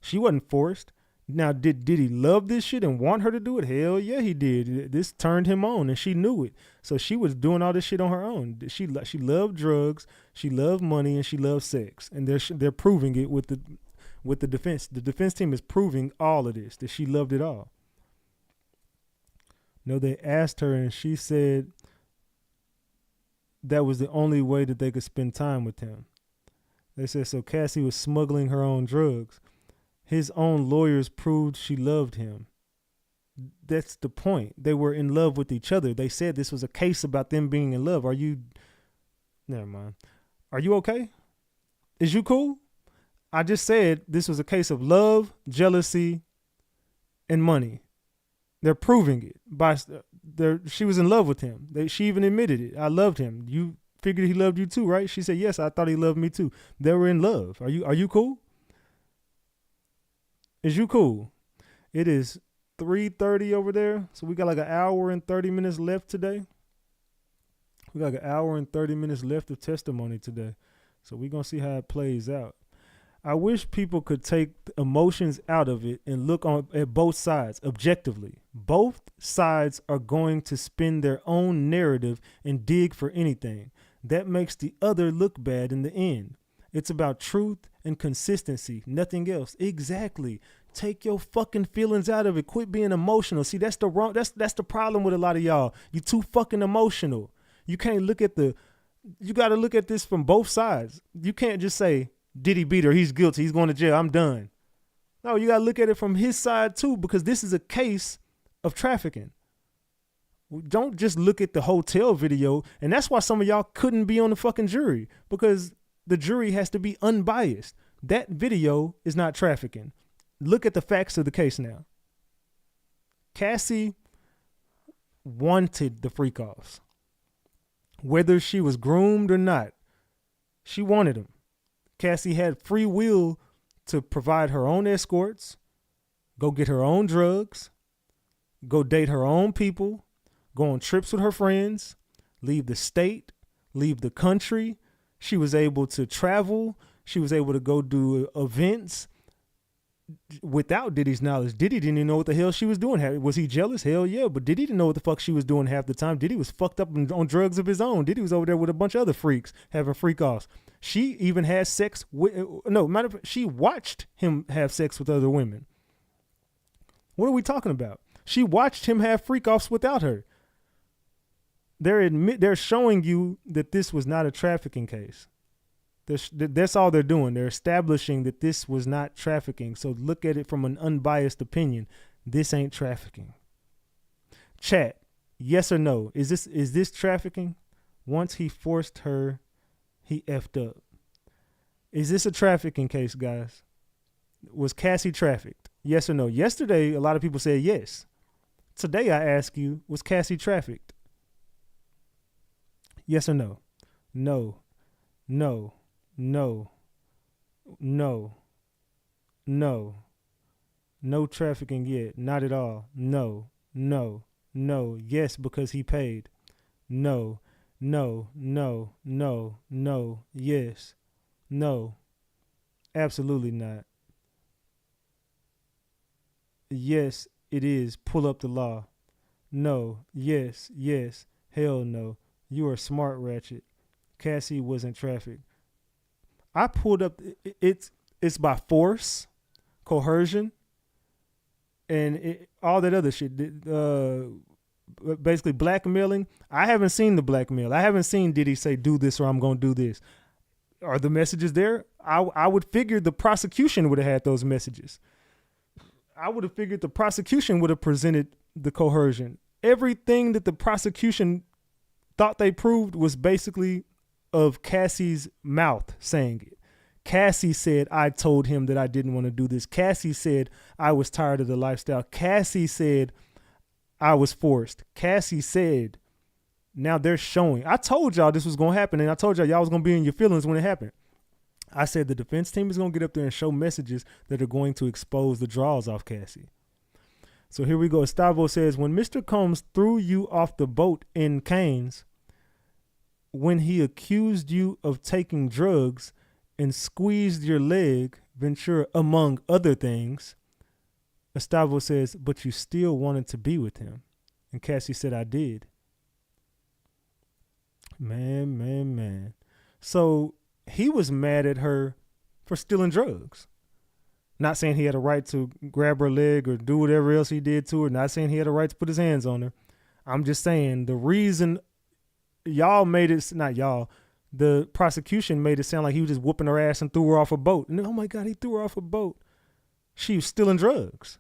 She wasn't forced. Now, did he love this shit and want her to do it? Hell yeah, he did. This turned him on, and she knew it. So she was doing all this shit on her own. She loved drugs, she loved money, and she loved sex. And they're proving it with the defense. The defense team is proving all of this, that she loved it all. No, they asked her, and she said that was the only way that they could spend time with him. They said, so Cassie was smuggling her own drugs. His own lawyers proved she loved him. That's the point. They were in love with each other. They said this was a case about them being in love. Never mind. Are you okay? Is you cool? I just said this was a case of love, jealousy, and money. They're proving it. she was in love with him. She even admitted it. I loved him. You figured he loved you too, right? She said, yes, I thought he loved me too. They were in love. Are you cool? Is you cool? It is 3:30 over there. So we got like an hour and 30 minutes left today. We got like an hour and 30 minutes left of testimony today. So we're going to see how it plays out. I wish people could take emotions out of it and look at both sides objectively. Both sides are going to spin their own narrative and dig for anything. That makes the other look bad in the end. It's about truth and consistency, nothing else. Exactly. Take your fucking feelings out of it. Quit being emotional. See, that's the problem with a lot of y'all. You too fucking emotional. You can't look at you got to look at this from both sides. You can't just say, Diddy beat her, he's guilty, he's going to jail, I'm done. No, you got to look at it from his side too, because this is a case of trafficking. Don't just look at the hotel video. And that's why some of y'all couldn't be on the fucking jury, because the jury has to be unbiased. That video is not trafficking. Look at the facts of the case now. Cassie wanted the freak offs. Whether she was groomed or not, she wanted them. Cassie had free will to provide her own escorts, go get her own drugs, go date her own people, go on trips with her friends, leave the state, leave the country. She was able to travel. She was able to go do events without Diddy's knowledge. Diddy didn't even know what the hell she was doing. Was he jealous? Hell yeah, but Diddy didn't know what the fuck she was doing half the time. Diddy was fucked up on drugs of his own. Diddy was over there with a bunch of other freaks having freak offs. She even had sex with, matter of fact, she watched him have sex with other women. What are we talking about? She watched him have freak offs without her. They're showing you that this was not a trafficking case. That's all they're doing. They're establishing that this was not trafficking. So look at it from an unbiased opinion. This ain't trafficking. Chat, yes or no? Is this trafficking? Once he forced her, he effed up. Is this a trafficking case, guys? Was Cassie trafficked? Yes or no? Yesterday, a lot of people said yes. Today, I ask you, was Cassie trafficked? Yes or no? No. No. No. No. No. No trafficking yet. Not at all. No. No. No. Yes, because he paid. No. No. No. No. No. Yes. No. Absolutely not. Yes, it is. Pull up the law. No. Yes. Yes. Hell no. You are smart, Ratchet. Cassie wasn't trafficked. I pulled up, it's by force, coercion, and all that other shit. Basically blackmailing. I haven't seen the blackmail. I haven't seen Diddy say, do this or I'm going to do this. Are the messages there? I would figure the prosecution would have had those messages. I would have figured the prosecution would have presented the coercion. Everything that the prosecution thought they proved was basically of Cassie's mouth saying it. Cassie said, I told him that I didn't want to do this. Cassie said, I was tired of the lifestyle. Cassie said, I was forced. Cassie said, now they're showing. I told y'all this was going to happen, and I told y'all was going to be in your feelings when it happened. I said the defense team is going to get up there and show messages that are going to expose the draws off Cassie. So here we go. Stavo says, when Mr. Combs threw you off the boat in Canes, when he accused you of taking drugs and squeezed your leg, Ventura, among other things, Estavo says, but you still wanted to be with him. And Cassie said, I did. Man. So he was mad at her for stealing drugs. Not saying he had a right to grab her leg or do whatever else he did to her. Not saying he had a right to put his hands on her. I'm just saying the reason y'all made it, not y'all, the prosecution made it sound like he was just whooping her ass and threw her off a boat. And oh my God, he threw her off a boat. She was stealing drugs.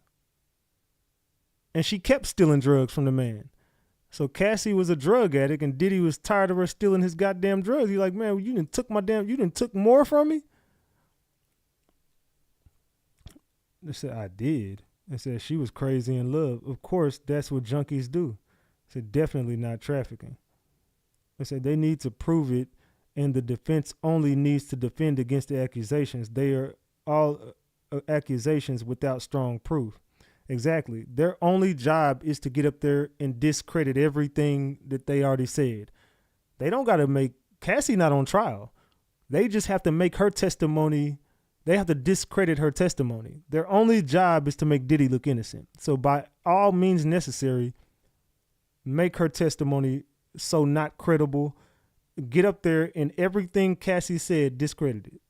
And she kept stealing drugs from the man. So Cassie was a drug addict and Diddy was tired of her stealing his goddamn drugs. He's like, man, you done took more from me? They said, I did. They said she was crazy in love. Of course, that's what junkies do. said definitely not trafficking. They said they need to prove it, and the defense only needs to defend against the accusations. They are all accusations without strong proof. Exactly. Their only job is to get up there and discredit everything that they already said. They don't got to make Cassie not on trial. They just have to make her testimony. They have to discredit her testimony. Their only job is to make Diddy look innocent. So by all means necessary, make her testimony so not credible. Get up there and everything Cassie said, discredit it.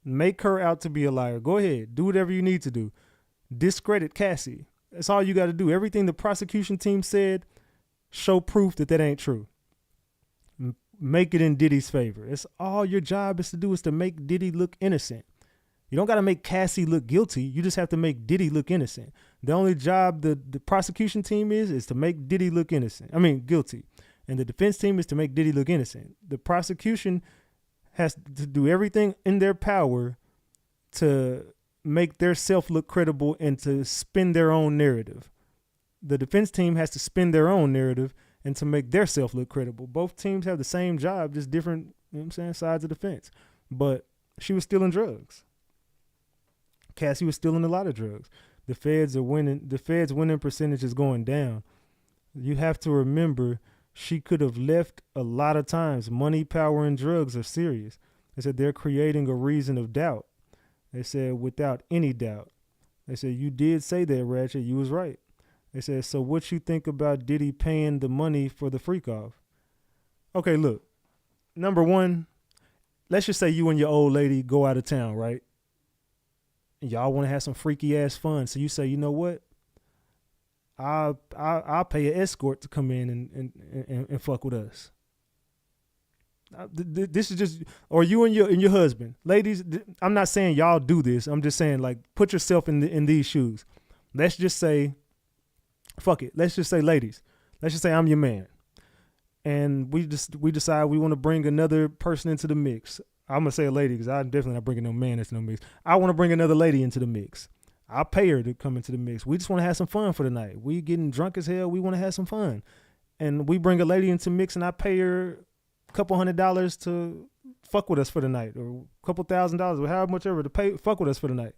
Make her out to be a liar. Go ahead. Do whatever you need to do. Discredit Cassie. That's all you got to do. Everything the prosecution team said, show proof that ain't true. Make it in Diddy's favor. It's all your job is to do is to make Diddy look innocent. You don't got to make Cassie look guilty. You just have to make Diddy look innocent. The only job the prosecution team is to make Diddy look guilty. And the defense team is to make Diddy look innocent. The prosecution has to do everything in their power to make their self look credible and to spin their own narrative. The defense team has to spin their own narrative and to make their self look credible. Both teams have the same job, just different, sides of the fence. But she was stealing drugs. Cassie was stealing a lot of drugs. The feds are winning. The feds' winning percentage is going down. You have to remember she could have left a lot of times. Money, power, and drugs are serious. They said they're creating a reason of doubt. They said without any doubt. They said you did say that, Ratchet. You was right. They said, so what you think about Diddy paying the money for the freak off? Okay, look. Number one, let's just say you and your old lady go out of town, right? And y'all want to have some freaky ass fun. So you say, you know what? I'll pay an escort to come in and fuck with us. This is just, or you and your husband, ladies. I'm not saying y'all do this. I'm just saying, like, put yourself in these shoes. Let's just say, fuck it. Let's just say, ladies. Let's just say I'm your man, and we decide we want to bring another person into the mix. I'm gonna say a lady because I'm definitely not bringing no man into the mix. I want to bring another lady into the mix. I'll pay her to come into the mix. We just want to have some fun for the night. We getting drunk as hell. We want to have some fun, and we bring a lady into the mix, and I pay her a couple $100 to fuck with us for the night, or a couple $1,000, or however much ever to fuck with us for the night.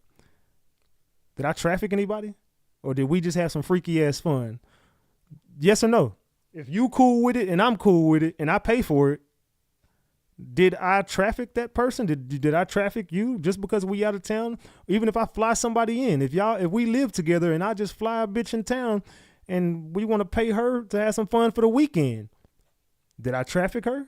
Did I traffic anybody? Or did we just have some freaky ass fun? Yes or no? If you cool with it and I'm cool with it and I pay for it, did I traffic that person? Did I traffic you just because we out of town? Even if I fly somebody in, if we live together and I just fly a bitch in town and we want to pay her to have some fun for the weekend, did I traffic her?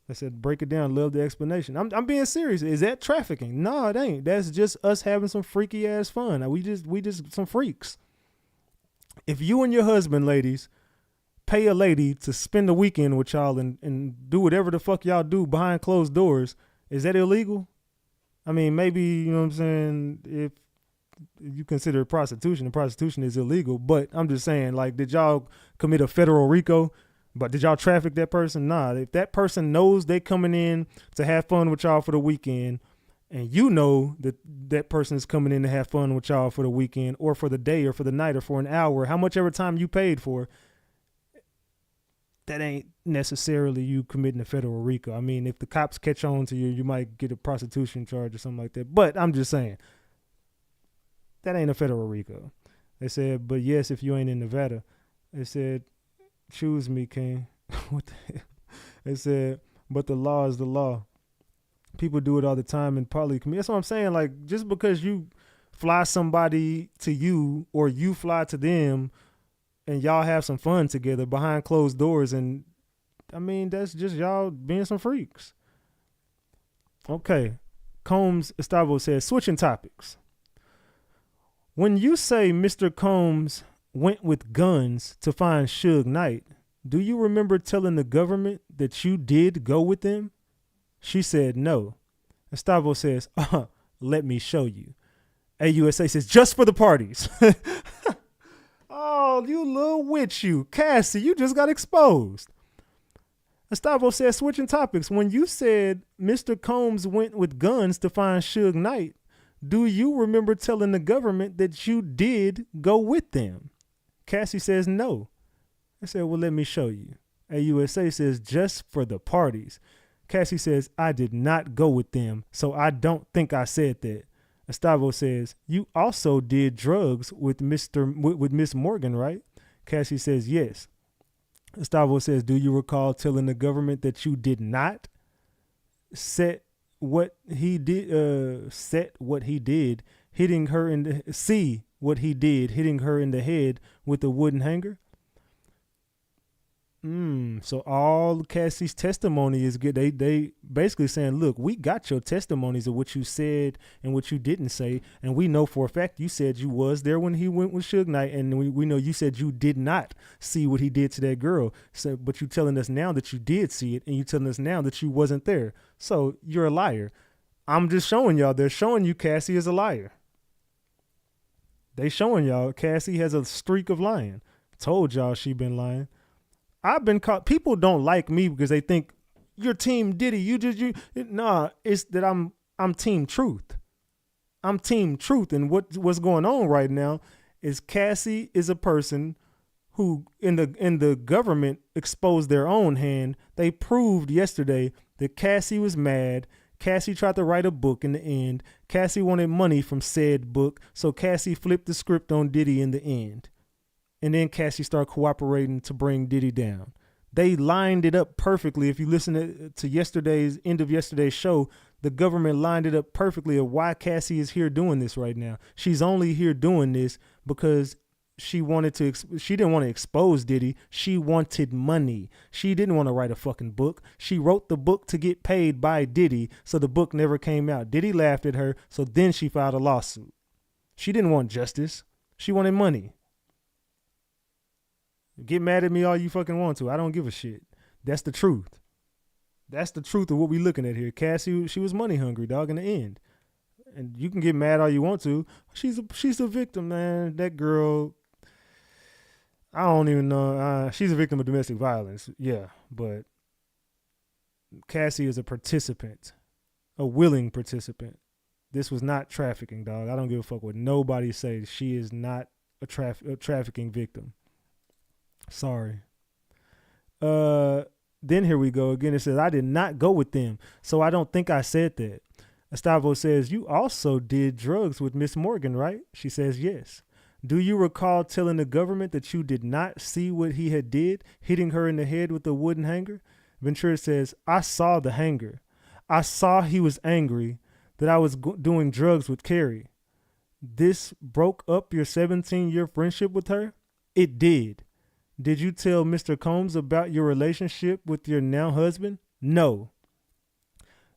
I said, break it down. Love the explanation. I'm being serious. Is that trafficking? No, it ain't. That's just us having some freaky ass fun. We just some freaks. If you and your husband, ladies, pay a lady to spend the weekend with y'all and do whatever the fuck y'all do behind closed doors, is that illegal? I mean, maybe, you know what I'm saying, if you consider prostitution, and prostitution is illegal, but I'm just saying, like, did y'all commit a federal RICO? But did y'all traffic that person? Nah. If that person knows they coming in to have fun with y'all for the weekend, and you know that that person is coming in to have fun with y'all for the weekend or for the day or for the night or for an hour, how much ever time you paid for, that ain't necessarily you committing a federal RICO. I mean, if the cops catch on to you, you might get a prostitution charge or something like that. But I'm just saying, that ain't a federal RICO. They said, but yes, if you ain't in Nevada. They said, choose me, King. What the hell? They said, but the law is the law. People do it all the time in polycommunity. That's what I'm saying. Like, just because you fly somebody to you or you fly to them and y'all have some fun together behind closed doors, and I mean, that's just y'all being some freaks. Okay. Combs Estavo says, switching topics. When you say Mr. Combs went with guns to find Suge Knight, do you remember telling the government that you did go with them? She said no. Estavo says, let me show you. AUSA says, just for the parties. Oh, you little witch, you. Cassie, you just got exposed. Estavo says, switching topics. When you said Mr. Combs went with guns to find Suge Knight, do you remember telling the government that you did go with them? Cassie says no. I said, well, let me show you. AUSA says, just for the parties. Cassie says, I did not go with them, so I don't think I said that. Estavo says, you also did drugs with Miss Morgan, right? Cassie says, yes. Estavo says, do you recall telling the government that you did not set what he did, hitting her in the, see what he did, hitting her in the head with a wooden hanger? So all Cassie's testimony is good. They basically saying, look, we got your testimonies of what you said and what you didn't say, and we know for a fact you said you was there when he went with Suge Knight, and we know you said you did not see what he did to that girl. So, but you telling us now that you did see it, and you telling us now that you wasn't there. So you're a liar. I'm just showing y'all. They're showing you Cassie is a liar. They showing y'all Cassie has a streak of lying. Told y'all she been lying. I've been caught. People don't like me because they think you're team Diddy. Nah, it's that I'm team truth. I'm team truth. And what's going on right now is Cassie is a person who in the government exposed their own hand. They proved yesterday that Cassie was mad. Cassie tried to write a book in the end. Cassie wanted money from said book. So Cassie flipped the script on Diddy in the end. And then Cassie started cooperating to bring Diddy down. They lined it up perfectly. If you listen to yesterday's end of yesterday's show, the government lined it up perfectly of why Cassie is here doing this right now. She's only here doing this because she didn't want to expose Diddy. She wanted money. She didn't want to write a fucking book. She wrote the book to get paid by Diddy, so the book never came out. Diddy laughed at her, so then she filed a lawsuit. She didn't want justice. She wanted money. Get mad at me all you fucking want to. I don't give a shit. That's the truth. That's the truth of what we looking at here. Cassie, she was money hungry, dog, in the end. And you can get mad all you want to. She's a victim, man. That girl, I don't even know. She's a victim of domestic violence. Yeah, but Cassie is a participant, a willing participant. This was not trafficking, dog. I don't give a fuck what nobody says. She is not a trafficking victim. Sorry. Then here we go again. It says, I did not go with them, so I don't think I said that. Estavo says, you also did drugs with Miss Morgan, right? She says, yes. Do you recall telling the government that you did not see what he had did, hitting her in the head with a wooden hanger? Ventura says, I saw the hanger. I saw he was angry that I was doing drugs with Carrie. This broke up your 17-year friendship with her? It did. Did you tell Mr. Combs about your relationship with your now husband? No.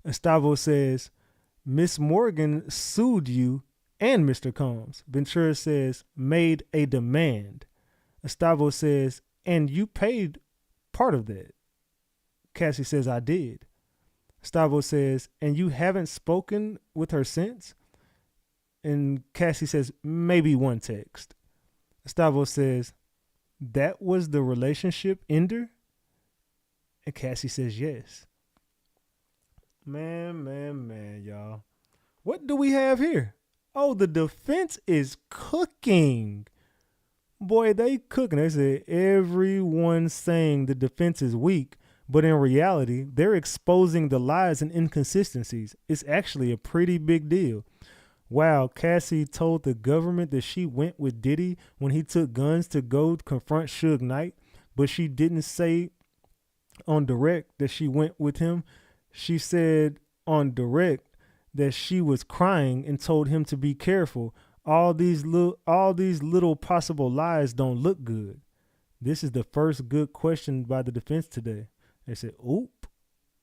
Estavo says, Miss Morgan sued you and Mr. Combs. Ventura says, made a demand. Estavo says, and you paid part of that. Cassie says, I did. Estavo says, and you haven't spoken with her since? And Cassie says, maybe one text. Estavo says, that was the relationship ender? And Cassie says, yes. Man, y'all. What do we have here? Oh, the defense is cooking. Boy, they cooking. They said everyone's saying the defense is weak, but in reality, they're exposing the lies and inconsistencies. It's actually a pretty big deal. Wow, Cassie told the government that she went with Diddy when he took guns to go confront Suge Knight, but she didn't say on direct that she went with him. She said on direct that she was crying and told him to be careful. All these little possible lies don't look good. This is the first good question by the defense today. They said, oop.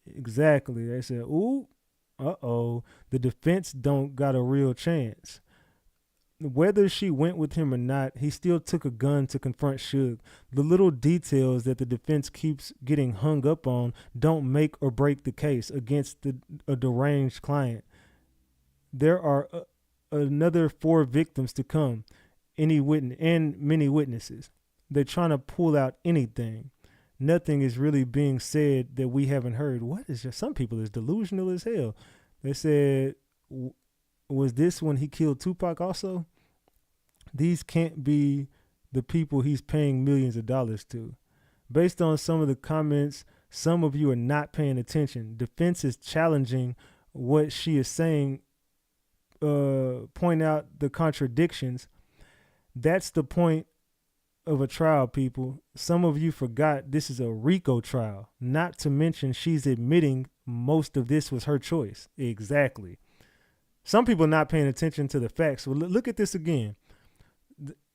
Exactly. They said, oop. Uh-oh, the defense don't got a real chance. Whether she went with him or not, he still took a gun to confront Suge. The little details that the defense keeps getting hung up on don't make or break the case against a deranged client. There are another 4 victims to come, many witnesses. They're trying to pull out anything. Nothing is really being said that we haven't heard. What is just some people is delusional as hell. They said, was this when he killed Tupac also? These can't be the people he's paying millions of dollars to. Based on some of the comments, some of you are not paying attention. Defense is challenging what she is saying, point out the contradictions. That's the point of a trial, people. Some of you forgot this is a RICO trial. Not to mention she's admitting most of this was her choice. Exactly. Some people are not paying attention to the facts. Well, look at this again.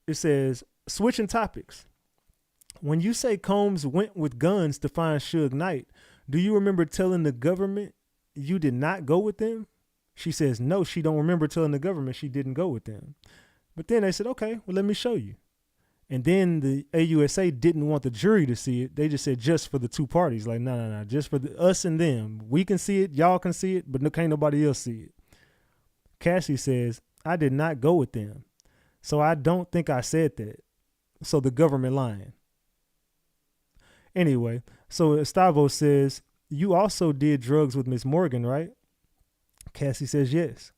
It says, switching topics. When you say Combs went with guns to find Suge Knight, do you remember telling the government you did not go with them? She says no, she don't remember telling the government she didn't go with them. But then they said, okay, well, let me show you. And then the AUSA didn't want the jury to see it. They just said just for the two parties. Like, no, just for us and them. We can see it, y'all can see it, but can't nobody else see it. Cassie says, I did not go with them. So I don't think I said that. So the government lying. Anyway, so Estavo says, you also did drugs with Miss Morgan, right? Cassie says yes.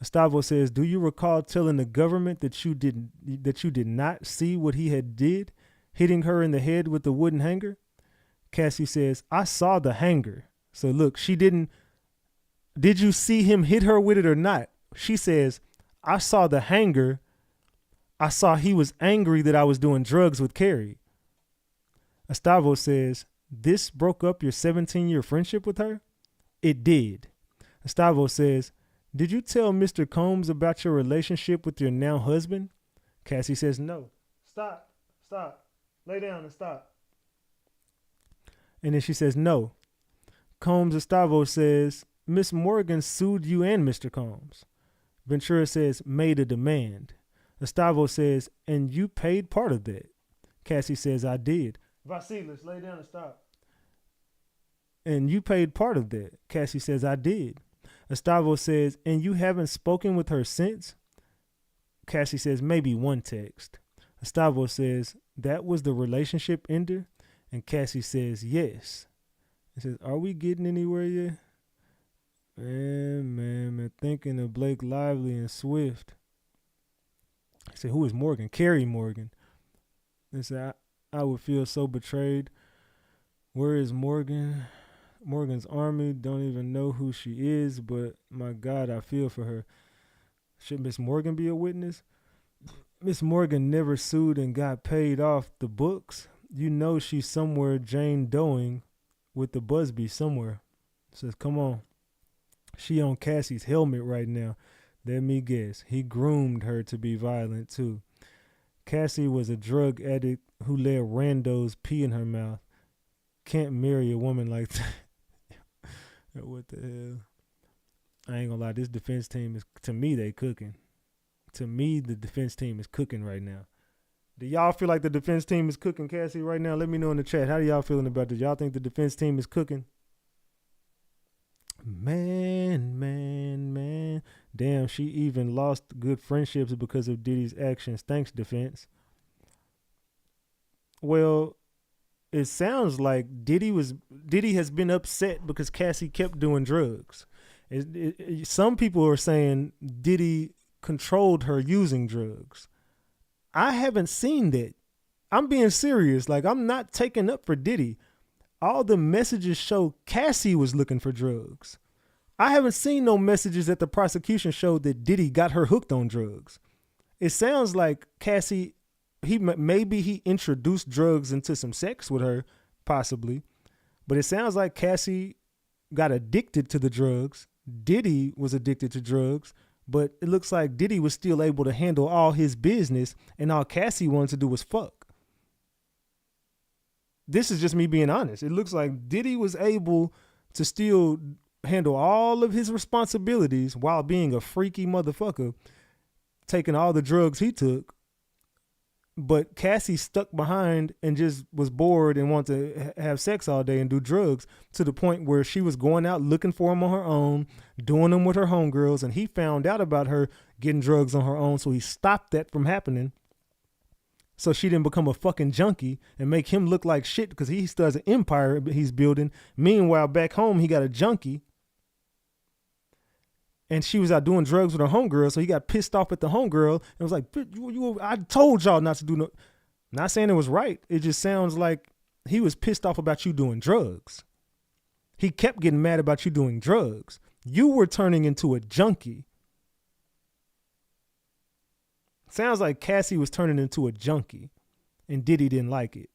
Estavo says, do you recall telling the government that you did not see what he had did, hitting her in the head with the wooden hanger? Cassie says, I saw the hanger. So look, she didn't. Did you see him hit her with it or not? She says, I saw the hanger. I saw he was angry that I was doing drugs with Carrie. Estavo says, this broke up your 17-year friendship with her? It did. Estavo says, did you tell Mr. Combs about your relationship with your now husband? Cassie says, no. Stop. Lay down and stop. And then she says, no. Combs Estavo says, Miss Morgan sued you and Mr. Combs. Ventura says, made a demand. Estavo says, and you paid part of that. Cassie says, I did. Vasilis, lay down and stop. And you paid part of that. Cassie says, I did. Estavo says, and you haven't spoken with her since? Cassie says, maybe one text. Estavo says, that was the relationship ender? And Cassie says, yes. He says, are we getting anywhere yet? Man, thinking of Blake Lively and Swift. He said, who is Morgan? Carrie Morgan. He said, I would feel so betrayed. Where is Morgan? Morgan's army don't even know who she is, but my God, I feel for her. Should Miss Morgan be a witness? Miss Morgan never sued and got paid off the books. You know she's somewhere Jane Doeing with the Busby somewhere. Says, come on. She on Cassie's helmet right now. Let me guess. He groomed her to be violent too. Cassie was a drug addict who let randos pee in her mouth. Can't marry a woman like that. What the hell? I ain't gonna lie. This defense team is, to me, they cooking. To me, the defense team is cooking right now. Do y'all feel like the defense team is cooking Cassie right now? Let me know in the chat. How do y'all feeling about this? Y'all think the defense team is cooking? Man. Damn, she even lost good friendships because of Diddy's actions. Thanks, defense. Well, it sounds like Diddy has been upset because Cassie kept doing drugs. Some people are saying Diddy controlled her using drugs. I haven't seen that. I'm being serious. Like, I'm not taking up for Diddy. All the messages show Cassie was looking for drugs. I haven't seen no messages that the prosecution showed that Diddy got her hooked on drugs. It sounds like Cassie, maybe he introduced drugs into some sex with her, possibly. But it sounds like Cassie got addicted to the drugs. Diddy was addicted to drugs. But it looks like Diddy was still able to handle all his business, and all Cassie wanted to do was fuck. This is just me being honest. It looks like Diddy was able to still handle all of his responsibilities while being a freaky motherfucker, taking all the drugs he took. But Cassie stuck behind and just was bored and wanted to have sex all day and do drugs, to the point where she was going out looking for him on her own, doing them with her homegirls, and he found out about her getting drugs on her own, so he stopped that from happening. So she didn't become a fucking junkie and make him look like shit, because he still has an empire he's building. Meanwhile, back home, he got a junkie. And she was out doing drugs with her homegirl, so he got pissed off at the homegirl and was like, I told y'all not to do no. Not saying it was right. It just sounds like he was pissed off about you doing drugs. He kept getting mad about you doing drugs. You were turning into a junkie. Sounds like Cassie was turning into a junkie and Diddy didn't like it.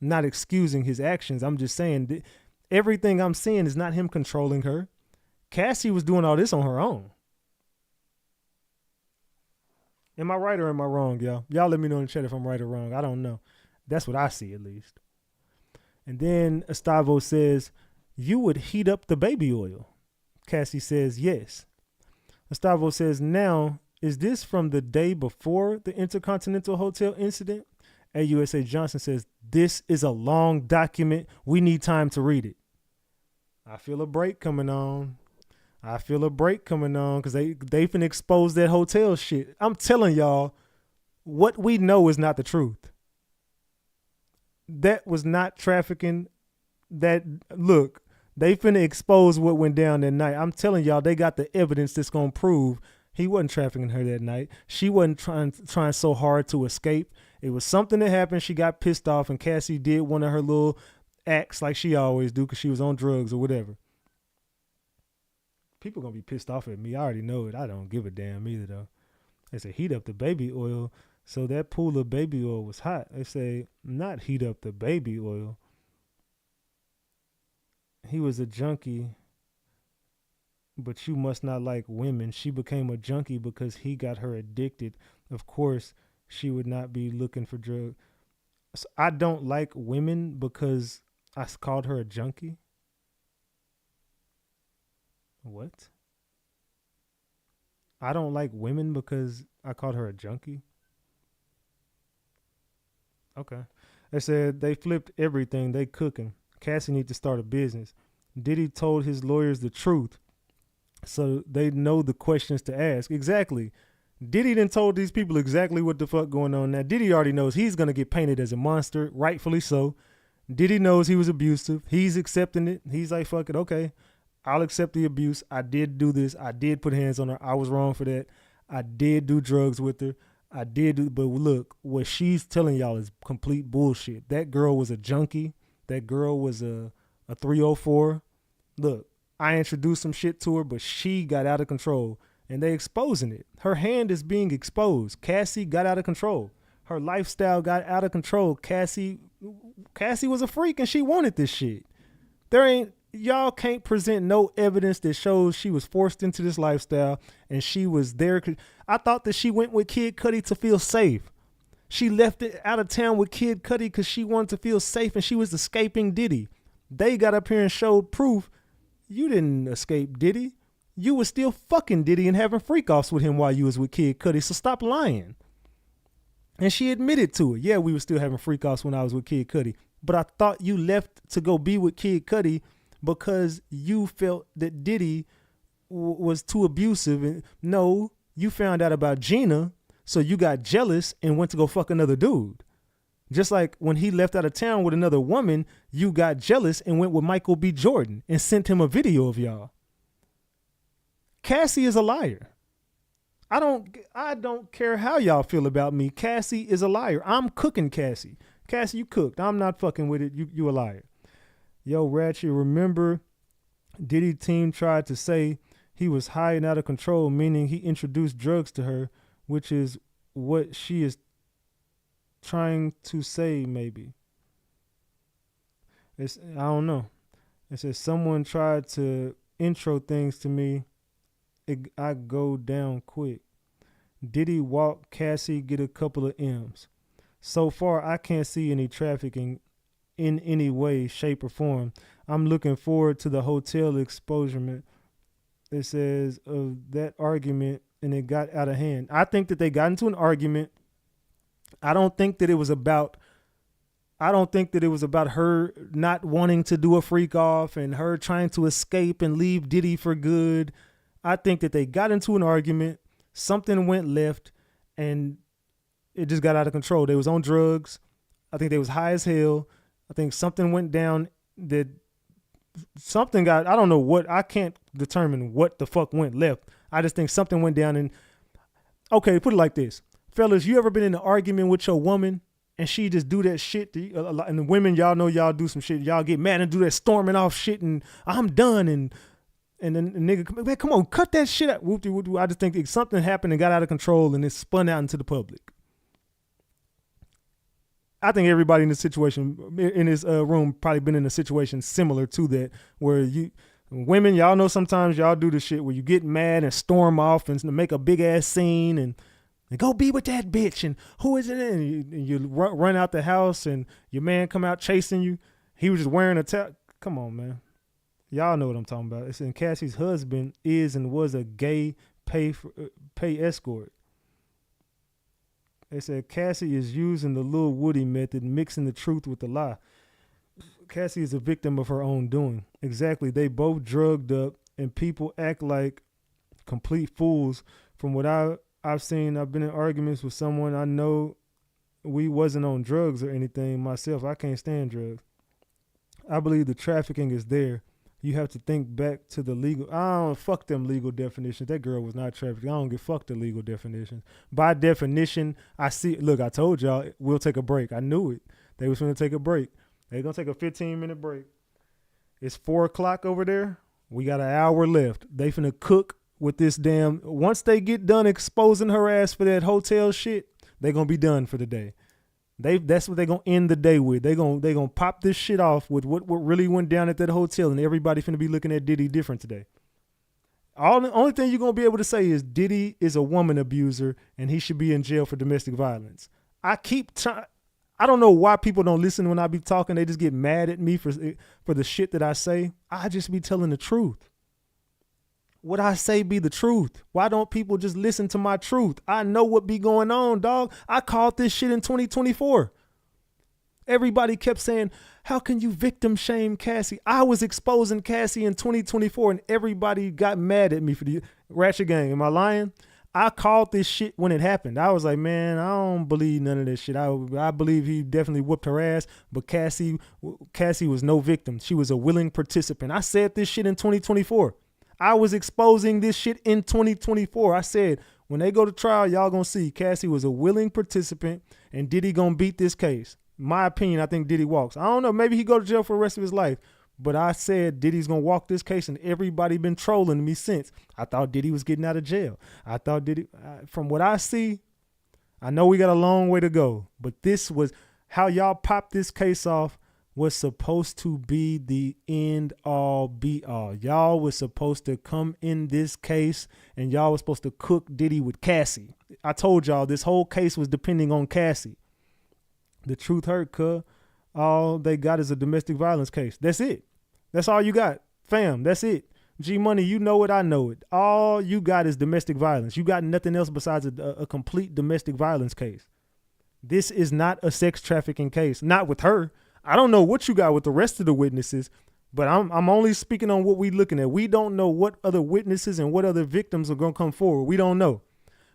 I'm not excusing his actions. I'm just saying that everything I'm seeing is not him controlling her. Cassie was doing all this on her own. Am I right or am I wrong, y'all? Y'all let me know in the chat if I'm right or wrong. I don't know. That's what I see at least. And then Estavo says, you would heat up the baby oil. Cassie says, yes. Estavo says, now, is this from the day before the Intercontinental Hotel incident? AUSA Johnson says, this is a long document. We need time to read it. I feel a break coming on. Because they finna expose that hotel shit. I'm telling y'all, what we know is not the truth. That was not trafficking. Look, they finna expose what went down that night. I'm telling y'all, they got the evidence that's gonna prove he wasn't trafficking her that night. She wasn't trying so hard to escape. It was something that happened. She got pissed off, and Cassie did one of her little acts like she always do because she was on drugs or whatever. People gonna be pissed off at me. I already know it. I don't give a damn either though. They say heat up the baby oil. So that pool of baby oil was hot. They say not heat up the baby oil. He was a junkie, but you must not like women. She became a junkie because he got her addicted. Of course, she would not be looking for drugs. So I don't like women because I called her a junkie. What? I don't like women because I called her a junkie? Okay. They said they flipped everything. They cooking. Cassie need to start a business. Diddy told his lawyers the truth so they know the questions to ask. Exactly. Diddy done told these people exactly what the fuck going on. Now, Diddy already knows he's going to get painted as a monster, rightfully so. Diddy knows he was abusive. He's accepting it. He's like, fuck it, okay. I'll accept the abuse. I did do this. I did put hands on her. I was wrong for that. I did do drugs with her. But look, what she's telling y'all is complete bullshit. That girl was a junkie. That girl was a 304. Look, I introduced some shit to her, but she got out of control. And they exposing it. Her hand is being exposed. Cassie got out of control. Her lifestyle got out of control. Cassie was a freak and she wanted this shit. Y'all can't present no evidence that shows she was forced into this lifestyle and she was there. I thought that she went with Kid Cudi to feel safe. She left it out of town with Kid Cudi because she wanted to feel safe and she was escaping Diddy. They got up here and showed proof. You didn't escape Diddy. You was still fucking Diddy and having freak-offs with him while you was with Kid Cudi, so stop lying. And she admitted to it. Yeah, we were still having freak-offs when I was with Kid Cudi. But I thought you left to go be with Kid Cudi because you felt that Diddy was too abusive. And no, you found out about Gina, so you got jealous and went to go fuck another dude. Just like when he left out of town with another woman, you got jealous and went with Michael B. Jordan and sent him a video of y'all. Cassie is a liar. I don't care how y'all feel about me. Cassie is a liar. I'm cooking Cassie. Cassie, you cooked. I'm not fucking with it. You a liar. Yo, Ratchet, remember Diddy team tried to say he was high and out of control, meaning he introduced drugs to her, which is what she is trying to say, maybe. I don't know. It says someone tried to intro things to me. I go down quick. Diddy walk Cassie, get a couple of M's. So far, I can't see any trafficking in any way, shape, or form. I'm looking forward to the hotel exposure. It says of that argument, and it got out of hand. I think that they got into an argument. I don't think that it was about her not wanting to do a freak off and her trying to escape and leave Diddy for good. I think that they got into an argument, something went left, and it just got out of control. They was on drugs. I think they was high as hell. I think something went down I don't know what, I can't determine what the fuck went left. I just think something went down and, okay, put it like this. Fellas, you ever been in an argument with your woman and she just do that shit. And the women, y'all know y'all do some shit. Y'all get mad and do that storming off shit and I'm done. And then the nigga, man, come on, cut that shit out. Whoop-de, whoop-de. I just think something happened and got out of control and it spun out into the public. I think everybody in this situation, in this room, probably been in a situation similar to that, where women, y'all know sometimes y'all do the shit where you get mad and storm off and make a big ass scene and go be with that bitch and who is it? And you run out the house and your man come out chasing you. He was just wearing a towel. Come on, man. Y'all know what I'm talking about. It's in Cassie's husband is and was a gay pay escort. They said Cassie is using the Lil Woody method, mixing the truth with the lie. Cassie is a victim of her own doing. Exactly. They both drugged up and people act like complete fools. From what I've seen, I've been in arguments with someone I know we wasn't on drugs or anything myself. I can't stand drugs. I believe the trafficking is there. You have to think back to the legal. I don't fuck them legal definitions. That girl was not trafficking. I don't give fuck the legal definitions. By definition, I see. Look, I told y'all we'll take a break. I knew it. They was going to take a break. They're going to take a 15-minute break. It's 4:00 over there. We got an hour left. They finna cook with this damn. Once they get done exposing her ass for that hotel shit, they going to be done for the day. That's what they're going to end the day with. They gonna pop this shit off with what really went down at that hotel, and everybody finna be looking at Diddy different today. The only thing you're going to be able to say is Diddy is a woman abuser and he should be in jail for domestic violence. I don't know why people don't listen when I be talking. They just get mad at me for the shit that I say. I just be telling the truth. What I say be the truth. Why don't people just listen to my truth? I know what be going on, dog. I called this shit in 2024. Everybody kept saying, how can you victim shame Cassie? I was exposing Cassie in 2024 and everybody got mad at me for the Ratchet Gang. Am I lying? I called this shit when it happened. I was like, man, I don't believe none of this shit. I believe he definitely whooped her ass, but Cassie was no victim. She was a willing participant. I said this shit in 2024. I was exposing this shit in 2024. I said, when they go to trial, y'all gonna see Cassie was a willing participant and Diddy gonna beat this case. My opinion, I think Diddy walks. I don't know, maybe he go to jail for the rest of his life. But I said Diddy's gonna walk this case and everybody been trolling me since. I thought Diddy was getting out of jail. I thought Diddy, from what I see, I know we got a long way to go. But this was how y'all popped this case off. Was supposed to be the end all be all. Y'all was supposed to come in this case and y'all was supposed to cook Diddy with Cassie. I told y'all this whole case was depending on Cassie. The truth hurt, cuz. All they got is a domestic violence case. That's it. That's all you got. Fam, that's it. G Money, you know it, I know it. All you got is domestic violence. You got nothing else besides a complete domestic violence case. This is not a sex trafficking case. Not with her. I don't know what you got with the rest of the witnesses, but I'm only speaking on what we looking at. We don't know what other witnesses and what other victims are going to come forward. We don't know.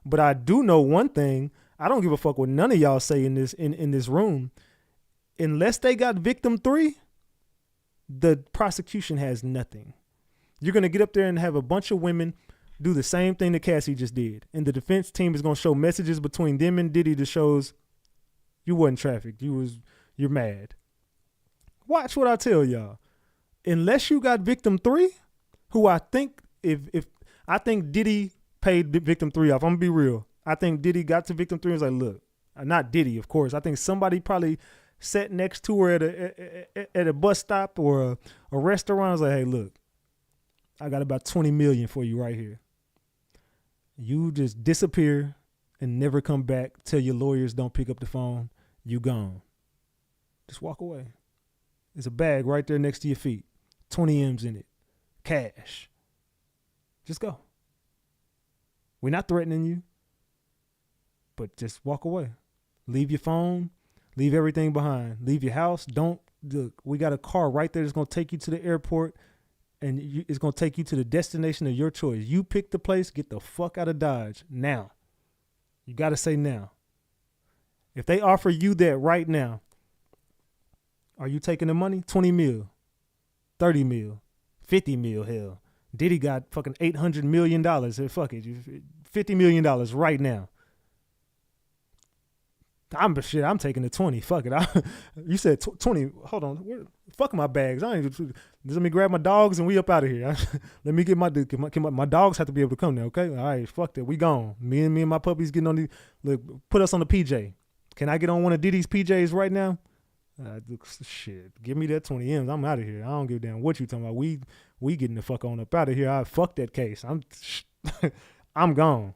But I do know one thing. I don't give a fuck what none of y'all say in this room. Unless they got victim 3, the prosecution has nothing. You're going to get up there and have a bunch of women do the same thing that Cassie just did. And the defense team is going to show messages between them and Diddy that shows you wasn't trafficked. You're mad. Watch what I tell y'all. Unless you got victim 3, who I think if I think Diddy paid victim 3 off. I'm gonna be real. I think Diddy got to victim 3 and was like, look, not Diddy, of course. I think somebody probably sat next to her at a bus stop or a restaurant. I was like, hey, look, I got about 20 million for you right here. You just disappear and never come back. Tell your lawyers don't pick up the phone. You gone. Just walk away. There's a bag right there next to your feet. 20 M's in it. Cash. Just go. We're not threatening you. But just walk away. Leave your phone. Leave everything behind. Leave your house. We got a car right there that's going to take you to the airport. And it's going to take you to the destination of your choice. You pick the place. Get the fuck out of Dodge. Now. You got to say now. If they offer you that right now, are you taking the money? 20 mil, 30 mil, 50 mil, hell. Diddy got fucking $800 million. Fuck it, $50 million right now. I'm taking the 20. Fuck it. You said 20. Hold on. Fuck my bags. I ain't. Just let me grab my dogs and we up out of here. Let me get my dogs have to be able to come now. Okay. All right. Fuck that. We gone. Me and my puppies getting on the look. Put us on the PJ. Can I get on one of Diddy's PJs right now? Shit. Give me that 20 M's. I'm out of here. I don't give a damn what you talking about. We getting the fuck on up out of here. I fuck that case. I'm gone.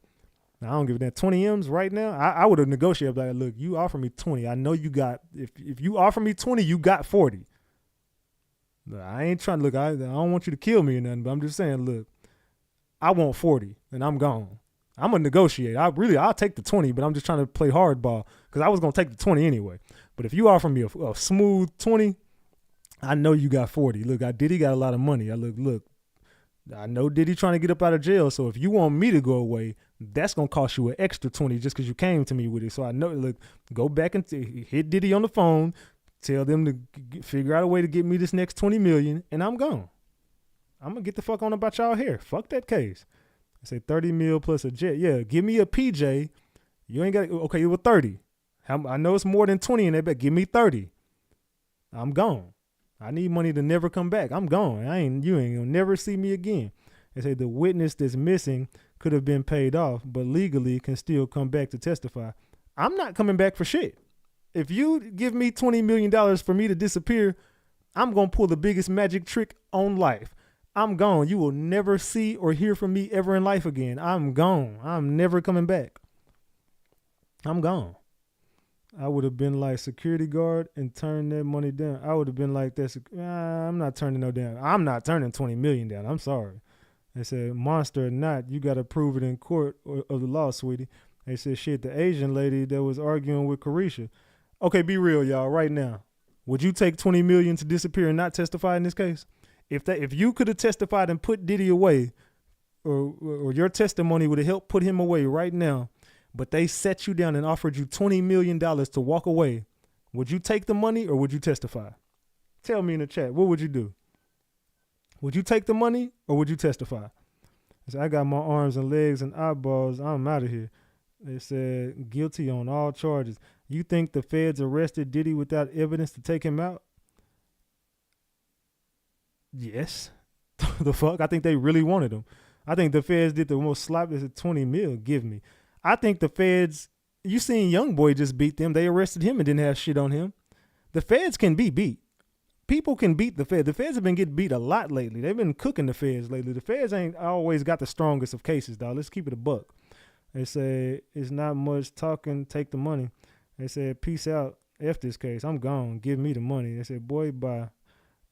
Now, I don't give a damn. 20 M's right now. I would have negotiated like, look, you offer me 20. I know you got. If you offer me 20, you got 40. Look, I ain't trying to look. I don't want you to kill me or nothing. But I'm just saying, look, I want 40 and I'm gone. I'm gonna negotiate. I'll take the 20, but I'm just trying to play hardball because I was gonna take the 20 anyway. But if you offer me a smooth 20, I know you got 40. Look, Diddy got a lot of money. Look. I know Diddy trying to get up out of jail, so if you want me to go away, that's going to cost you an extra 20 just because you came to me with it. So I know, look, go back and hit Diddy on the phone, tell them to figure out a way to get me this next 20 million, and I'm gone. I'm going to get the fuck on about y'all here. Fuck that case. I say 30 mil plus a jet. Yeah, give me a PJ. You ain't got, okay, it was 30. I know it's more than 20 in that, but give me 30. I'm gone. I need money to never come back. I'm gone. You ain't gonna never see me again. They say the witness that's missing could have been paid off, but legally can still come back to testify. I'm not coming back for shit. If you give me $20 million for me to disappear, I'm gonna pull the biggest magic trick on life. I'm gone. You will never see or hear from me ever in life again. I'm gone. I'm never coming back. I'm gone. I would have been like security guard and turned that money down. I would have been like that. I'm not turning no down. I'm not turning 20 million down. I'm sorry. They said, monster or not, you got to prove it in court of the law, sweetie. They said, shit, the Asian lady that was arguing with Carisha. Okay, be real, y'all, right now. Would you take 20 million to disappear and not testify in this case? If you could have testified and put Diddy away, or your testimony would have helped put him away right now, but they set you down and offered you $20 million to walk away, would you take the money or would you testify? Tell me in the chat, what would you do? Would you take the money or would you testify? I said, I got my arms and legs and eyeballs. I'm out of here. They said, guilty on all charges. You think the feds arrested Diddy without evidence to take him out? Yes. The fuck? I think they really wanted him. I think the feds did the most slap. They said 20 mil, give me. I think the feds, you seen YoungBoy just beat them. They arrested him and didn't have shit on him. The feds can be beat. People can beat the feds. The feds have been getting beat a lot lately. They've been cooking the feds lately. The feds ain't always got the strongest of cases, dog. Let's keep it a buck. They say, it's not much talking, take the money. They said, peace out, F this case. I'm gone. Give me the money. They said, boy, bye.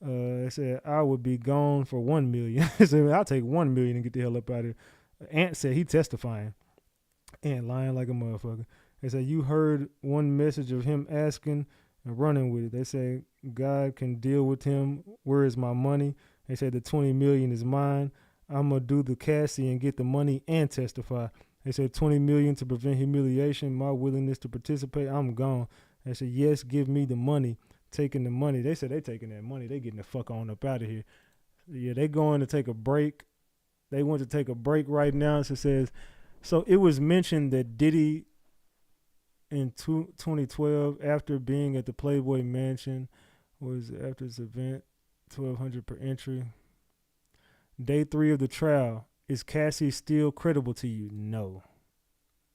They said, I would be gone for 1 million. They said, I'll take 1 million and get the hell up out of here. Ant said he testifying. Ant lying like a motherfucker. They said, you heard one message of him asking and running with it. They say, God can deal with him. Where is my money? They said, the 20 million is mine. I'm going to do the Cassie and get the money and testify. They said, 20 million to prevent humiliation. My willingness to participate. I'm gone. They said, yes, give me the money. Taking the money. They said they taking that money. They getting the fuck on up out of here. Yeah, they going to take a break. They want to take a break right now. So it says, so it was mentioned that Diddy in 2012, after being at the Playboy Mansion, was after this event, $1,200 per entry. Day 3 of the trial. Is Cassie still credible to you? No.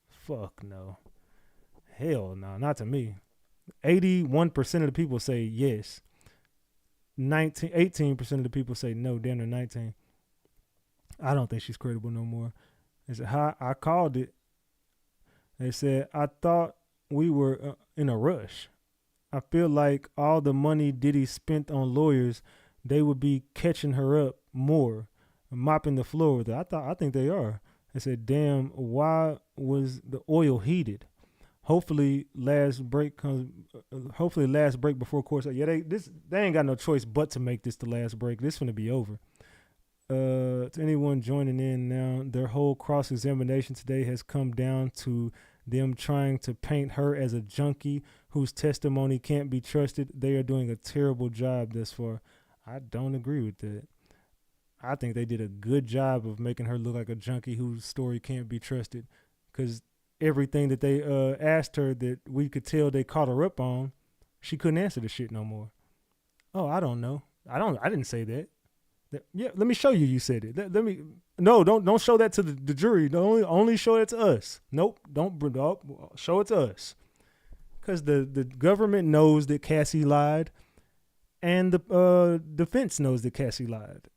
Fuck no. Hell no, not to me. 81% of the people say yes. 18% of the people say no. Damn near 19. I don't think she's credible no more. They said, how I called it. They said, I thought we were in a rush. I feel like all the money Diddy spent on lawyers, they would be catching her up more, mopping the floor with it. I think they are. They said, damn, why was the oil heated? Hopefully last break before court. Yeah, they ain't got no choice but to make this the last break. This finna be over. To anyone joining in now, their whole cross-examination today has come down to them trying to paint her as a junkie whose testimony can't be trusted. They are doing a terrible job thus far. I don't agree with that. I think they did a good job of making her look like a junkie whose story can't be trusted. Because everything that they asked her that we could tell they caught her up on, she couldn't answer the shit no more. Oh, I don't know. I didn't say that. Yeah, let me show you. You said it. Let me. No, don't show that to the jury. Only show it to us. Nope, don't show it to us. Because the government knows that Cassie lied, and the defense knows that Cassie lied.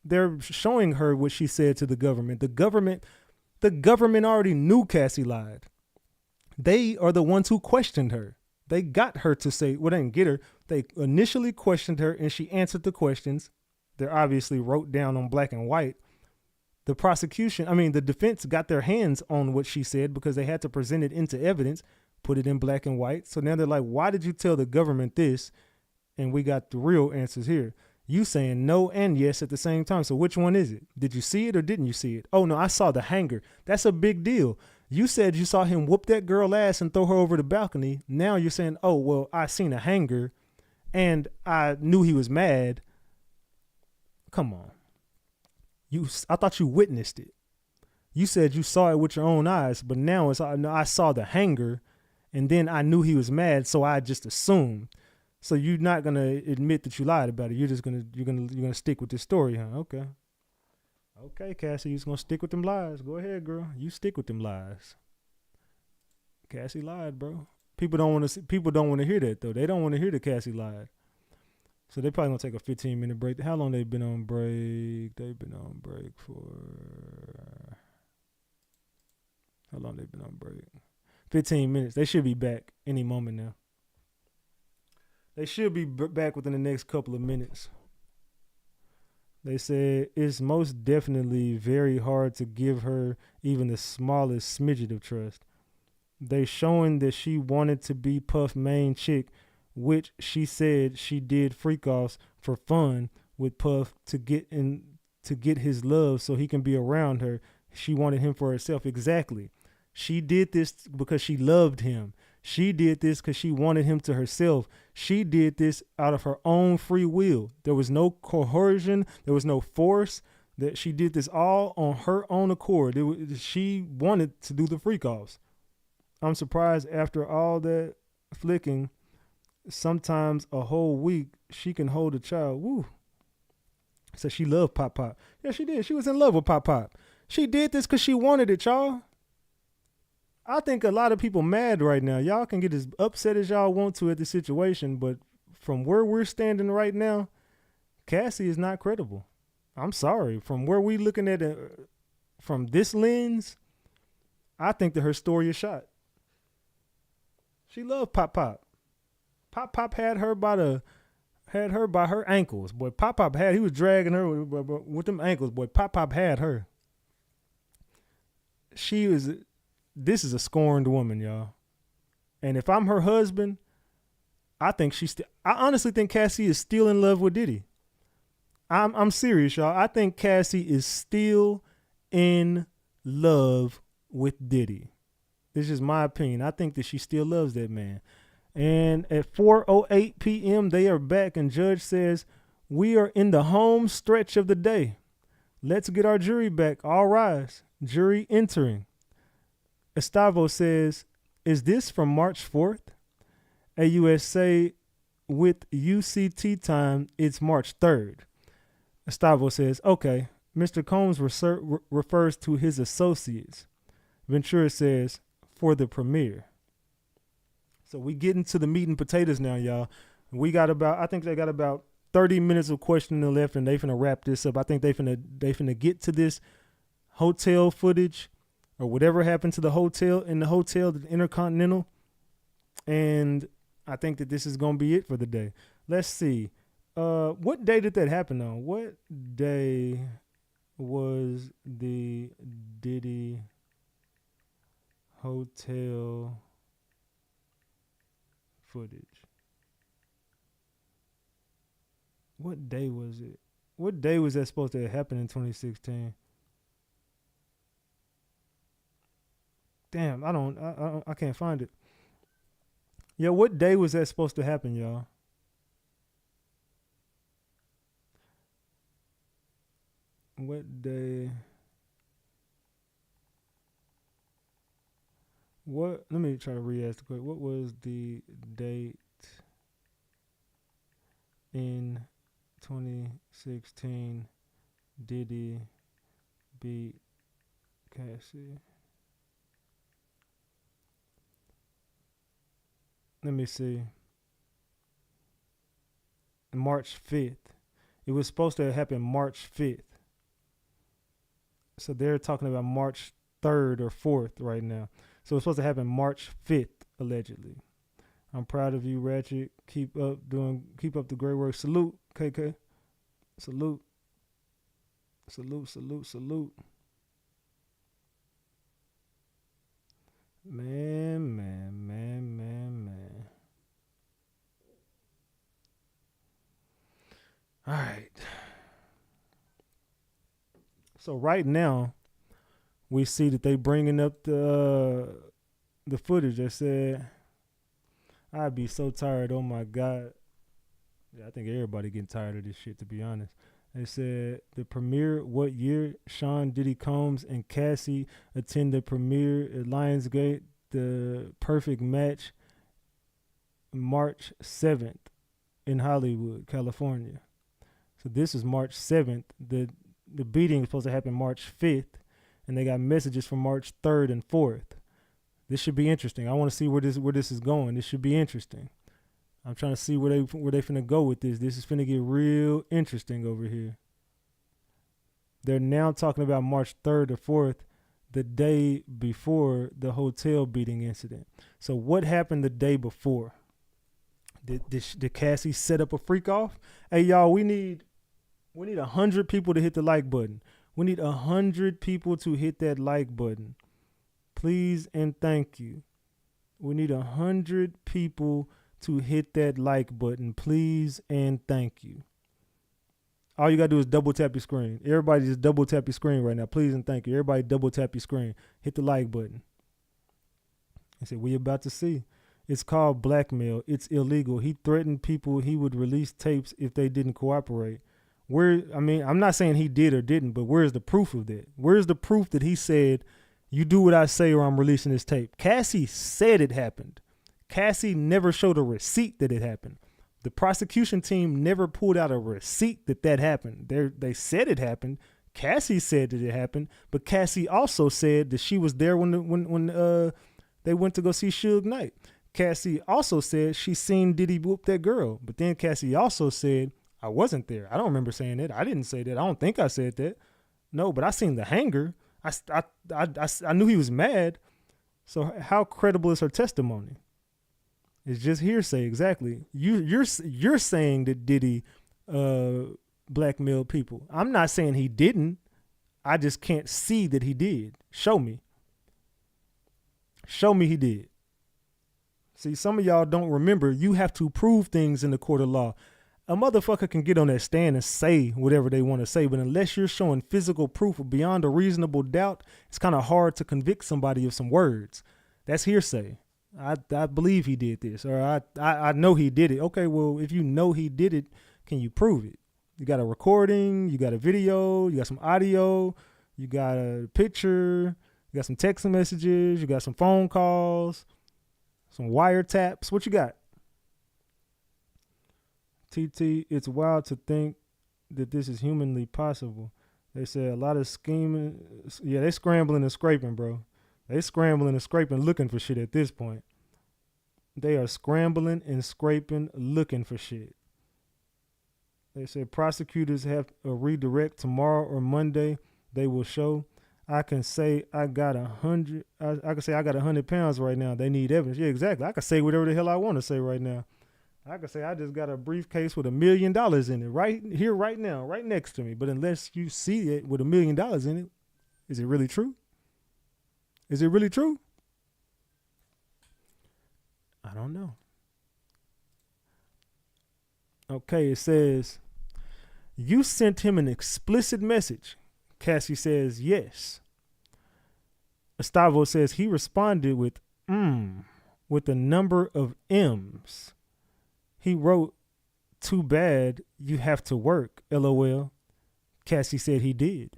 They're showing her what she said to the government. The government already knew Cassie lied. They are the ones who questioned her. They got her to say, well, they didn't get her. They initially questioned her, and she answered the questions. They're obviously wrote down on black and white. The defense got their hands on what she said because they had to present it into evidence, put it in black and white. So now they're like, why did you tell the government this? And we got the real answers here. You saying no and yes at the same time. So which one is it? Did you see it or didn't you see it? Oh, no, I saw the hanger. That's a big deal. You said you saw him whoop that girl ass and throw her over the balcony. Now you're saying, oh, well, I seen a hanger and I knew he was mad. Come on. I thought you witnessed it. You said you saw it with your own eyes, but now I saw the hanger and then I knew he was mad, so I just assumed. So you're not gonna admit that you lied about it. You're gonna stick with this story, huh? Okay. Okay, Cassie, you're just gonna stick with them lies. Go ahead, girl. You stick with them lies. Cassie lied, bro. People don't want to hear that though. They don't want to hear that Cassie lied. So they probably gonna take a 15-minute break. How long they been on break? They've been on break for how long they been on break? 15 minutes. They should be back any moment now. They should be back within the next couple of minutes. They said it's most definitely very hard to give her even the smallest smidget of trust. They showing that she wanted to be Puff main chick, which she said she did freak offs for fun with Puff to get his love so he can be around her. She wanted him for herself. Exactly. She did this because she loved him. She did this because she wanted him to herself. She did this out of her own free will. There was no coercion. There was no force. That she did this all on her own accord. She wanted to do the freak offs. I'm surprised after all that flicking, sometimes a whole week, she can hold a child. Woo. So she loved Pop Pop. Yeah, she did. She was in love with Pop Pop. She did this because she wanted it, y'all. I think a lot of people mad right now. Y'all can get as upset as y'all want to at the situation, but from where we're standing right now, Cassie is not credible. I'm sorry. From where we looking at it, from this lens, I think that her story is shot. She loved Pop Pop. Pop Pop had her by her ankles. Boy, Pop Pop he was dragging her with them ankles. Boy, Pop Pop had her. This is a scorned woman, y'all. And if I'm her husband, I honestly think Cassie is still in love with Diddy. I'm serious, y'all. I think Cassie is still in love with Diddy. This is my opinion. I think that she still loves that man. And at 4:08 p.m., they are back, and Judge says, we are in the home stretch of the day. Let's get our jury back. All rise. Jury entering. Estavo says, is this from March 4th? AUSA with UCT time, it's March 3rd. Estavo says, okay. Mr. Combs refers to his associates. Ventura says, for the premiere. So we get into the meat and potatoes now, y'all. I think they got about 30 minutes of questioning left, and they finna wrap this up. I think they finna get to this hotel footage or whatever happened to the hotel, the Intercontinental. And I think that this is going to be it for the day. Let's see. What day did that happen on? What day was the Diddy hotel footage? What day was it? What day was that supposed to happen in 2016? Damn, I can't find it. Yeah, what day was that supposed to happen, y'all? What day? What? Let me try to re-ask the question. What was the date in 2016 Diddy beat Cassie? Let me see. March 5th. It was supposed to happen March 5th. So they're talking about March 3rd or 4th right now. So it's supposed to happen March 5th, allegedly. I'm proud of you, Ratchet. Keep up the great work. Salute, KK. Salute. Salute, salute, salute. Man, man, man, man, man. All right. So right now, we see that they bringing up the footage. They said, I'd be so tired. Oh my God. Yeah, I think everybody getting tired of this shit, to be honest. They said the premiere, what year? Sean Diddy Combs and Cassie attend the premiere at Lionsgate, the perfect match, March 7th in Hollywood, California. So this is March 7th. The beating is supposed to happen March 5th, and they got messages from March 3rd and 4th. This should be interesting. I want to see where this is going. This should be interesting. I'm trying to see where they finna go with this. This is finna get real interesting over here. They're now talking about March 3rd or 4th, the day before the hotel beating incident. So what happened the day before? Did Cassie set up a freak off? Hey y'all, we need 100 people to hit the like button. We need 100 people to hit that like button. Please and thank you. We need 100 people to hit that like button. Please and thank you. All you got to do is double tap your screen. Everybody just double tap your screen right now. Please and thank you. Everybody double tap your screen. Hit the like button. I said, we about to see. It's called blackmail. It's illegal. He threatened people he would release tapes if they didn't cooperate. I'm not saying he did or didn't, but where's the proof of that? Where's the proof that he said, you do what I say or I'm releasing this tape? Cassie said it happened. Cassie never showed a receipt that it happened. The prosecution team never pulled out a receipt that happened. They said it happened. Cassie said that it happened, but Cassie also said that she was there when they went to go see Suge Knight. Cassie also said she seen Diddy whoop that girl, but then Cassie also said, I wasn't there. I don't remember saying that. I didn't say that. I don't think I said that. No, but I seen the hanger. I knew he was mad. So how credible is her testimony? It's just hearsay. Exactly. You're saying that Diddy blackmailed people. I'm not saying he didn't. I just can't see that he did. Show me. Show me he did. See, some of y'all don't remember. You have to prove things in the court of law. A motherfucker can get on that stand and say whatever they want to say, but unless you're showing physical proof beyond a reasonable doubt, it's kind of hard to convict somebody of some words. That's hearsay. I believe he did this, or I know he did it. Okay, well, if you know he did it, can you prove it? You got a recording, you got a video, you got some audio, you got a picture, you got some text messages, you got some phone calls, some wiretaps. What you got? TT, it's wild to think that this is humanly possible. They said a lot of scheming. Yeah, they scrambling and scraping, bro. They scrambling and scraping looking for shit at this point. They are scrambling and scraping looking for shit. They said prosecutors have a redirect tomorrow or Monday. They will show. I can say I got 100. I can say I got 100 pounds right now. They need evidence. Yeah, exactly. I can say whatever the hell I want to say right now. I can say I just got a briefcase with $1 million in it right here, right now, right next to me. But unless you see it with $1 million in it, is it really true? Is it really true? I don't know. Okay, it says, you sent him an explicit message. Cassie says, yes. Gustavo says he responded with a number of M's. He wrote, too bad you have to work, LOL. Cassie said he did.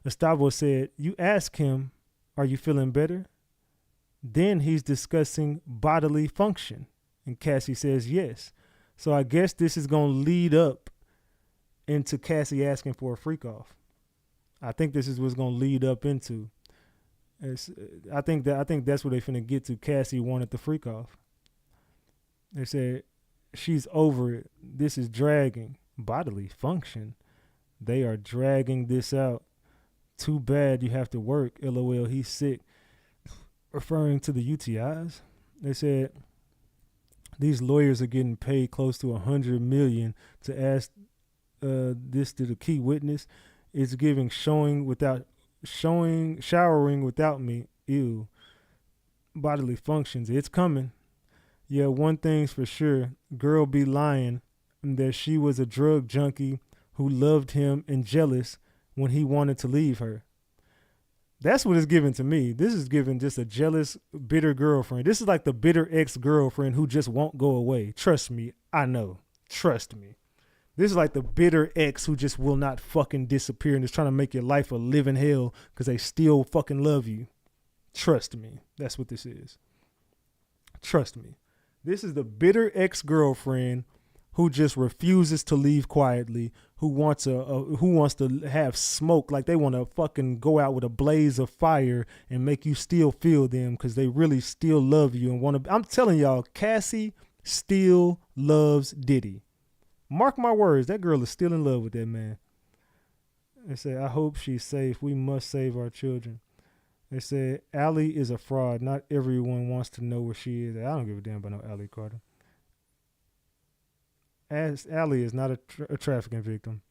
Gustavo said, you ask him, are you feeling better? Then he's discussing bodily function. And Cassie says yes. So I guess this is going to lead up into Cassie asking for a freak off. I think this is what's going to lead up into. It's, I think that's what they finna get to. Cassie wanted the freak off. They said she's over it. This is dragging. Bodily function. They are dragging this out. Too bad you have to work. LOL, he's sick. Referring to the UTIs. They said these lawyers are getting paid close to $100 million to ask this to the key witness. It's giving showering without me. Ew. Bodily functions. It's coming. Yeah, one thing's for sure. Girl be lying that she was a drug junkie who loved him and jealous when he wanted to leave her. That's what it's given to me. This is giving just a jealous, bitter girlfriend. This is like the bitter ex-girlfriend who just won't go away. Trust me. I know. Trust me. This is like the bitter ex who just will not fucking disappear and is trying to make your life a living hell because they still fucking love you. Trust me. That's what this is. Trust me. This is the bitter ex-girlfriend who just refuses to leave quietly, who wants to have smoke, like they want to fucking go out with a blaze of fire and make you still feel them because they really still love you and want to. I'm telling y'all, Cassie still loves Diddy. Mark my words, that girl is still in love with that man. They say, I hope she's safe. We must save our children. They said, Allie is a fraud. Not everyone wants to know where she is. I don't give a damn about no Allie Carter. Allie is not a trafficking victim.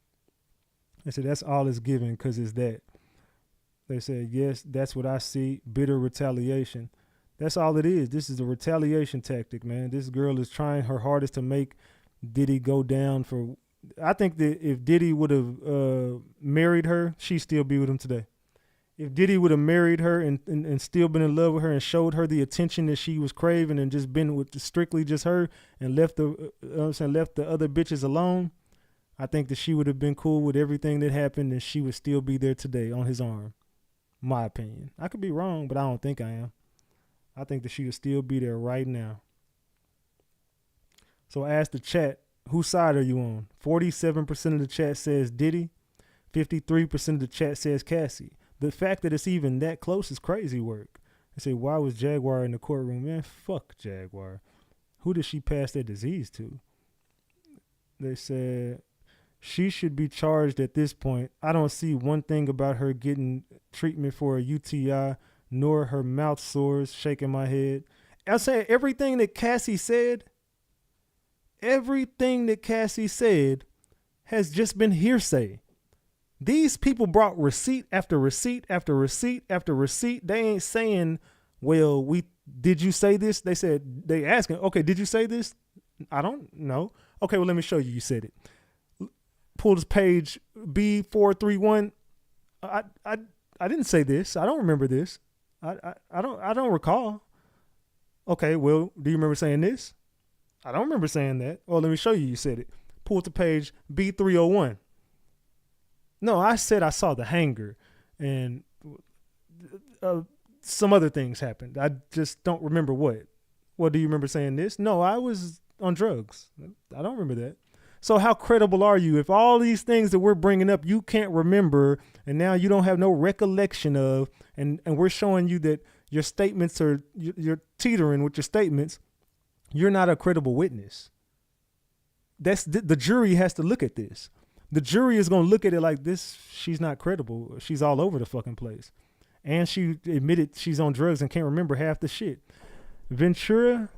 They said, that's all it's given because it's that. They said, yes, that's what I see. Bitter retaliation. That's all it is. This is a retaliation tactic, man. This girl is trying her hardest to make Diddy go down for. I think that if Diddy would have married her, she'd still be with him today. If Diddy would have married her and still been in love with her and showed her the attention that she was craving and just been with strictly just her and left the other bitches alone, I think that she would have been cool with everything that happened and she would still be there today on his arm. My opinion. I could be wrong, but I don't think I am. I think that she would still be there right now. So I asked the chat, whose side are you on? 47% of the chat says Diddy. 53% of the chat says Cassie. The fact that it's even that close is crazy work. They say, why was Jaguar in the courtroom? Man, fuck Jaguar. Who did she pass that disease to? They said, she should be charged at this point. I don't see one thing about her getting treatment for a UTI, nor her mouth sores, shaking my head. I'm saying everything that Cassie said has just been hearsay. These people brought receipt after receipt after receipt after receipt. They ain't saying, well, did you say this? They asking, okay, did you say this? I don't know. Okay, well, let me show you. You said it. Pull this page B431. I didn't say this. I don't remember this. I don't recall. Okay, well, do you remember saying this? I don't remember saying that. Oh, let me show you. You said it. Pull to page B301. No, I said I saw the hanger and some other things happened. I just don't remember what. Well, do you remember saying this? No, I was on drugs. I don't remember that. So how credible are you if all these things that we're bringing up you can't remember and now you don't have no recollection of and we're showing you that your statements are, you're teetering with your statements, you're not a credible witness. That's the jury has to look at this. The jury is going to look at it like this. She's not credible. She's all over the fucking place. And she admitted she's on drugs and can't remember half the shit. Ventura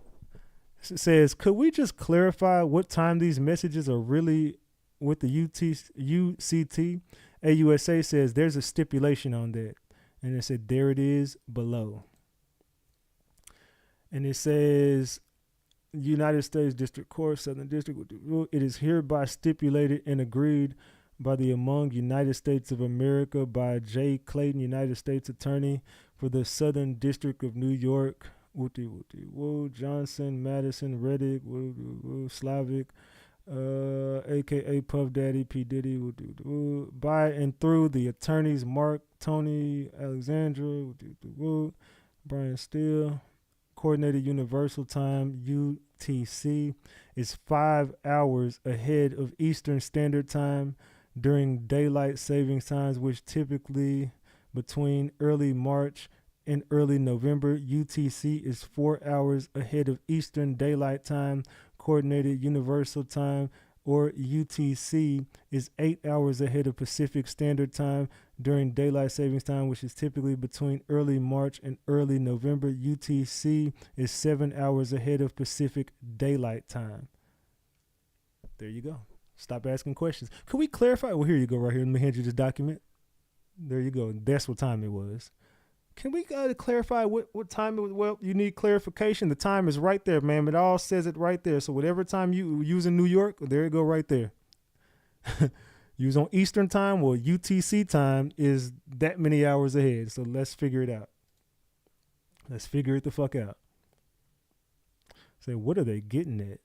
says, could we just clarify what time these messages are really with the UCT? AUSA says there's a stipulation on that. And it said, there it is below. And it says, United States District Court, Southern District, it is hereby stipulated and agreed by the among United States of America by J. Clayton, United States Attorney for the Southern District of New York, Johnson, Madison, Reddick, Slavic, a.k.a. Puff Daddy, P. Diddy, by and through the attorneys Mark, Tony, Alexandra, Brian Steele. Coordinated Universal Time, UTC, is 5 hours ahead of Eastern Standard Time during daylight savings times, which typically between early March and early November. UTC is 4 hours ahead of Eastern Daylight Time. Coordinated Universal Time, or UTC, is 8 hours ahead of Pacific Standard Time during daylight savings time, which is typically between early March and early November. UTC is 7 hours ahead of Pacific Daylight Time. There you go. Stop asking questions. Could we clarify? Well, here you go, right here. Let me hand you this document. There you go. That's what time it was. Can we clarify what time it was? Well, you need clarification. The time is right there, ma'am. It all says it right there. So whatever time you use in New York, there you go right there. Use on Eastern time, well, UTC time is that many hours ahead. So let's figure it out. Let's figure it the fuck out. Say, what are they getting at?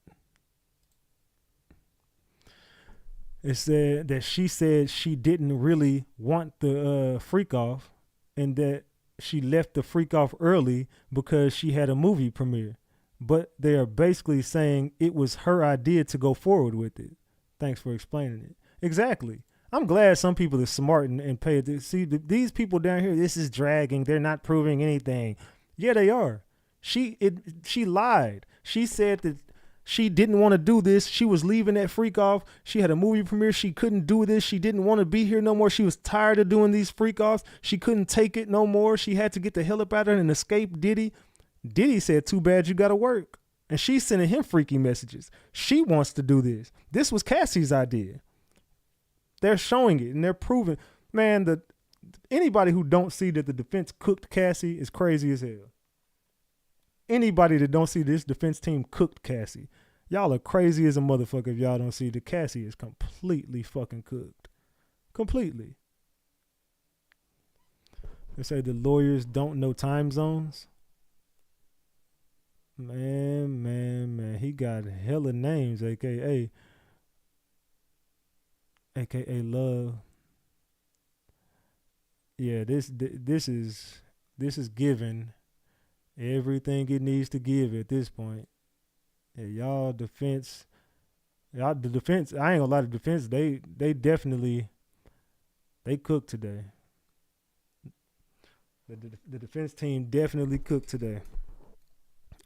It said that she said she didn't really want the freak off, and that she left the freak off early because she had a movie premiere. But they are basically saying it was her idea to go forward with it. Thanks for explaining it. Exactly. I'm glad some people are smart and pay attention. See, these people down here, this is dragging. They're not proving anything. Yeah, they are. She lied. She said that she didn't want to do this. She was leaving that freak off. She had a movie premiere. She couldn't do this. She didn't want to be here no more. She was tired of doing these freak offs. She couldn't take it no more. She had to get the hell up out of there and escape Diddy. Diddy said, too bad you got to work. And she's sending him freaky messages. She wants to do this. This was Cassie's idea. They're showing it and they're proving. Man, anybody who don't see that the defense cooked Cassie is crazy as hell. Anybody that don't see this defense team cooked Cassie, y'all are crazy as a motherfucker if y'all don't see that Cassie is completely fucking cooked. Completely. They say the lawyers don't know time zones. Man. He got hella names, aka Love. Yeah, this is given everything it needs to give at this point. Yeah, the defense, I ain't gonna lie, the defense, they definitely, they cooked today. The defense team definitely cooked today.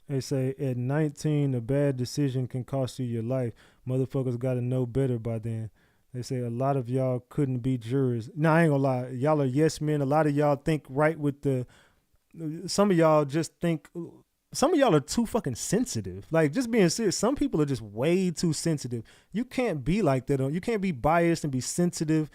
They say at 19, a bad decision can cost you your life. Motherfuckers got to know better by then. They say a lot of y'all couldn't be jurors. Nah, I ain't gonna lie. Y'all are yes men. A lot of y'all think right with some of y'all just think, some of y'all are too fucking sensitive. Like, just being serious, some people are just way too sensitive. You can't be like that. You can't be biased and be sensitive.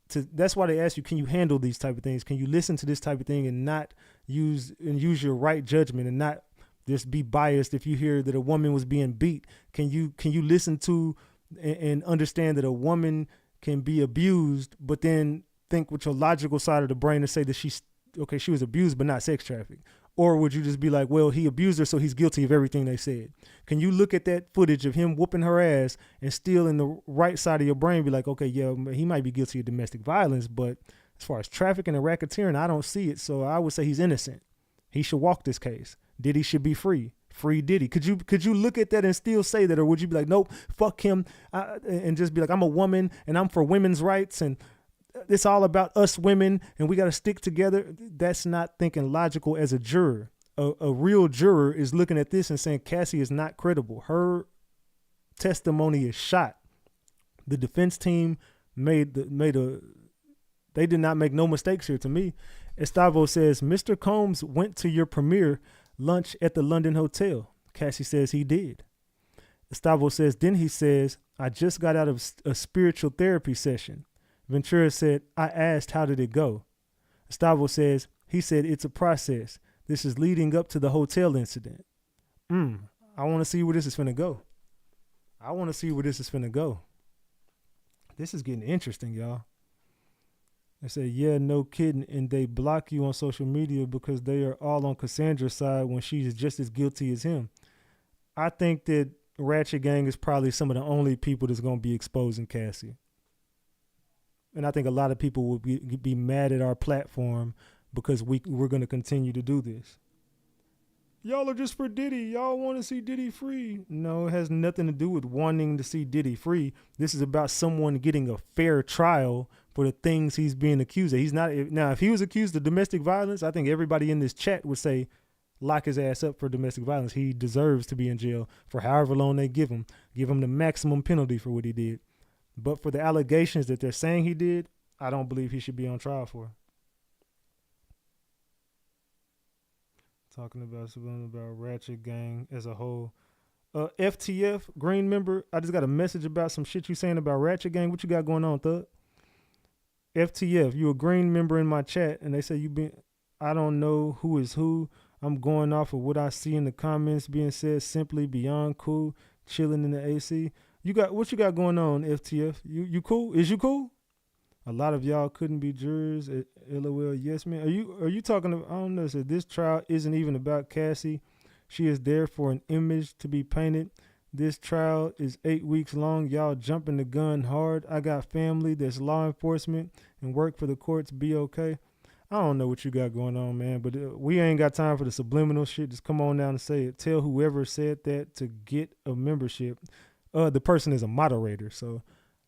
That's why they ask you, can you handle these type of things? Can you listen to this type of thing and not use your right judgment and not just be biased if you hear that a woman was being beat? Can you listen to and understand that a woman can be abused, but then think with your logical side of the brain and say that she was abused but not sex trafficked? Or would you just be like, well, he abused her, so he's guilty of everything they said? Can you look at that footage of him whooping her ass and still in the right side of your brain be like, okay, yeah, he might be guilty of domestic violence, but as far as trafficking and racketeering, I don't see it. So I would say he's innocent. He should walk this case. Diddy should be free. Free Diddy. Could you look at that and still say that? Or would you be like, nope, fuck him, and just be like, I'm a woman and I'm for women's rights and it's all about us women and we got to stick together? That's not thinking logical as a juror. A real juror is looking at this and saying Cassie is not credible. Her testimony is shot. The defense team they did not make no mistakes here to me. Estavo says, Mr. Combs went to your premiere lunch at the London Hotel. Cassie says he did. Estavo says, then he says, I just got out of a spiritual therapy session. Ventura said, I asked, how did it go? Estavo says, he said, it's a process. This is leading up to the hotel incident. I want to see where this is finna go. This is getting interesting, y'all. They say, yeah, no kidding. And they block you on social media because they are all on Cassandra's side when she's just as guilty as him. I think that Ratchet Gang is probably some of the only people that's going to be exposing Cassie. And I think a lot of people will be mad at our platform because we're going to continue to do this. Y'all are just for Diddy. Y'all want to see Diddy free. No, it has nothing to do with wanting to see Diddy free. This is about someone getting a fair trial for the things he's being accused of. He's not now. If he was accused of domestic violence, I think everybody in this chat would say, lock his ass up for domestic violence. He deserves to be in jail for however long they give him. Give him the maximum penalty for what he did. But for the allegations that they're saying he did, I don't believe he should be on trial for. Talking about something about Ratchet Gang as a whole. FTF, Green member, I just got a message about some shit you saying about Ratchet Gang. What you got going on, Thug? FTF, you a Green member in my chat, and they say you been, I don't know who is who. I'm going off of what I see in the comments being said, simply beyond cool, chilling in the AC. What you got going on, FTF? You cool? Is you cool? A lot of y'all couldn't be jurors at LOL. Yes, man. Are you talking about, I don't know, so this trial isn't even about Cassie. She is there for an image to be painted. This trial is 8 weeks long. Y'all jumping the gun hard. I got family that's law enforcement and work for the courts. Be okay. I don't know what you got going on, man, but we ain't got time for the subliminal shit. Just come on down and say it. Tell whoever said that to get a membership. The person is a moderator, so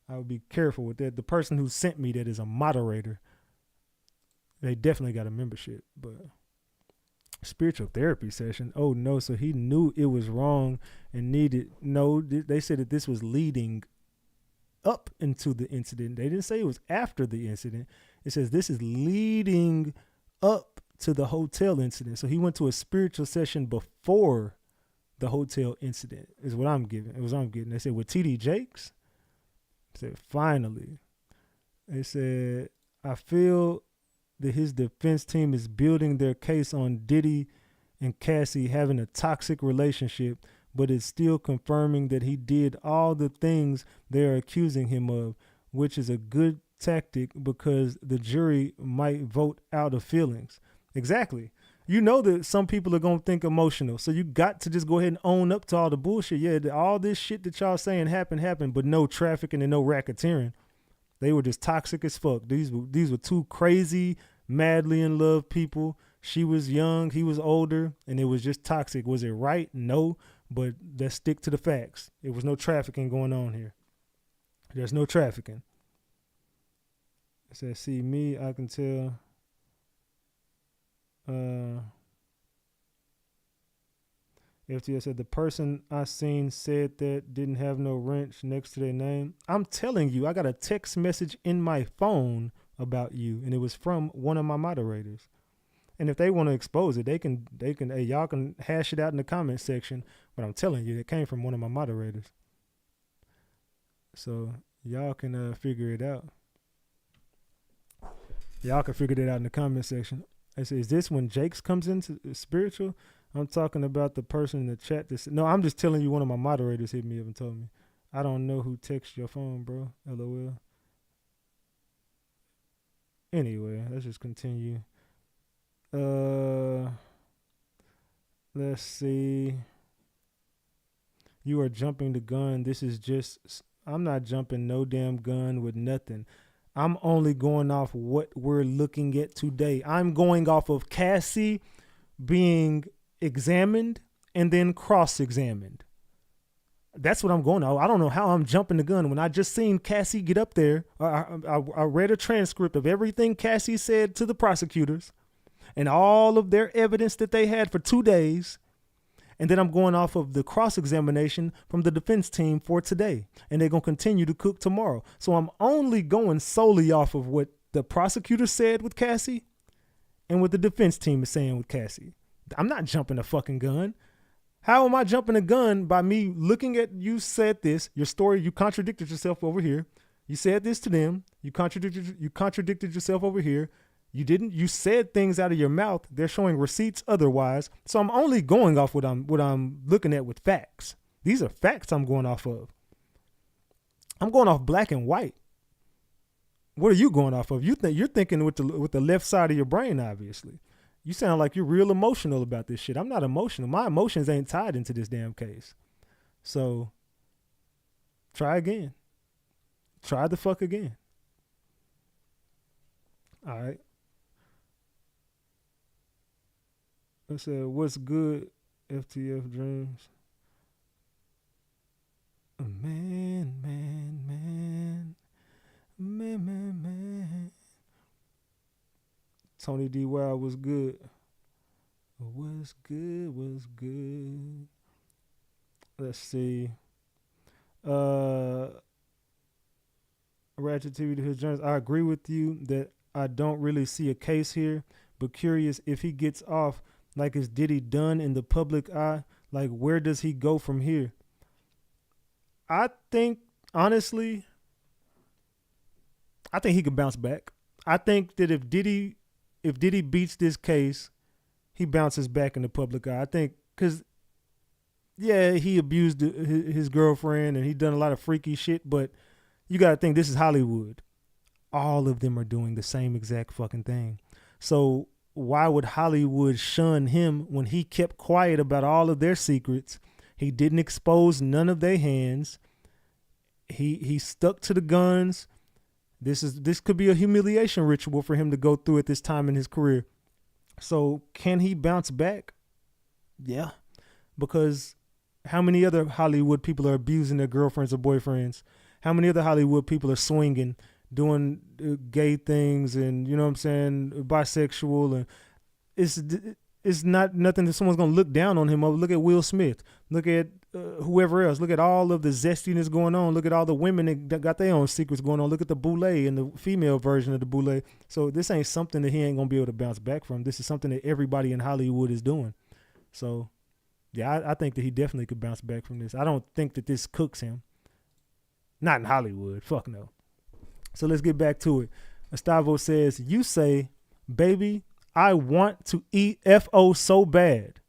I would be careful with that. The person who sent me that is a moderator. They definitely got a membership, but spiritual therapy session. Oh no, so he knew it was wrong and needed. No, they said that this was leading up into the incident. They didn't say it was after the incident. It says this is leading up to the hotel incident. So he went to a spiritual session before the hotel incident is what I'm giving. It was what I'm getting. They said with TD Jakes. Said finally. They said I feel that his defense team is building their case on Diddy and Cassie having a toxic relationship, but is still confirming that he did all the things they are accusing him of, which is a good tactic because the jury might vote out of feelings. Exactly. You know that some people are going to think emotional. So you got to just go ahead and own up to all the bullshit. Yeah, all this shit that y'all saying happened, but no trafficking and no racketeering. They were just toxic as fuck. These were two crazy, madly in love people. She was young, he was older, and it was just toxic. Was it right? No, but let's stick to the facts. There was no trafficking going on here. There's no trafficking. It says, see me, I can tell. FTS said the person I seen said that didn't have no wrench next to their name. I'm telling you, I got a text message in my phone about you, and it was from one of my moderators. And if they want to expose it, they can. Hey, y'all can hash it out in the comment section. But I'm telling you, it came from one of my moderators. So y'all can figure it out. Y'all can figure it out in the comment section. I say, is this when Jakes comes into spiritual? I'm talking about the person in the chat. No, I'm just telling you one of my moderators hit me up and told me. I don't know who texts your phone, bro. LOL. Anyway, let's just continue. Let's see. You are jumping the gun. This is just, I'm not jumping no damn gun with nothing. I'm only going off what we're looking at today. I'm going off of Cassie being examined and then cross-examined. That's what I'm going on. I don't know how I'm jumping the gun when I just seen Cassie get up there. I read a transcript of everything Cassie said to the prosecutors and all of their evidence that they had for 2 days. And then I'm going off of the cross-examination from the defense team for today. And they're going to continue to cook tomorrow. So I'm only going solely off of what the prosecutor said with Cassie and what the defense team is saying with Cassie. I'm not jumping a fucking gun. How am I jumping a gun? By me looking at, you said this, your story, you contradicted yourself over here. You said this to them. You contradicted yourself over here. You said things out of your mouth. They're showing receipts otherwise. So I'm only going off what I'm looking at with facts. These are facts I'm going off of. I'm going off black and white. What are you going off of? You're thinking with the left side of your brain, obviously. You sound like you're real emotional about this shit. I'm not emotional. My emotions ain't tied into this damn case. So try again. Try the fuck again. All right. I said, what's good? FTF Dreams. Man. Tony D. Wild was good. Was good. Let's see. Ratchet TV to his journals. I agree with you that I don't really see a case here, but curious if he gets off, like is Diddy done in the public eye? Like where does he go from here? I think honestly, I think he could bounce back. I think that if Diddy beats this case, he bounces back in the public eye. I think because yeah, he abused his girlfriend and he done a lot of freaky shit, but you got to think this is Hollywood. All of them are doing the same exact fucking thing. So why would Hollywood shun him when he kept quiet about all of their secrets? He didn't expose none of their hands. He stuck to the guns. This could be a humiliation ritual for him to go through at this time in his career. So can he bounce back? Yeah. Because how many other Hollywood people are abusing their girlfriends or boyfriends? How many other Hollywood people are swinging, doing gay things and, you know what I'm saying, bisexual? And it's not nothing that someone's going to look down on him over. Look at Will Smith. Look at whoever else. Look at all of the zestiness going on. Look at all the women that got their own secrets going on. Look at the boule and the female version of the boule. So this ain't something that he ain't going to be able to bounce back from. This is something that everybody in Hollywood is doing. So, yeah, I think that he definitely could bounce back from this. I don't think that this cooks him. Not in Hollywood. Fuck no. So let's get back to it. Gustavo says, you say, baby, I want to eat F.O. so bad.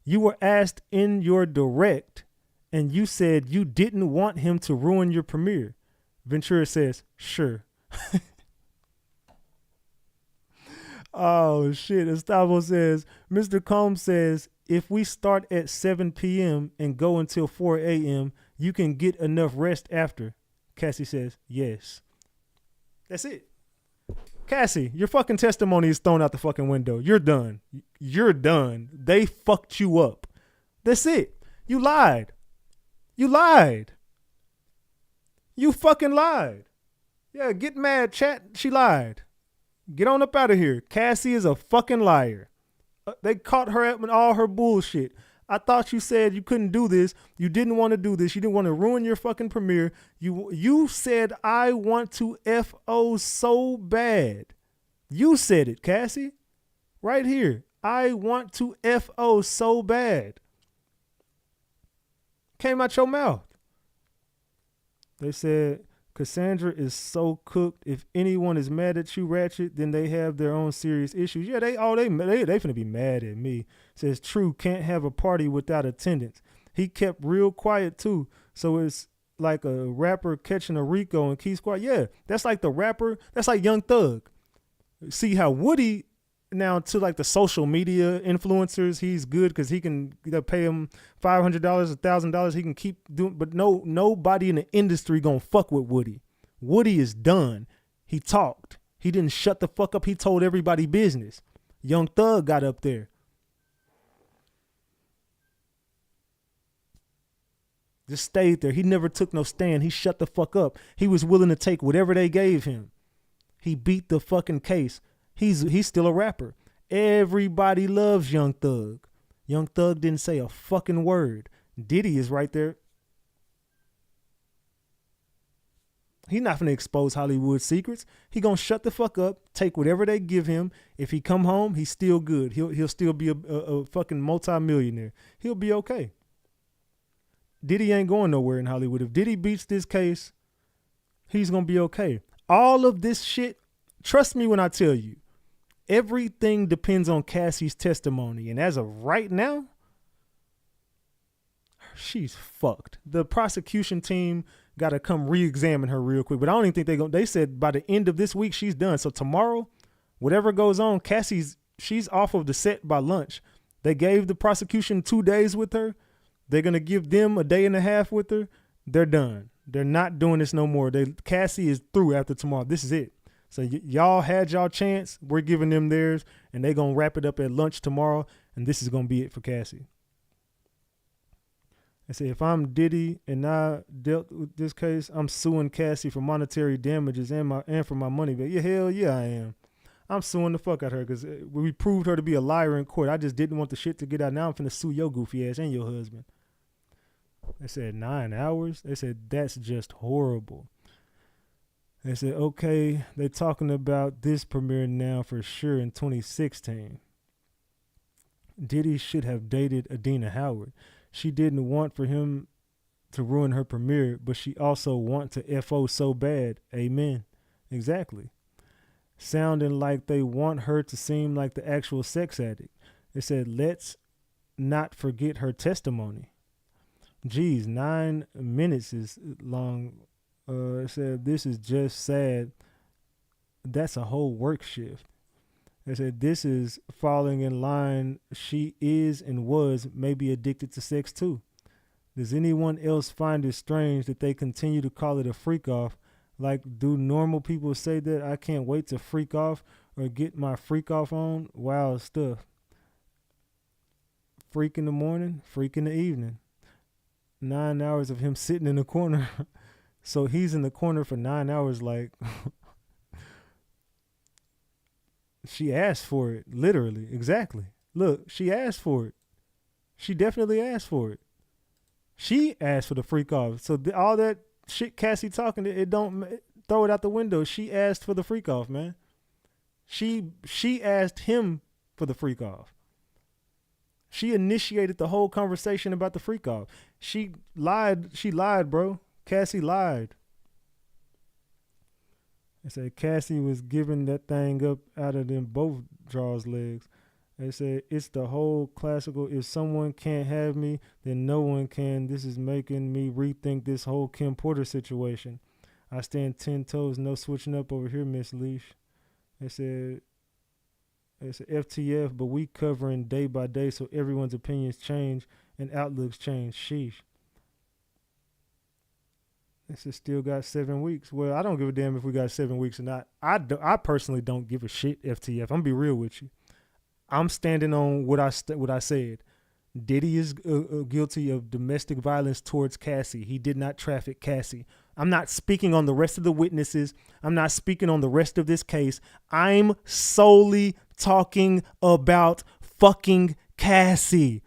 You were asked in your direct, and you said you didn't want him to ruin your premiere. Ventura says, sure. Oh, shit. Gustavo says, Mr. Combs says, if we start at 7 p.m. and go until 4 a.m., you can get enough rest after. Cassie says, yes. That's it. Cassie, your fucking testimony is thrown out the fucking window. You're done. You're done. They fucked you up. That's it. You lied. You lied. You fucking lied. Yeah, get mad, chat. She lied. Get on up out of here. Cassie is a fucking liar. They caught her at all her bullshit. I thought you said you couldn't do this. You didn't want to do this. You didn't want to ruin your fucking premiere. You said I want to F.O. so bad. You said it, Cassie. Right here. I want to F.O. so bad. Came out your mouth. They said Cassandra is so cooked. If anyone is mad at you, Ratchet, then they have their own serious issues. Yeah, they finna be mad at me. Says True can't have a party without attendance. He kept real quiet too. So it's like a rapper catching a Rico in Key Squad. Yeah, that's like the rapper. That's like Young Thug. See how Woody now to like the social media influencers, he's good because he can pay him $500, $1,000. He can keep doing, but nobody in the industry gonna fuck with Woody. Woody is done. He talked. He didn't shut the fuck up. He told everybody business. Young Thug got up there. Just stayed there. He never took no stand. He shut the fuck up. He was willing to take whatever they gave him. He beat the fucking case. He's still a rapper. Everybody loves Young Thug. Young Thug didn't say a fucking word. Diddy is right there. He's not going to expose Hollywood secrets. He going to shut the fuck up, take whatever they give him. If he come home, he's still good. He'll still be a fucking multi-millionaire. He'll be okay. Diddy ain't going nowhere in Hollywood. If Diddy beats this case, he's going to be okay. All of this shit, trust me when I tell you, everything depends on Cassie's testimony. And as of right now, she's fucked. The prosecution team got to come re-examine her real quick. But I don't even think they said by the end of this week, she's done. So tomorrow, whatever goes on, she's off of the set by lunch. They gave the prosecution 2 days with her. They're going to give them a day and a half with her. They're done. They're not doing this no more. Cassie is through after tomorrow. This is it. So y'all had y'all chance. We're giving them theirs, and they're going to wrap it up at lunch tomorrow, and this is going to be it for Cassie. I said, if I'm Diddy and I dealt with this case, I'm suing Cassie for monetary damages and for my money. But yeah, hell yeah, I am. I'm suing the fuck out of her because we proved her to be a liar in court. I just didn't want the shit to get out. Now I'm finna sue your goofy ass and your husband. They said 9 hours. They said that's just horrible. They said, okay, they're talking about this premiere now for sure in 2016. Diddy should have dated Adina Howard. She didn't want for him to ruin her premiere, but she also want to FO so bad. Amen. Exactly. Sounding like they want her to seem like the actual sex addict. They said, let's not forget her testimony. Geez, 9 minutes is long. It said, this is just sad. That's a whole work shift. They said, this is falling in line. She is and was maybe addicted to sex too. Does anyone else find it strange that they continue to call it a freak off? Like, do normal people say that? I can't wait to freak off or get my freak off on? Wild stuff. Freak in the morning, freak in the evening. 9 hours of him sitting in the corner. So he's in the corner for 9 hours like... She asked for it, literally, exactly. Look, she asked for it. She definitely asked for it. She asked for the freak off. So all that shit Cassie talking, it don't throw it out the window. She asked for the freak off, man. She asked him for the freak off. She initiated the whole conversation about the freak off. She lied, bro. Cassie lied. They said Cassie was giving that thing up out of them both draws legs. They said it's the whole classical, if someone can't have me, then no one can. This is making me rethink this whole Kim Porter situation. I stand 10 toes, no switching up over here, Miss Leash. They said it's FTF, but we covering day by day so everyone's opinions change and outlooks change. Sheesh. This is still got 7 weeks. Well, I don't give a damn if we got 7 weeks or not. I personally don't give a shit, FTF. I'm going to be real with you. I'm standing on what I said. Diddy is guilty of domestic violence towards Cassie. He did not traffic Cassie. I'm not speaking on the rest of the witnesses. I'm not speaking on the rest of this case. I'm solely talking about fucking Cassie.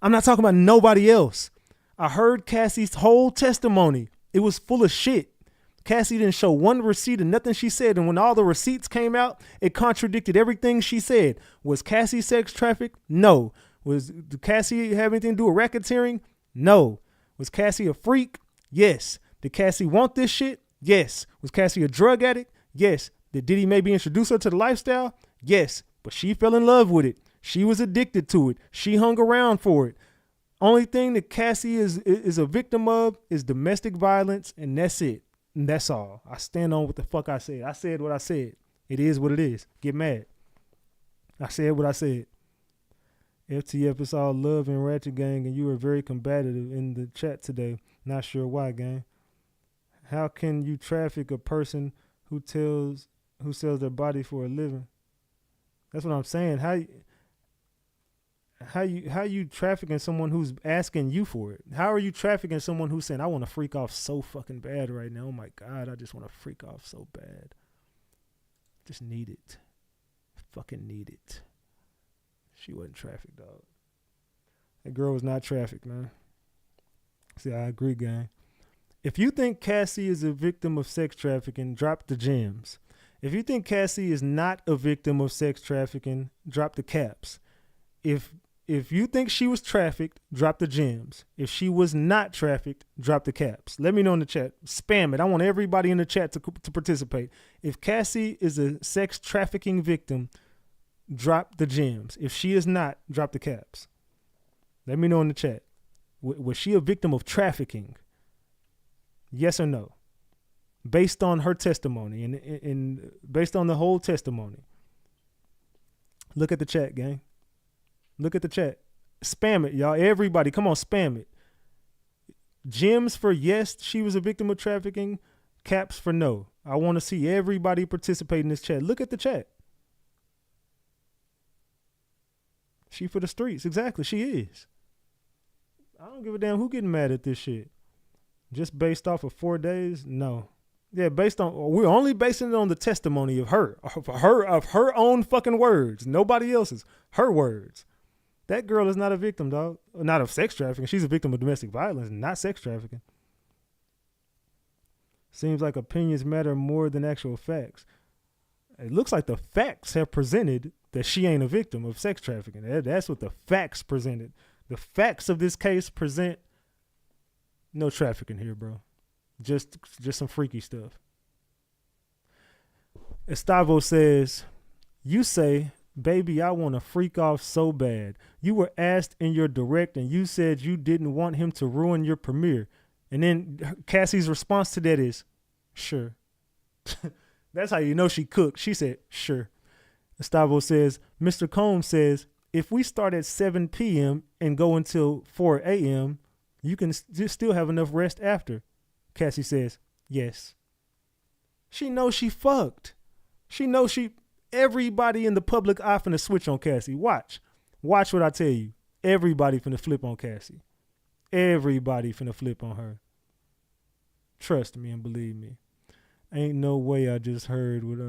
I'm not talking about nobody else. I heard Cassie's whole testimony. It was full of shit. Cassie didn't show one receipt of nothing she said. And when all the receipts came out, it contradicted everything she said. Was Cassie sex trafficked? No. Did Cassie have anything to do with racketeering? No. Was Cassie a freak? Yes. Did Cassie want this shit? Yes. Was Cassie a drug addict? Yes. Did Diddy maybe introduce her to the lifestyle? Yes. But she fell in love with it. She was addicted to it. She hung around for it. Only thing that Cassie is a victim of is domestic violence, and that's it. And that's all. I stand on what the fuck I said. I said what I said. It is what it is. Get mad. I said what I said. FTF, it's all love and Ratchet Gang, and you were very combative in the chat today. Not sure why, gang. How can you traffic a person who sells their body for a living? That's what I'm saying. How you trafficking someone who's asking you for it? How are you trafficking someone who's saying, I want to freak off so fucking bad right now? Oh my God, I just want to freak off so bad. Just need it. Fucking need it. She wasn't trafficked, dog. That girl was not trafficked, man. See, I agree, gang. If you think Cassie is a victim of sex trafficking, drop the gems. If you think Cassie is not a victim of sex trafficking, drop the caps. If you think she was trafficked, drop the gems. If she was not trafficked, drop the caps. Let me know in the chat. Spam it. I want everybody in the chat to participate. If Cassie is a sex trafficking victim, drop the gems. If she is not, drop the caps. Let me know in the chat. Was she a victim of trafficking? Yes or no? Based on her testimony and based on the whole testimony. Look at the chat, gang. Look at the chat. Spam it, y'all. Everybody, come on, spam it. Gems for yes, she was a victim of trafficking. Caps for no. I want to see everybody participate in this chat. Look at the chat. She for the streets. Exactly, she is. I don't give a damn who getting mad at this shit. Just based off of 4 days? No. Yeah, we're only basing it on the testimony of her own fucking words. Nobody else's. Her words. That girl is not a victim, dog. Not of sex trafficking. She's a victim of domestic violence, not sex trafficking. Seems like opinions matter more than actual facts. It looks like the facts have presented that she ain't a victim of sex trafficking. That's what the facts presented. The facts of this case present no trafficking here, bro. Just some freaky stuff. Estavo says, you say, baby, I want to freak off so bad. You were asked in your direct and you said you didn't want him to ruin your premiere. And then Cassie's response to that is, sure. That's how you know she cooked. She said, sure. Estavo says, Mr. Combs says, if we start at 7 p.m. and go until 4 a.m., you can still have enough rest after. Cassie says, yes. She knows she fucked. She knows everybody in the public eye finna switch on Cassie. Watch what I tell you. Everybody finna flip on Cassie. Everybody finna flip on her. Trust me and believe me. Ain't no way I just read what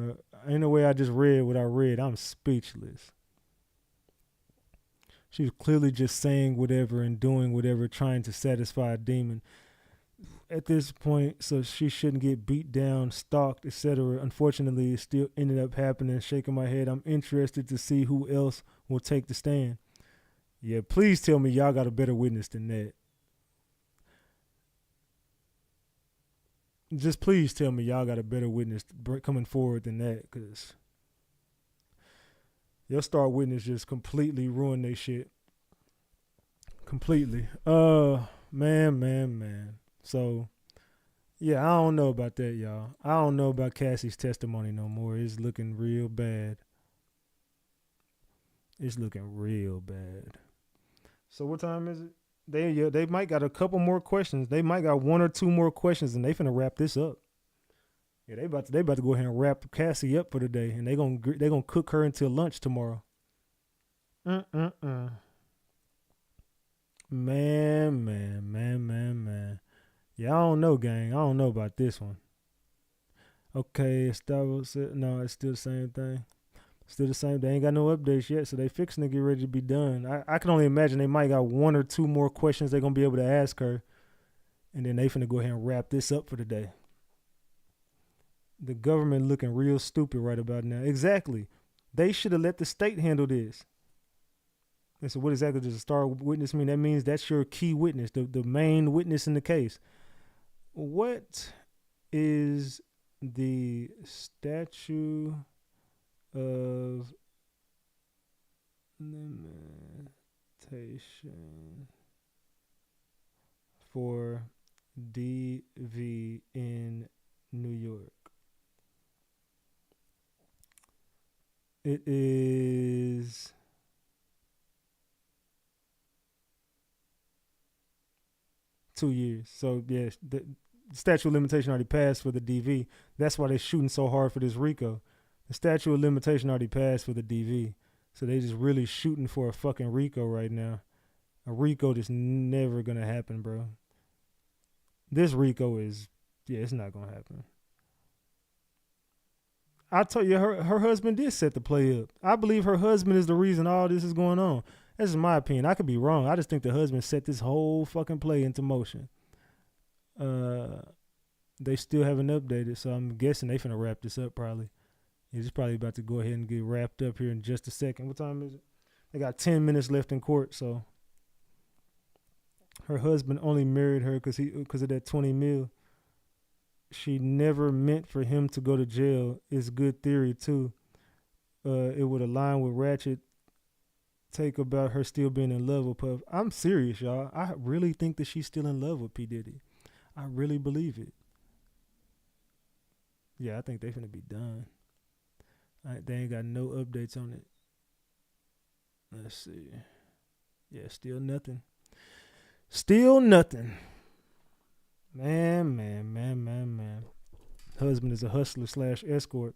I read. I'm speechless. She was clearly just saying whatever and doing whatever, trying to satisfy a demon. At this point, so she shouldn't get beat down, stalked, etc. Unfortunately, it still ended up happening. Shaking my head, I'm interested to see who else will take the stand. Yeah, please tell me y'all got a better witness than that. Just please tell me y'all got a better witness coming forward than that, because your star witness just completely ruined their shit. Completely. Man. So, yeah, I don't know about that, y'all. I don't know about Cassie's testimony no more. It's looking real bad. It's looking real bad. So what time is it? They might got a couple more questions. They might got 1 or 2 more questions, and they finna wrap this up. Yeah, they about to go ahead and wrap Cassie up for the day, and they gonna cook her until lunch tomorrow. Man. Yeah, I don't know, gang. I don't know about this one. Okay, Estavo said, no, it's still the same thing. Still the same. They ain't got no updates yet, so they fixing to get ready to be done. I can only imagine they might got 1 or 2 more questions they're going to be able to ask her, and then they finna go ahead and wrap this up for the day. The government looking real stupid right about now. Exactly. They should have let the state handle this. And so what exactly does a star witness mean? That means that's your key witness, the main witness in the case. What is the statute of limitation for DV in New York? It is 2 years. So yes, the statute of limitation already passed for the DV. That's why they're shooting so hard for this RICO. The statute of limitation already passed for the DV. So they just really shooting for a fucking RICO right now. A RICO that's never gonna happen, bro. This RICO is, it's not gonna happen. I told you, her husband did set the play up. I believe her husband is the reason all this is going on. This is my opinion. I could be wrong. I just think the husband set this whole fucking play into motion. They still haven't updated, so I'm guessing they finna wrap this up probably. It's probably about to go ahead and get wrapped up here in just a second. What time is it? They got 10 minutes left in court, so her husband only married her because of that 20 mil. She never meant for him to go to jail. It's good theory too. It would align with Ratchet take about her still being in love with Puff. I'm serious, y'all. I really think that she's still in love with P. Diddy. I really believe it. Yeah, I think they finna be done. They ain't got no updates on it. Let's see. Yeah, still nothing. Still nothing. Man. Husband is a hustler / escort.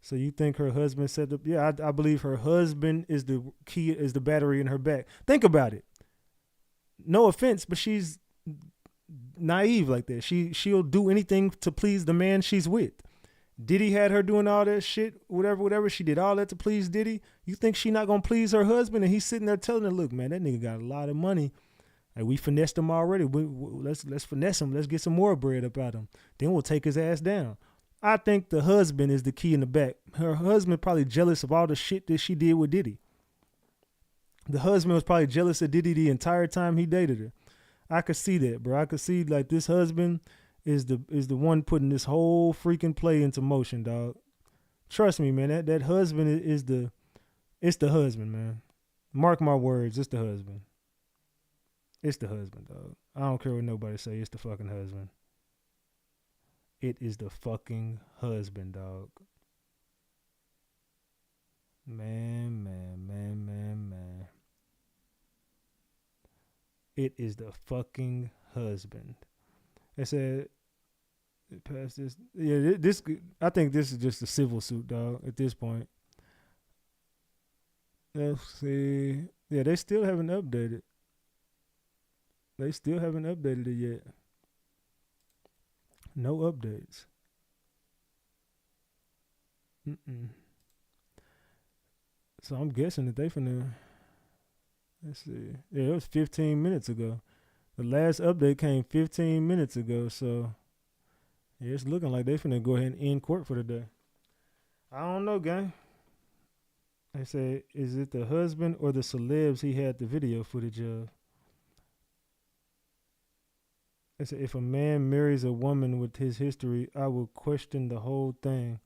So you think her husband set up? Yeah, I believe her husband is the key, is the battery in her back. Think about it. no offense, but she's naive like that. She'll do anything to please the man she's with. Diddy had her doing all that shit, whatever. She did all that to please Diddy. You think she not gonna please her husband? And he's sitting there telling her, "Look, man, that nigga got a lot of money. Like, we finessed him already. Let's finesse him. Let's get some more bread up out him. Then we'll take his ass down." I think the husband is the key in the back. Her husband probably jealous of all the shit that she did with Diddy. The husband was probably jealous of Diddy the entire time he dated her. I could see that, bro. I could see like this husband is the one putting this whole freaking play into motion, dog. Trust me, man. That husband it's the husband, man. Mark my words, it's the husband. It's the husband, dog. I don't care what nobody say. It's the fucking husband. It is the fucking husband, dog. Man. It is the fucking husband. They said, past this. Yeah, this. I think this is just a civil suit, dog, at this point. Let's see. Yeah, they still haven't updated. They still haven't updated it yet. No updates. So I'm guessing that they finna. Let's see. Yeah, it was 15 minutes ago. The last update came 15 minutes ago. So yeah, it's looking like they finna go ahead and end court for the day. I don't know, gang. They say, is it the husband or the celebs he had the video footage of? They say, if a man marries a woman with his history, I will question the whole thing.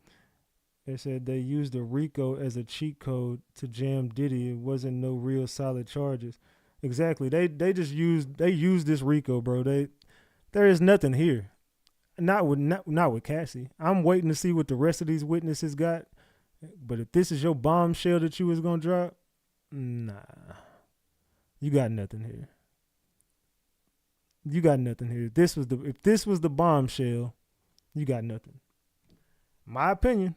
They said they used the RICO as a cheat code to jam Diddy. It wasn't no real solid charges. Exactly. They used this RICO, bro. There is nothing here. Not with Cassie. I'm waiting to see what the rest of these witnesses got. But if this is your bombshell that you was gonna drop, nah. You got nothing here. You got nothing here. If this was the bombshell, you got nothing. My opinion.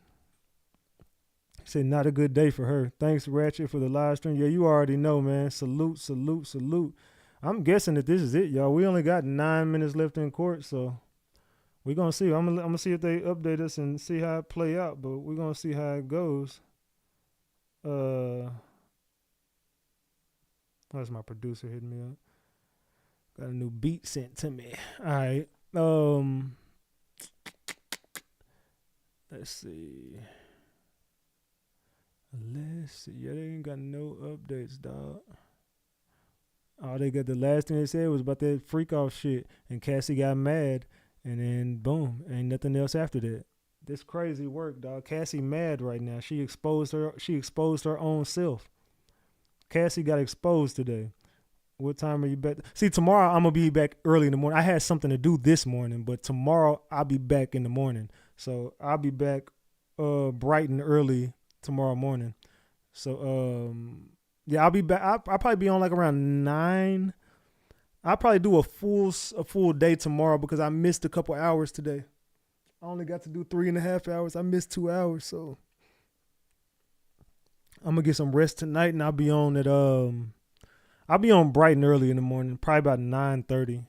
Said not a good day for her. Thanks, Ratchet, for the live stream. Yeah, you already know, man. Salute. I'm guessing that this is it, y'all. We only got 9 minutes left in court, so we're gonna see. I'm gonna see if they update us and see how it play out, but we're gonna see how it goes. That's my producer hitting me up. Got a new beat sent to me. All right. Let's see. Yeah, they ain't got no updates, dog. All they got, the last thing they said was about that freak off shit, and Cassie got mad, and then boom, ain't nothing else after that. This crazy work, dog. Cassie mad right now. She exposed her own self. Cassie got exposed today. What time are you back? See, tomorrow I'm gonna be back early in the morning. I had something to do this morning, but tomorrow I'll be back in the morning. So I'll be back bright and early tomorrow morning. So yeah, I'll be back. I'll probably be on like around 9. I'll probably do a full day tomorrow because I missed a couple hours today. I only got to do 3.5 hours. I missed 2 hours, so I'm gonna get some rest tonight, and I'll be on bright and early in the morning, probably about 9:30.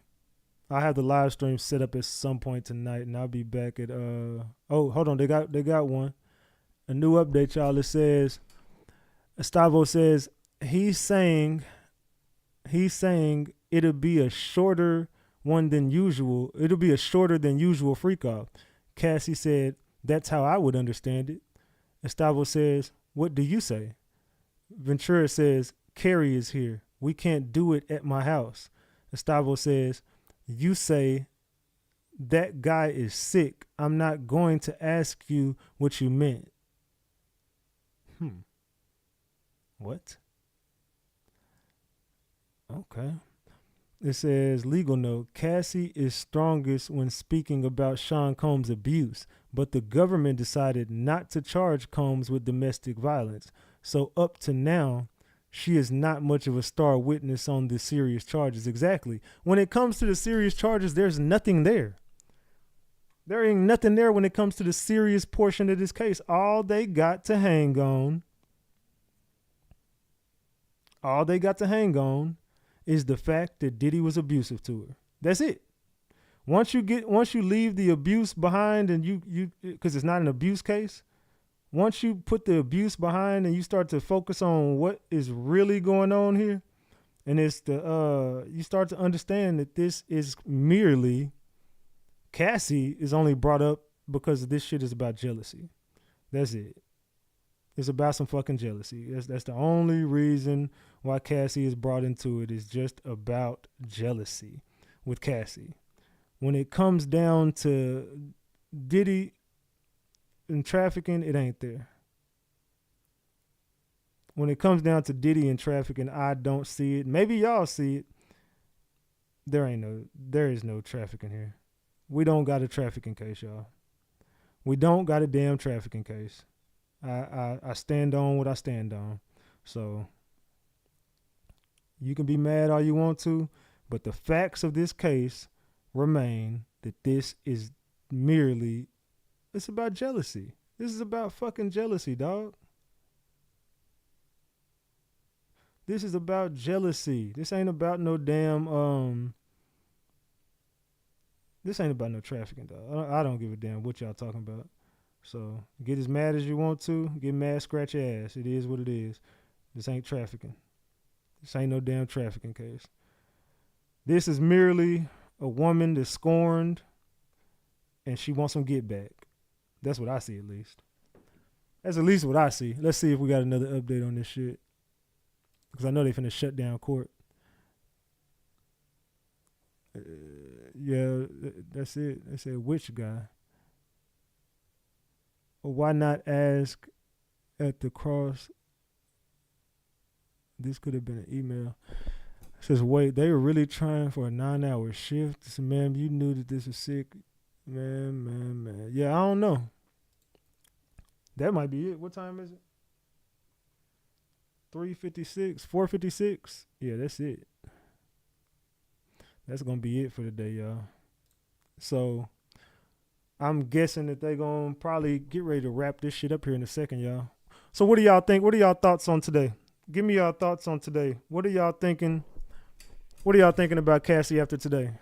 I have the live stream set up at some point tonight, and I'll be back at oh, hold on, they got one. A new update, y'all. It says, Estavo says he's saying it'll be a shorter one than usual. It'll be a shorter than usual freak off. Cassie said, that's how I would understand it. Estavo says, what do you say? Ventura says, Carrie is here. We can't do it at my house. Estavo says, you say that guy is sick. I'm not going to ask you what you meant. What? Okay. It says, legal note, Cassie is strongest when speaking about Sean Combs' abuse, but the government decided not to charge Combs with domestic violence. So up to now, she is not much of a star witness on the serious charges. Exactly. When it comes to the serious charges, there's nothing there. There ain't nothing there when it comes to the serious portion of this case. All they got to hang on is the fact that Diddy was abusive to her. That's it. Once you leave the abuse behind and you because it's not an abuse case, once you put the abuse behind and you start to focus on what is really going on here, and it's you start to understand that this is merely Cassie is only brought up because this shit is about jealousy. That's it. It's about some fucking jealousy. That's the only reason why Cassie is brought into it, is just about jealousy with Cassie. When it comes down to Diddy and trafficking, it ain't there. When it comes down to Diddy and trafficking, I don't see it. Maybe y'all see it. There is no trafficking here. We don't got a trafficking case, y'all. We don't got a damn trafficking case. I stand on what I stand on. So you can be mad all you want to, but the facts of this case remain that this is merely, it's about jealousy. This is about fucking jealousy, dog. This is about jealousy. This ain't about no damn this ain't about no trafficking, dog. I don't give a damn what y'all talking about. So get as mad as you want to. Get mad, scratch your ass. It is what it is. This ain't trafficking. This ain't no damn trafficking case. This is merely a woman that's scorned and she wants some get back. That's what I see, at least. That's at least what I see. Let's see if we got another update on this shit, because I know they finna shut down court. Yeah, that's it. They said which guy. Well, why not ask at the cross? This could have been an email. It says, wait, they were really trying for a 9-hour shift. It said, ma'am, you knew that this was sick. Man. Yeah, I don't know. That might be it. What time is it? 3:56, 4:56. Yeah, that's it. That's going to be it for the day, y'all. So I'm guessing that they're going to probably get ready to wrap this shit up here in a second, y'all. So what do y'all think? What are y'all thoughts on today? Give me y'all thoughts on today. What are y'all thinking? What are y'all thinking about Cassie after today?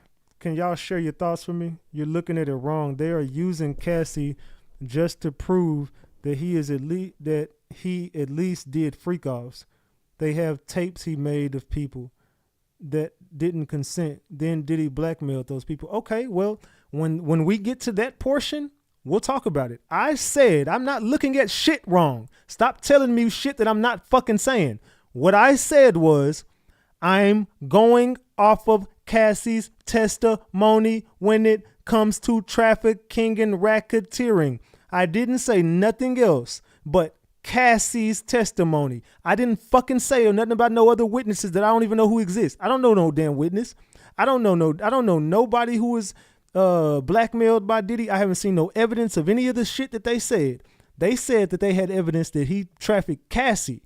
Can y'all share your thoughts with me? You're looking at it wrong. They are using Cassie just to prove that he at least did freak offs. They have tapes he made of people that didn't consent. Then Diddy blackmailed those people. Okay, well, when we get to that portion, we'll talk about it. I said I'm not looking at shit wrong. Stop telling me shit that I'm not fucking saying. What I said was I'm going off of Cassie's testimony when it comes to trafficking and racketeering. I didn't say nothing else but Cassie's testimony. I didn't fucking say nothing about no other witnesses that I don't even know who exist. I don't know no damn witness. I don't know nobody who was blackmailed by Diddy. I haven't seen no evidence of any of the shit that they said. They said that they had evidence that he trafficked Cassie.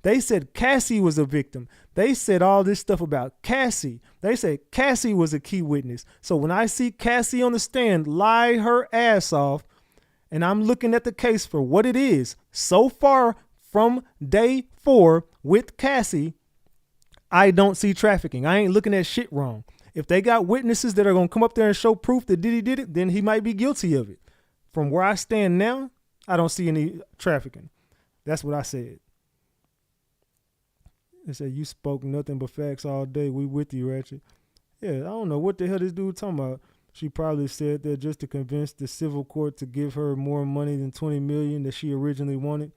They said Cassie was a victim. They said all this stuff about Cassie. They said Cassie was a key witness. So when I see Cassie on the stand lie her ass off, and I'm looking at the case for what it is so far from day 4 with Cassie, I don't see trafficking. I ain't looking at shit wrong. If they got witnesses that are going to come up there and show proof that Diddy did it, then he might be guilty of it. From where I stand now, I don't see any trafficking. That's what I said. They said, you spoke nothing but facts all day. We with you, Ratchet. Yeah, I don't know what the hell this dude talking about. She probably said that just to convince the civil court to give her more money than $20 million that she originally wanted.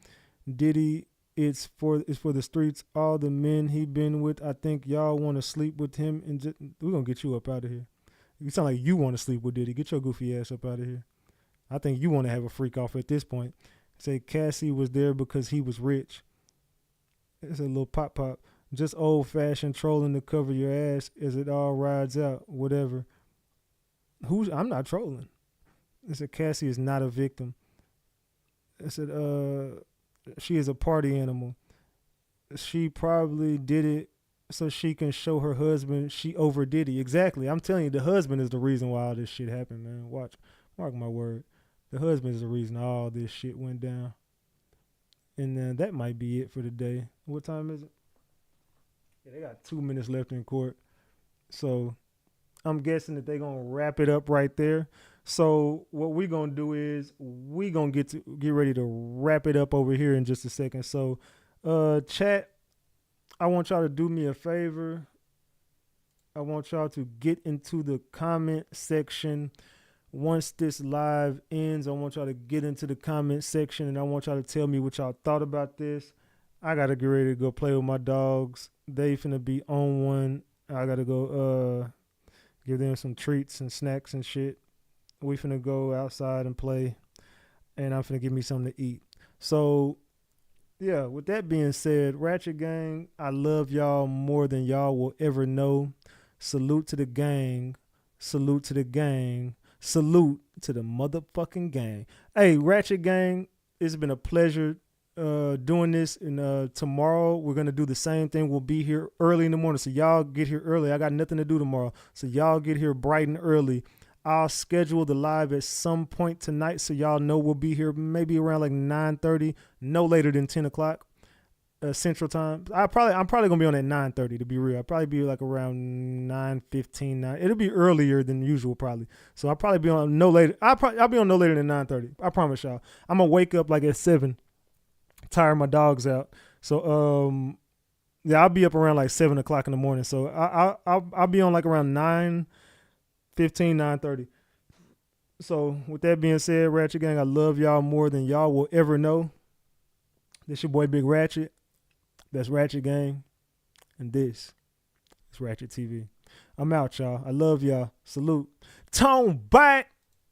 Diddy, it's for the streets. All the men he been with, I think y'all want to sleep with him, and we're gonna get you up out of here. You sound like you want to sleep with Diddy. Get your goofy ass up out of here. I think you want to have a freak off at this point. Say Cassie was there because he was rich. It's a little pop. Just old fashioned trolling to cover your ass as it all rides out. Whatever. I'm not trolling. I said Cassie is not a victim. I said she is a party animal. She probably did it so she can show her husband she over Diddy. Exactly. I'm telling you, the husband is the reason why all this shit happened, man. Mark my word. The husband is the reason all this shit went down. And that might be it for the day. What time is it? Yeah, they got 2 minutes left in court. So I'm guessing that they're gonna wrap it up right there. So what we gonna do is we gonna get ready to wrap it up over here in just a second. So chat, I want y'all to do me a favor. I want y'all to get into the comment section. Once this live ends, I want y'all to get into the comment section and I want y'all to tell me what y'all thought about this. I gotta get ready to go play with my dogs. They finna be on one. I gotta go give them some treats and snacks and shit. We finna go outside and play, and I'm finna give me something to eat. So, yeah, with that being said, Ratchet Gang, I love y'all more than y'all will ever know. Salute to the gang. Salute to the gang. Salute to the motherfucking gang. Hey, Ratchet Gang, it's been a pleasure doing this. And tomorrow we're gonna do the same thing. We'll be here early in the morning, so y'all get here early. I got nothing to do tomorrow, so y'all get here bright and early. I'll schedule the live at some point tonight, so y'all know we'll be here maybe around like 9:30, no later than 10 o'clock Central Time. I'm probably gonna be on at 9:30 to be real. I'll probably be like around 9:15. It'll be earlier than usual probably. So I'll probably be on no later. I'll be on no later than 9:30. I promise y'all. I'm gonna wake up like at 7, tire my dogs out. So yeah, I'll be up around like 7 o'clock in the morning. So I'll be on like around 9:15, 9:30. So with that being said, Ratchet Gang, I love y'all more than y'all will ever know. This your boy Big Ratchet. That's Ratchet Gang. And this is Ratchet TV. I'm out, y'all. I love y'all. Salute. Tone back.